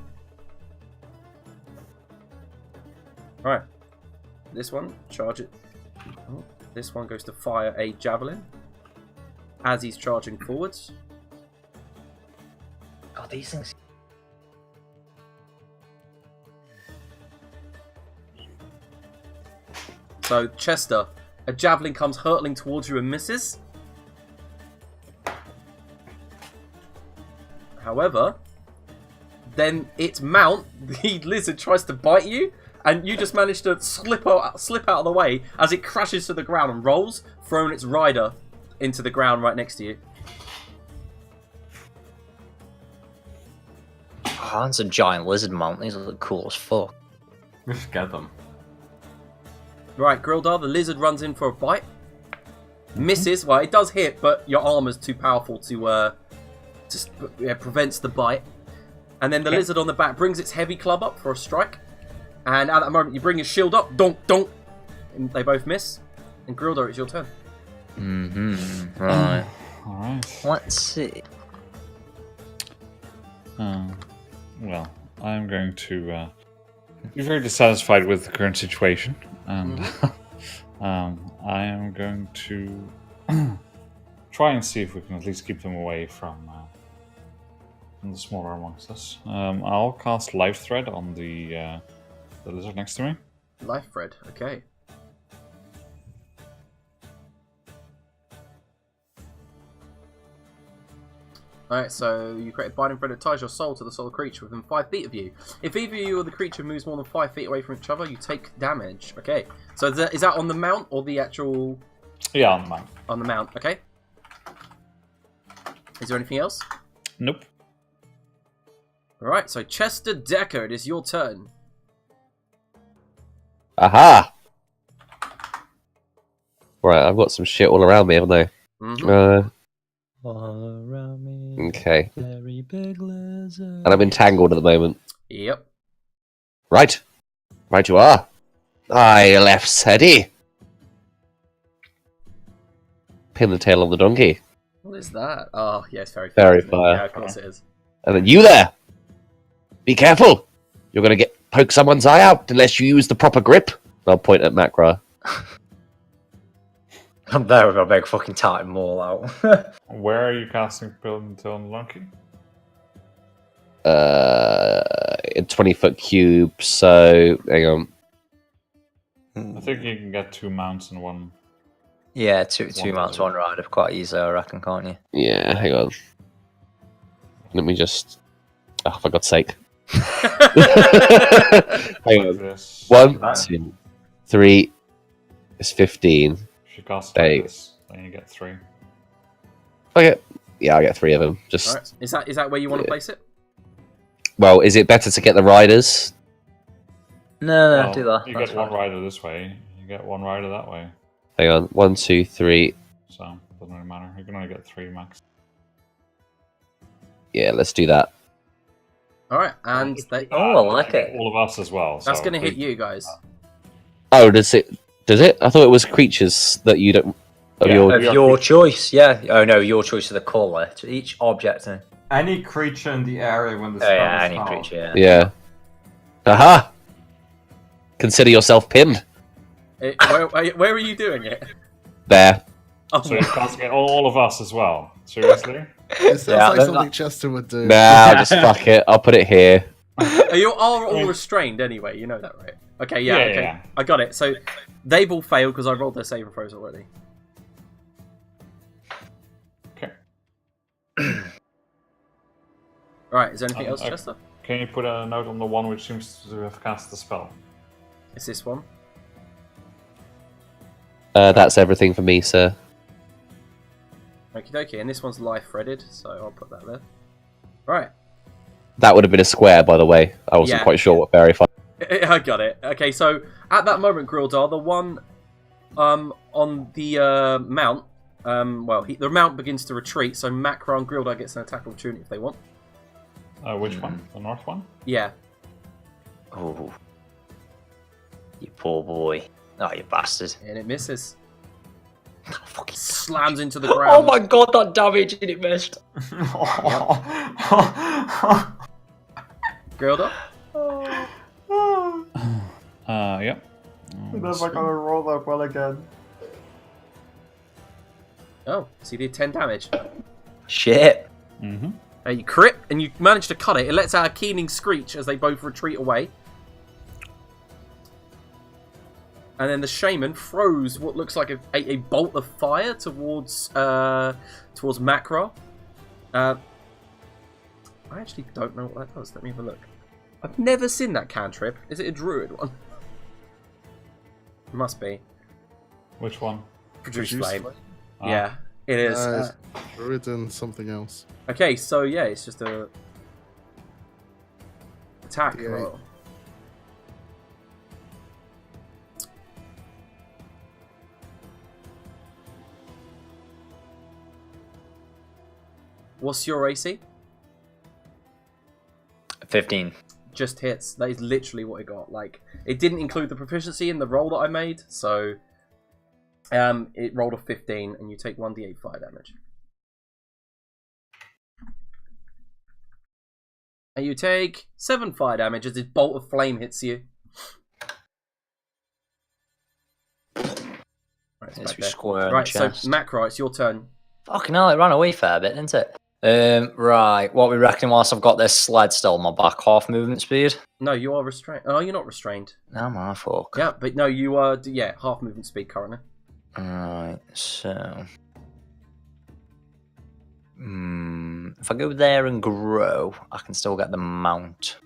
Alright. This one, charge it. Oh, this one goes to fire a javelin as he's charging forwards. God, these things. So, Chester, a javelin comes hurtling towards you and misses. However, then its mount, the lizard, tries to bite you, and you just manage to slip out of the way as it crashes to the ground and rolls, throwing its rider into the ground right next to you. Oh, that's a giant lizard mount. These look cool as fuck. We should get them. Right, Grildar, the lizard runs in for a bite. Misses. Well, it does hit, but your armor's too powerful to prevents the bite. And then the lizard on the back brings its heavy club up for a strike. And at that moment, you bring your shield up. Donk, donk. And they both miss. And Grildar, it's your turn. Mm-hmm. Right. Alright. Let's see. Well, I'm going to be very dissatisfied with the current situation. And I am going to try and see if we can at least keep them away from the smaller amongst us. I'll cast Life Thread on the lizard next to me. Life thread, okay. Alright, so you create a binding thread that ties your soul to the soul creature within 5 feet of you. If either you or the creature moves more than 5 feet away from each other, you take damage. Okay, so is that on the mount or the actual... Yeah, on the mount. On the mount, okay. Is there anything else? Nope. Alright, so Chester Decker, it is your turn. Aha! Right, I've got some shit all around me, haven't I? Mm-hmm. All around me. Okay. Very big lizard. And I'm entangled at the moment. Yep. Right. Right you are. I left Seti. Pin the tail on the donkey. What is that? Oh, yeah, it's very Very isn't it? fire. Yeah, of course it is. And then you there. Be careful. You're going to poke someone's eye out unless you use the proper grip. I'll point at Macra. I'm there with a big fucking Titan maul out. Where are you casting Pilgrim Tail on the Donkey? A 20-foot cube, so hang on. I think you can get 2 mounts in one. Yeah, two mounts, one rider, quite easy, I reckon, can't you? Yeah, hang on. Let me just... Oh, for God's sake. Hang on. This. 1, 2, 3... It's 15. If you cast They- like this, then you get 3. Okay. Yeah, I get 3 of them. Just Alright. Is that where you want to place it? well, is it better to get the riders? No, Well, do that. you That's get one fine. rider this way. You get one rider that way. Hang on, 1, 2, 3. So it doesn't really matter. You can only get 3 max. Yeah, let's do that. Alright, and they, Oh, I like it. All of us as well. that's so going to hit we- you guys. Oh, does it? Does it? I thought it was creatures that you don't. Of Yeah. your. Of your choice, yeah. Oh no, your choice of the colour. To each object. Any creature in the area when the Oh spell yeah, is any cast. creature. Yeah. Yeah. Aha! Consider yourself pinned. Where are you doing it? There. Oh, So you're casting it all of us as well. Seriously? It sounds Yeah, like then something Chester would do. Nah, just fuck it. I'll put it here. are you all restrained anyway? You know that, right? Okay, yeah, Yeah, okay. yeah. I got it. So they've all failed because I rolled their saving throws already. Okay. Right, is there anything else, I- Chester? Can you put a note on the one which seems to have cast the spell? It's this one. That's everything for me, sir. Okie dokie, and this one's life threaded, so I'll put that there. Right. That would have been a square, by the way. I wasn't Yeah. quite sure what verified. I got it. Okay, so at that moment, Grildar, the one on the mount, the mount begins to retreat, so Macro and Grildar gets an attack opportunity if they want. Which one? The north one? Yeah. Oh, you poor boy. Oh, you bastard. And it misses. Fucking... Slams into the Oh ground. my god, that damage and it missed. Grildar? Yep. Never gonna roll that well again. Oh, so you did 10 damage. Shit. Mm-hmm. You crit, and you manage to cut it. It lets out a keening screech as they both retreat away. And then the shaman throws what looks like a bolt of fire towards Macro. I actually don't know what that does. Let me have a look. I've never seen that cantrip. Is it a druid one? It must be. Which one? Produce Produce flame. flame? Yeah, it is. Druid and something else. Okay, so yeah, it's just a attack D8. roll. What's your AC? 15. Just hits. That is literally what it got. Like, it didn't include the proficiency in the roll that I made, so it rolled a 15, and you take 1d8 fire damage. And you take 7 fire damage as this bolt of flame hits you. Right, it's It's back there. square on Right, the so chest. Macro, it's your turn. Fucking hell, it ran away fair bit, didn't it? Right, what we reckon whilst I've got this sled still on my back, half movement speed? No, you are restrained. Oh, you're not restrained. No, my fuck. Yeah, but no, you are. Yeah, half movement speed currently. Alright, so... if I go there and grow, I can still get the mount.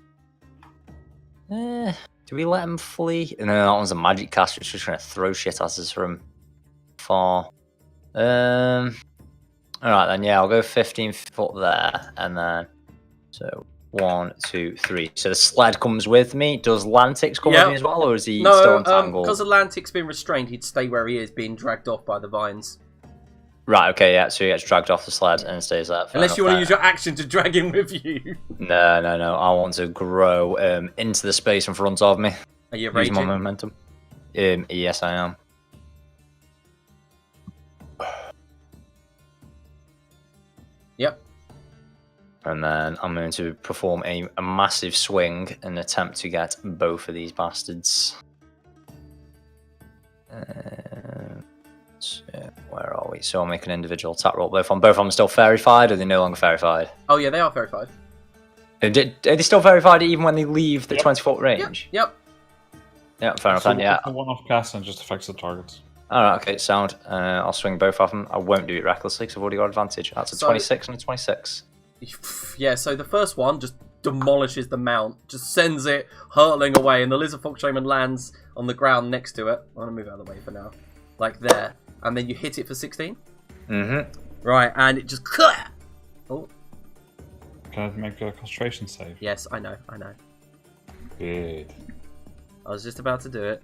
Do we let him flee? No, that one's a magic caster, it's just trying to throw shit at us from far. Alright then, yeah, I'll go 15 foot there, and then... So, 1, 2, 3. So the sled comes with me. Does Lantix come with me as well, or is he still No, entangled? because Atlantic's been restrained, he'd stay where he is, being dragged off by the vines. Right, okay, yeah, so he gets dragged off the sled and stays there. Fair Unless you enough, want to use your action to drag him with you. No, I want to grow into the space in front of me. Are you Use my raging? momentum. Yes, I am. Yep. And then I'm going to perform a massive swing and attempt to get both of these bastards. So, where are we? So I'll make an individual attack roll. Both of them are still fairy-fied, or are they no longer fairy-fied? Oh yeah, they are verified. Are they still fairy-fied even when they leave the 20-foot range? Yep. Yeah, fair enough So then, yeah. the one-off cast and just affects the target. Alright, okay, sound. I'll swing both of them. I won't do it recklessly because I've already got advantage. That's a So- 26 and a 26. Yeah, so the first one just demolishes the mount, just sends it hurtling away, and the lizard fox shaman lands on the ground next to it. I'm gonna move out of the way for now, like there, and then you hit it for 16. Mm-hmm. Right, and it just Can I make a concentration save? Yes, I know. Good. I was just about to do it.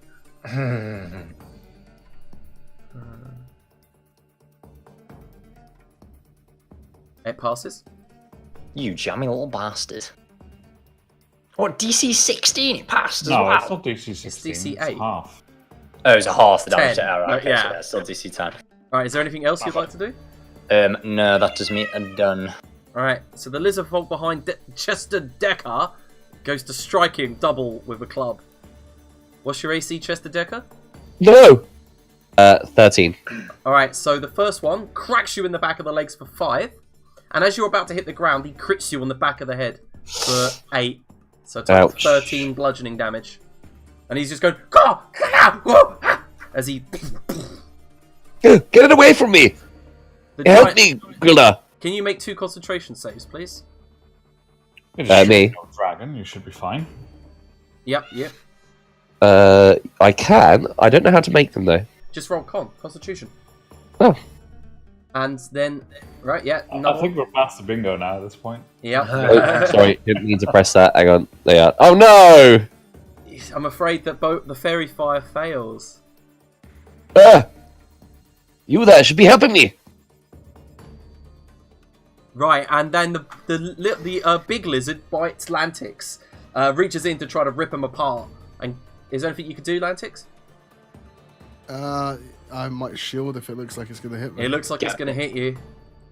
It passes. You jammy little bastard. What, DC 16? It passed as No, well. it's not DC 16. DC It's 8. half. Oh, it's a half the damage. 10. Alright, okay, Yeah. so that's still DC 10. Alright, is there anything else you'd like to do? No, that does me done. Alright, so the lizard folk behind Chester Decker goes to strike him double with a club. What's your AC, Chester Decker? No! 13. Alright, so the first one cracks you in the back of the legs for 5. And as you're about to hit the ground, he crits you on the back of the head for 8. So total Ouch. 13 bludgeoning damage. And he's just going, "Go! Whoa!" As he... Get it away from me! The Help giant- me, Gilda! Can you make 2 concentration saves, please? It's just Me. no dragon, you should be fine. Yep. I can. I don't know how to make them, though. Just roll Constitution. Oh. And then, right, yeah. I think we're past the bingo now at this point. Yep. Oh, sorry, didn't mean to press that. Hang on. There you are. Oh, no! I'm afraid that both the fairy fire fails. You there should be helping me! Right, and then the big lizard bites Lantix, reaches in to try to rip him apart. And is there anything you can do, Lantix? I might shield if it looks like it's going to hit me. It looks like it's going to hit you,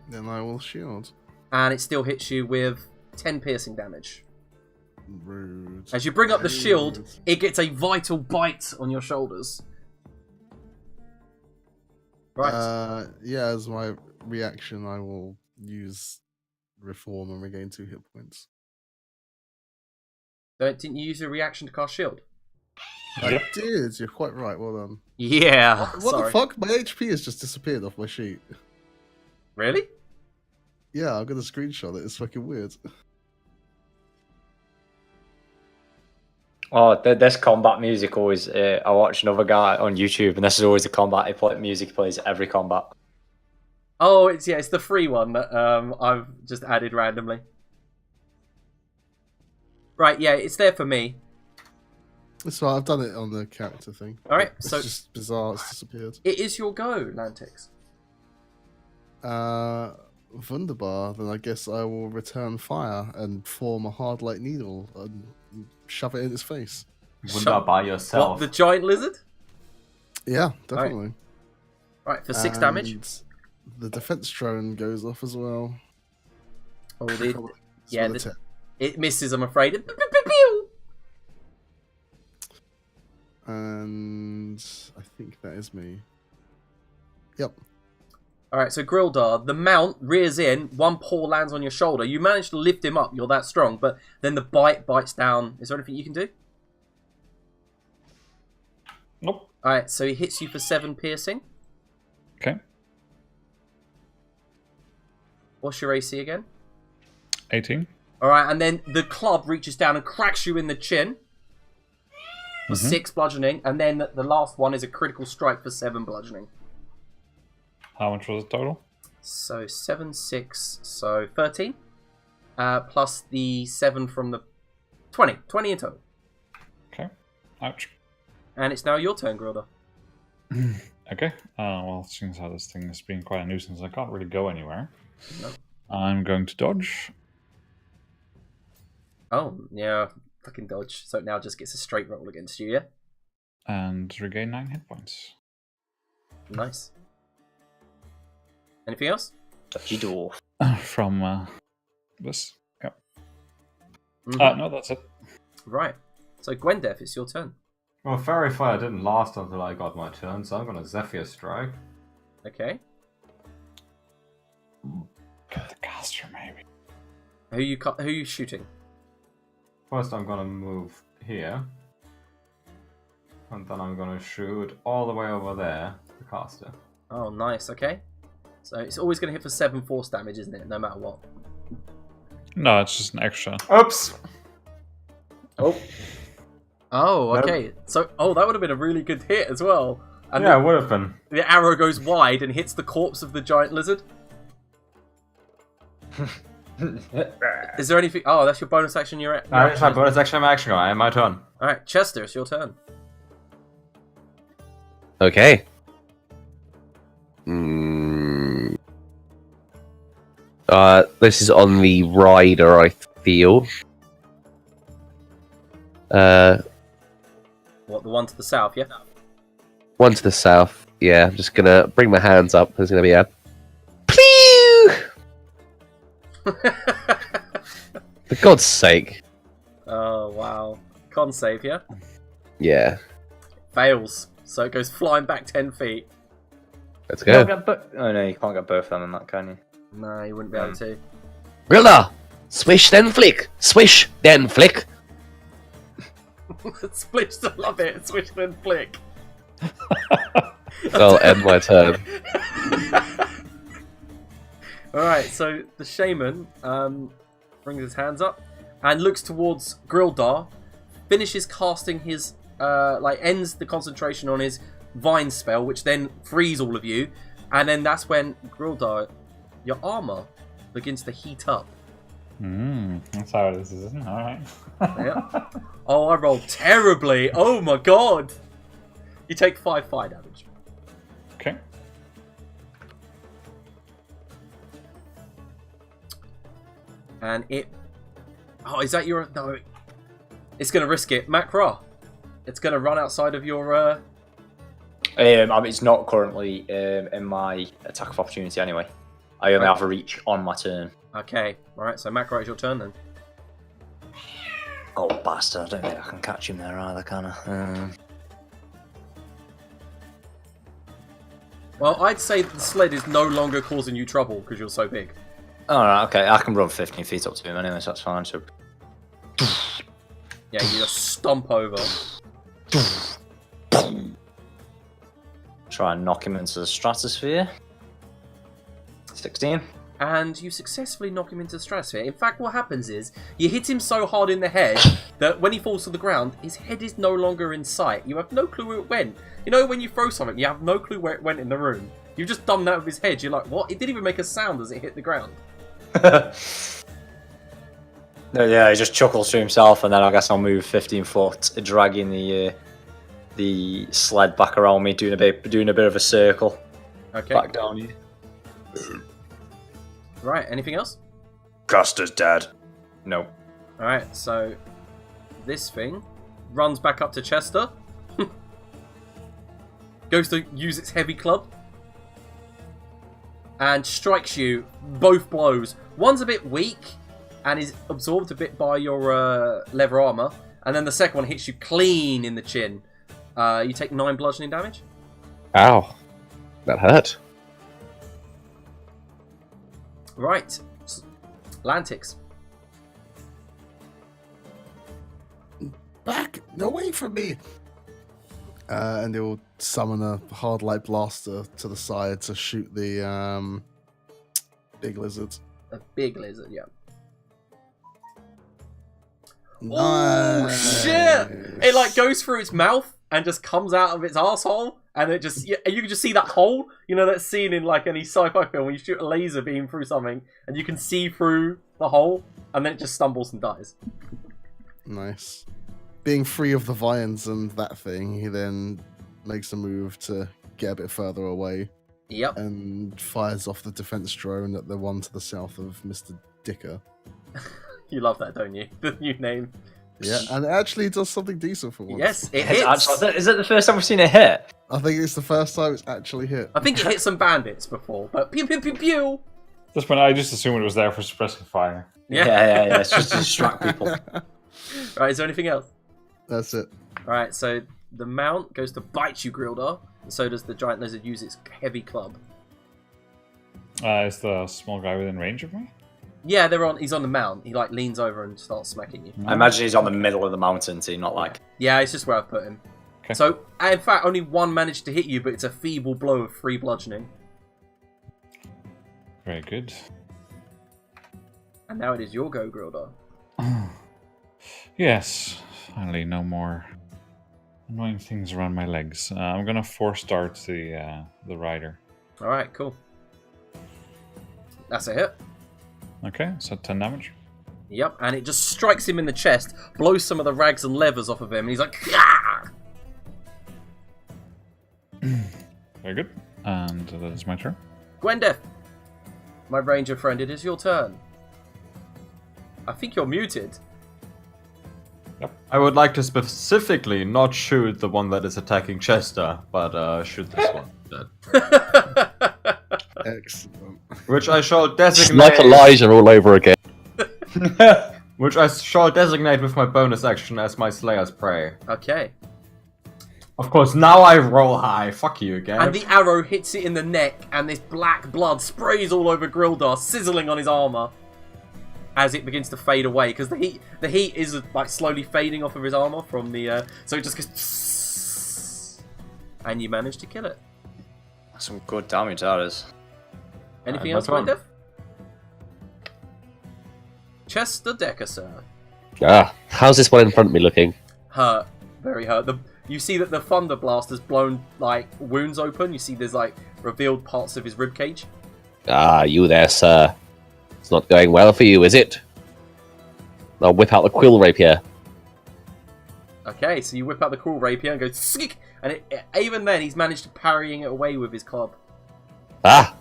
Then I will shield. and it still hits you with 10 piercing damage. Rude. As you bring up the shield, Rude. it gets a vital bite on your shoulders. Right. Yeah, as my reaction, I will use Reform and regain 2 hit points. Didn't you use your reaction to cast shield? I did. You're quite right. Well done. Yeah. What Sorry. the fuck? My HP has just disappeared off my sheet. Really? Yeah, I'm gonna screenshot it. It's fucking weird. Oh, this combat music always. I watch another guy on YouTube, and this is always the combat music he plays at every combat. Oh, it's the free one that I've just added randomly. Right, yeah, it's there for me. So I've done it on the character thing. All right, It's so just bizarre. It's disappeared. it is your go, Lantix. Wunderbar. Then I guess I will return fire and form a hard light needle and shove it in his face. Wonder by yourself. What, the giant lizard? Yeah, definitely. Right, for 6 damage. And the defense drone goes off as well. Oh, It's yeah, with a 10. it misses, I'm afraid. And I think that is me. Yep. Alright, so Grildar, the mount rears in, one paw lands on your shoulder. You manage to lift him up, you're that strong, but then the bite bites down. Is there anything you can do? Nope. Alright, so he hits you for 7 piercing. Okay. What's your AC again? 18. Alright, and then the club reaches down and cracks you in the chin for 6 bludgeoning, and then the last one is a critical strike for 7 bludgeoning. How much was the total? So 7, 6, so 13. Plus the 7 from the 20. 20 in total. Okay. Ouch. And it's now your turn, Grilda. Okay. Well, since how this thing has been quite a nuisance, I can't really go anywhere. No. I'm going to dodge. Oh, yeah. Fucking dodge. So it now just gets a straight roll against you, yeah? And regain 9 hit points. Nice. Anything else? Dodgy dwarf. From this. Yep. Mhm. No, that's it. Right. So Gwendef, it's your turn. Well, Fairy Fire didn't last until I got my turn, so I'm gonna Zephyr Strike. Okay. The caster, maybe. Who you shooting? First, I'm gonna move here. And then I'm gonna shoot all the way over there, the caster. Oh, nice. Okay. So it's always going to hit for 7 force damage, isn't it? No matter what. No, it's just an extra. Oops! Oh, okay. So, that would have been a really good hit as well. And Yeah, it would have been. the arrow goes wide and hits the corpse of the giant lizard. Is there anything? Oh, that's your bonus action. You're at. No, it's my bonus action. I'm action. I am my turn. All right, Chester, it's your turn. Okay. This is on the rider, I feel. What, the one to the south? Yeah. One to the south. Yeah, I'm just gonna bring my hands up. There's gonna be a pew. For God's sake. Oh wow. Con save, yeah. Yeah. Fails, so it goes flying back 10 feet. Let's You can't go. get oh no, you can't get both of them in that, can you? No, you wouldn't be able to. Grilda! Swish then flick. Swish then flick. Splish, I love it. Swish then flick. I'll end my turn. Alright, so the shaman brings his hands up and looks towards Grildar, finishes casting his, ends the concentration on his vine spell, which then frees all of you, and then that's when Grildar, your armor begins to heat up. That's how this is, isn't it? Alright. Yeah. Oh, I rolled terribly. Oh my god. You take 5 fire damage. Okay. And it... Oh, is that your... No. It's going to risk it. Macra. It's going to run outside of your... It's not currently in my attack of opportunity anyway. I only have a reach on my turn. Okay. Alright, so Macra, it's your turn then. Oh, bastard. I don't think I can catch him there either, can I? Well, I'd say that the sled is no longer causing you trouble because you're so big. Alright, okay. I can run 15 feet up to him anyway, so that's fine. So, Yeah, you just stomp over. try and knock him into the stratosphere. 16. And you successfully knock him into the stratosphere. In fact, what happens is, you hit him so hard in the head that when he falls to the ground, his head is no longer in sight. You have no clue where it went. You know when you throw something, you have no clue where it went in the room. You've just done that with his head. You're like, what? It didn't even make a sound as it hit the ground. No, yeah, he just chuckles to himself, and then I guess I'll move 15 foot, dragging the sled back around me, doing a bit of a circle. Okay. Back down here. Right, anything else? Custer's dead. No. Alright, so this thing runs back up to Chester. Goes to use its heavy club. And strikes you both blows. One's a bit weak and is absorbed a bit by your leather armor. And then the second one hits you clean in the chin. You take 9 bludgeoning damage. Ow. That hurt. Right. Lantix. Back! Away from me! And he'll summon a hard light blaster to the side to shoot the big lizard. A big lizard, yeah. Nice. Oh, shit! It like goes through its mouth and just comes out of its asshole. And it just, you can just see that hole. You know that scene in like any sci-fi film when you shoot a laser beam through something and you can see through the hole and then it just stumbles and dies. Nice. Being free of the vines and that thing, he then makes a move to get a bit further away Yep. and fires off the defense drone at the one to the south of Mr. Dicker. You love that, don't you? The new name. Yeah, and it actually does something decent for once. Yes, it It's hits. actually, is it the first time we've seen it hit? I think it's the first time it's actually hit. I think it hit some bandits before, but pew pew pew pew. At this point, I just assumed it was there for suppressing fire. Yeah. It's just to distract people. Right, is there anything else? That's it. Alright, so the mount goes to bite you, Grildar, and so does the giant lizard use its heavy club. Is the small guy within range of me? Yeah, he's on the mount. He like leans over and starts smacking you. I imagine he's on the middle of the mountain, so not like... Yeah, it's just where I've put him. Okay. So, in fact, only one managed to hit you, but it's a feeble blow of 3 bludgeoning. Very good. And now it is your go, Grildar. Yes, finally, no more annoying things around my legs. I'm gonna force dart the rider. Alright, cool. That's a hit. Okay, so 10 damage. Yep, and it just strikes him in the chest, blows some of the rags and levers off of him, and he's like, "Ah!" Very good. And that is my turn. Gwendeth, my ranger friend, it is your turn. I think you're muted. I would like to specifically not shoot the one that is attacking Chester, but shoot this one instead. Excellent. Which I shall It's designate. like Elijah all over again. Which I shall designate with my bonus action as my Slayer's Prey. Okay. Of course, now I roll high. Fuck you, Gabe. And the arrow hits it in the neck, and this black blood sprays all over Grildar, sizzling on his armor as it begins to fade away, because the heat is like slowly fading off of his armor from the so it just goes, and you manage to kill it. Some good damage that is. Anything my else, turn. Gwendeth? Chester Decker, sir. Ah, how's this one in front of me looking? Hurt, very hurt. You see that the thunder blast has blown like wounds open. You see there's like revealed parts of his ribcage. Ah, you there, sir. It's not going well for you, is it? I'll whip out the quill rapier. Okay, so you whip out the cool rapier and go skick, and even then he's managed to parrying it away with his club. Ah!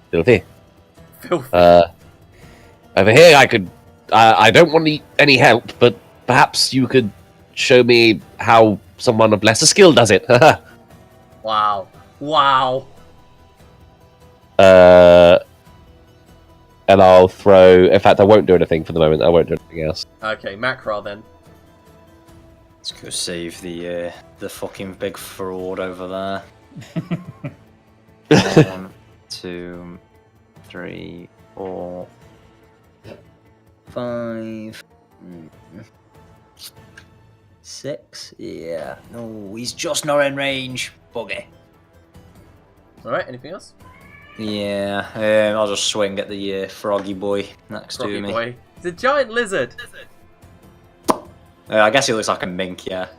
Filthy. Filthy. Over here I could... I don't want any help, but perhaps you could show me how someone of lesser skill does it. Wow. Wow. And I'll throw... In fact, I won't do anything for the moment. I won't do anything else. Okay, Macra then. Let's go save the fucking big fraud over there. 1, 2, 3, 4, 5, 6. Yeah. No, he's just not in range. Buggy. Alright, anything else? Yeah, I'll just swing at the froggy boy next Froggy to me. boy. It's a giant lizard. I guess he looks like a mink, yeah.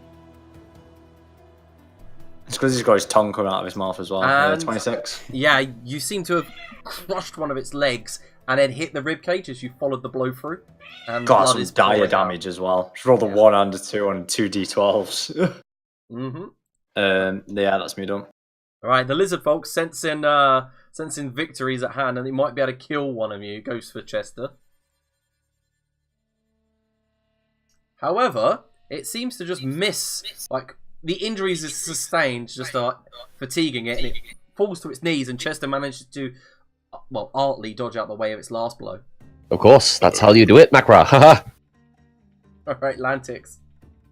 It's because he's got his tongue coming out of his mouth as well. And- 26. Yeah, you seem to have crushed one of its legs and then hit the ribcage as you followed the blow through. And Got blood some is dire pouring out. damage as well. Just roll the 1 and a 2 on 2 d12s. Mm-hmm. Yeah, that's me done. Alright, the lizard folks sensing victories at hand, and it might be able to kill one of you. Goes for Chester. However, it seems to just miss. Like, the injuries it sustained just are fatiguing it, and it falls to its knees, and Chester manages to, well, artfully dodge out the way of its last blow. Of course, that's how you do it, Macra. Haha. Alright, Lantix.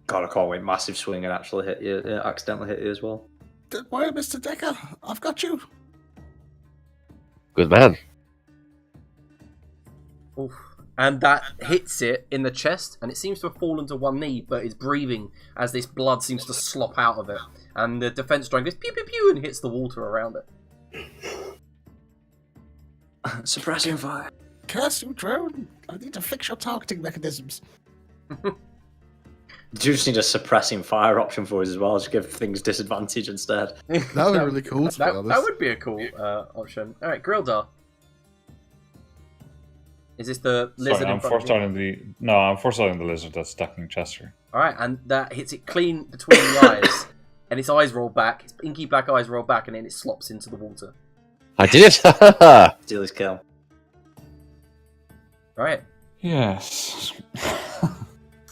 God, I can't wait. Massive swing and actually hit you. Yeah, accidentally hit you as well. Don't worry, Mr. Decker. I've got you. Good man. Oof. And that hits it in the chest, and it seems to have fallen to one knee, but is breathing as this blood seems to slop out of it. And the defense drone goes pew pew pew and hits the water around it. Suppressing fire. Curse you, drone. I need to fix your targeting mechanisms. You just need a suppressing fire option for us as well. Just give things disadvantage instead. That would be really cool, to be That honest. would be a cool option. Alright, Grildar. Is this the lizard Sorry, in I'm front of you? forestalling the lizard that's attacking Chester. Alright, and that hits it clean between the eyes. And its eyes roll back, its inky black eyes roll back, and then it slops into the water. I did it! Haha. Steal his kill. Alright, Yes.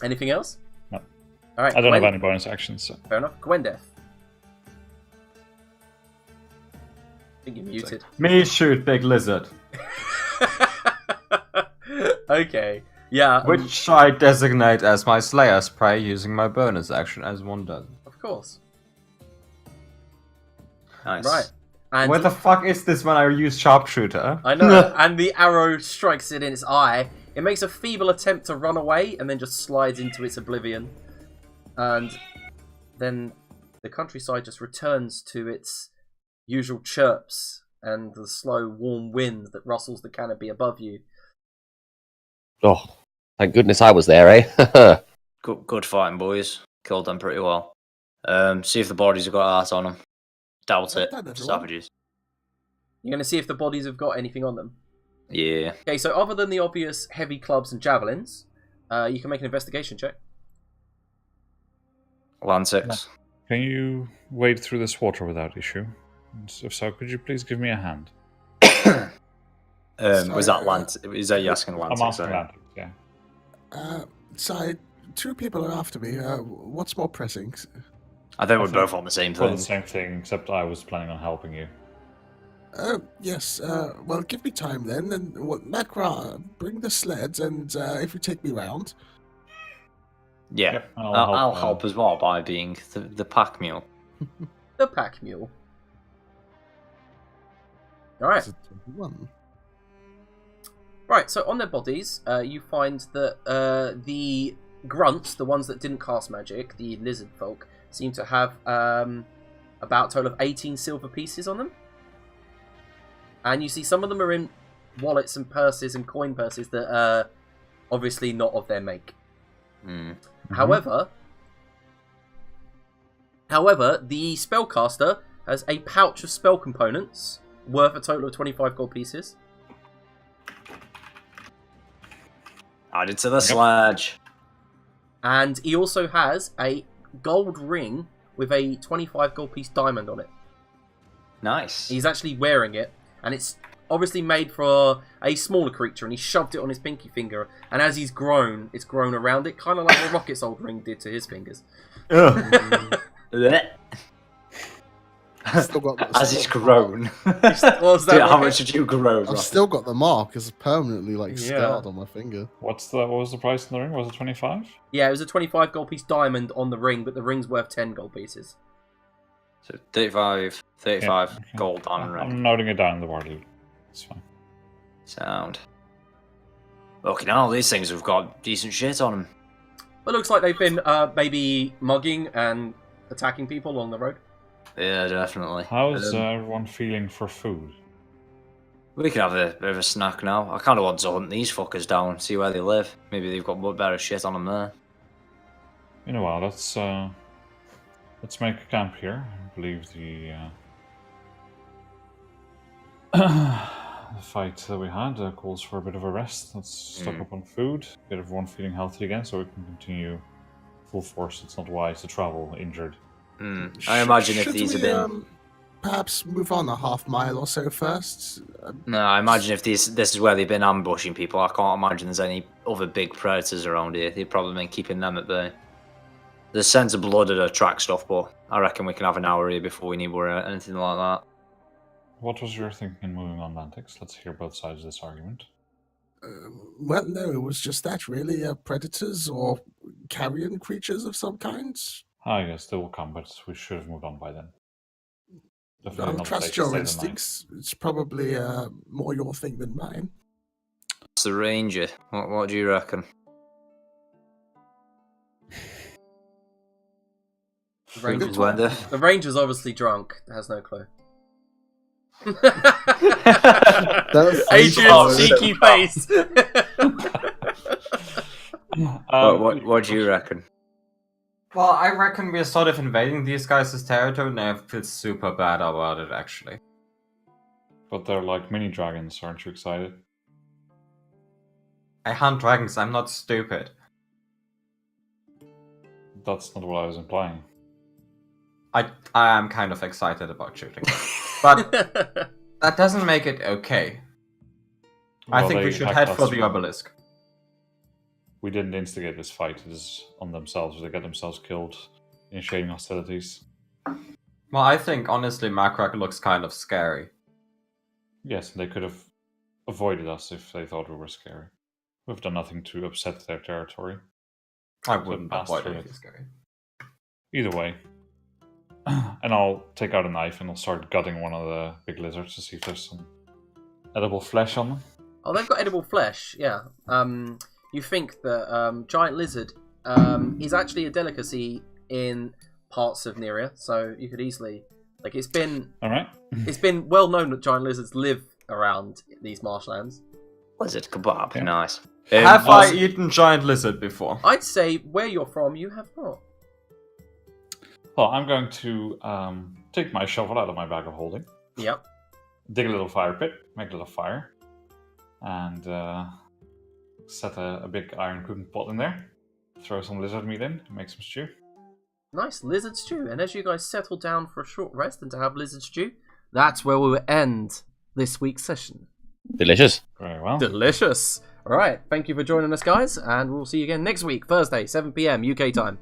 anything else? No. Alright, I don't have Gwen- any bonus actions, so. Fair enough. Gwendeth. I think you're muted. Me shoot big lizard. Okay. Yeah. Which I designate as my Slayer's Prey using my bonus action as one does. Of course. Nice. Right. And Where the fuck is this when I use sharpshooter? I know. And the arrow strikes it in its eye. It makes a feeble attempt to run away and then just slides into its oblivion. And then the countryside just returns to its usual chirps and the slow, warm wind that rustles the canopy above you. Oh, thank goodness I was there, eh? Good fighting, boys. Killed them pretty well. See if the bodies have got heart on them. Doubt it. Well done, everyone. Savages. You're going to see if the bodies have got anything on them. Yeah. Okay, so other than the obvious heavy clubs and javelins, you can make an investigation check. Land 6. Can you wade through this water without issue? And if so, could you please give me a hand? Was that land? Is that you asking land I'm 6? asking Sorry. Atlantic, yeah. Sorry, 2 people are after me. What's more pressing? I think we're think both on the same Well, thing. the same thing, except I was planning on helping you. Yes. Well, give me time then, and Makra, bring the sleds, and if you take me round. Yeah. Yep, I'll help as well by being the pack mule. The pack mule. Alright. It's a 21. Right, so on their bodies, you find that the grunts, the ones that didn't cast magic, the lizard folk, seem to have about a total of 18 silver pieces on them. And you see some of them are in wallets and purses and coin purses that are obviously not of their make. Mm. However, the spellcaster has a pouch of spell components worth a total of 25 gold pieces. Added to the sledge. And he also has a gold ring with a 25 gold piece diamond on it. Nice. He's actually wearing it, and it's obviously made for a smaller creature, and he shoved it on his pinky finger, and as he's grown, it's grown around it, kind of like what Rocket's old ring did to his fingers. Blech. Still got the, As it's grown. What was that, Dude, how Rocket? much did you grow? I've Rocket? still got the mark. It's permanently like Yeah. scarred on my finger. What was the price in the ring? Was it 25? Yeah, it was a 25 gold piece diamond on the ring, but the ring's worth 10 gold pieces. So 35 Yeah, okay. gold diamond ring. I'm noting it down in the word loop. It's fine. Sound. Looking at all these things, we've got decent shit on them. It looks like they've been maybe mugging and attacking people along the road. Yeah, definitely. How's everyone feeling for food? We can have a bit of a snack now. I kind of want to hunt these fuckers down, see where they live. Maybe they've got better shit on them there. You know what? Let's make a camp here. I believe the the fight that we had calls for a bit of a rest. Let's stock up on food, get everyone feeling healthy again, so we can continue full force. It's not wise to travel injured. I imagine if Should these we, had been... perhaps move on a half mile or so first. No, I imagine if this is where they've been ambushing people, I can't imagine there's any other big predators around here. They've probably been keeping them at bay. There's scent of blood at track stuff, but I reckon we can have an hour here before we need more anything like that. What was your thinking in moving on, Lantix? Let's hear both sides of this argument. Well, no, it was just that really. Predators or carrion creatures of some kind. Ah, yes, they will come, but we should have moved on by then. Definitely I'll not a trust place to your stay the night. instincts. It's probably more your thing than mine. It's the ranger. What do you reckon? The ranger's, Wender? the ranger's obviously drunk. Has no clue. Adrian's cheeky face. What do you reckon? Well, I reckon we're sort of invading these guys' territory, and I feel super bad about it, actually. But they're like mini dragons, aren't you excited? I hunt dragons, I'm not stupid. That's not what I was implying. I am kind of excited about shooting. But that doesn't make it okay. I Well, think we they should attacked head for us. the obelisk. We didn't instigate this fight. It is on themselves. They got themselves killed, initiating hostilities. Well, I think, honestly, Makrak looks kind of scary. Yes, they could have avoided us if they thought we were scary. We've done nothing to upset their territory. I wouldn't pass avoid through it it. if he's scary. Either way. And I'll take out a knife and I'll start gutting one of the big lizards to see if there's some edible flesh on them. Oh, they've got edible flesh. Yeah. You think that giant lizard is actually a delicacy in parts of Neria, so you could easily it's been Alright. it's been well known that giant lizards live around these marshlands. Lizard kebab, Yeah. nice. Have I eaten giant lizard before? I'd say where you're from, you have not. Well, I'm going to take my shovel out of my bag of holding, Yep. dig a little fire pit, make a little fire, and set a big iron cooking pot in there. Throw some lizard meat in, make some stew. Nice lizard stew. And as you guys settle down for a short rest and to have lizard stew, that's where we will end this week's session. Delicious. Very well. Delicious. All right. Thank you for joining us, guys, and we'll see you again next week, Thursday, 7 p.m. UK time.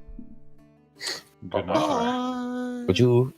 Good night. Bye. Would you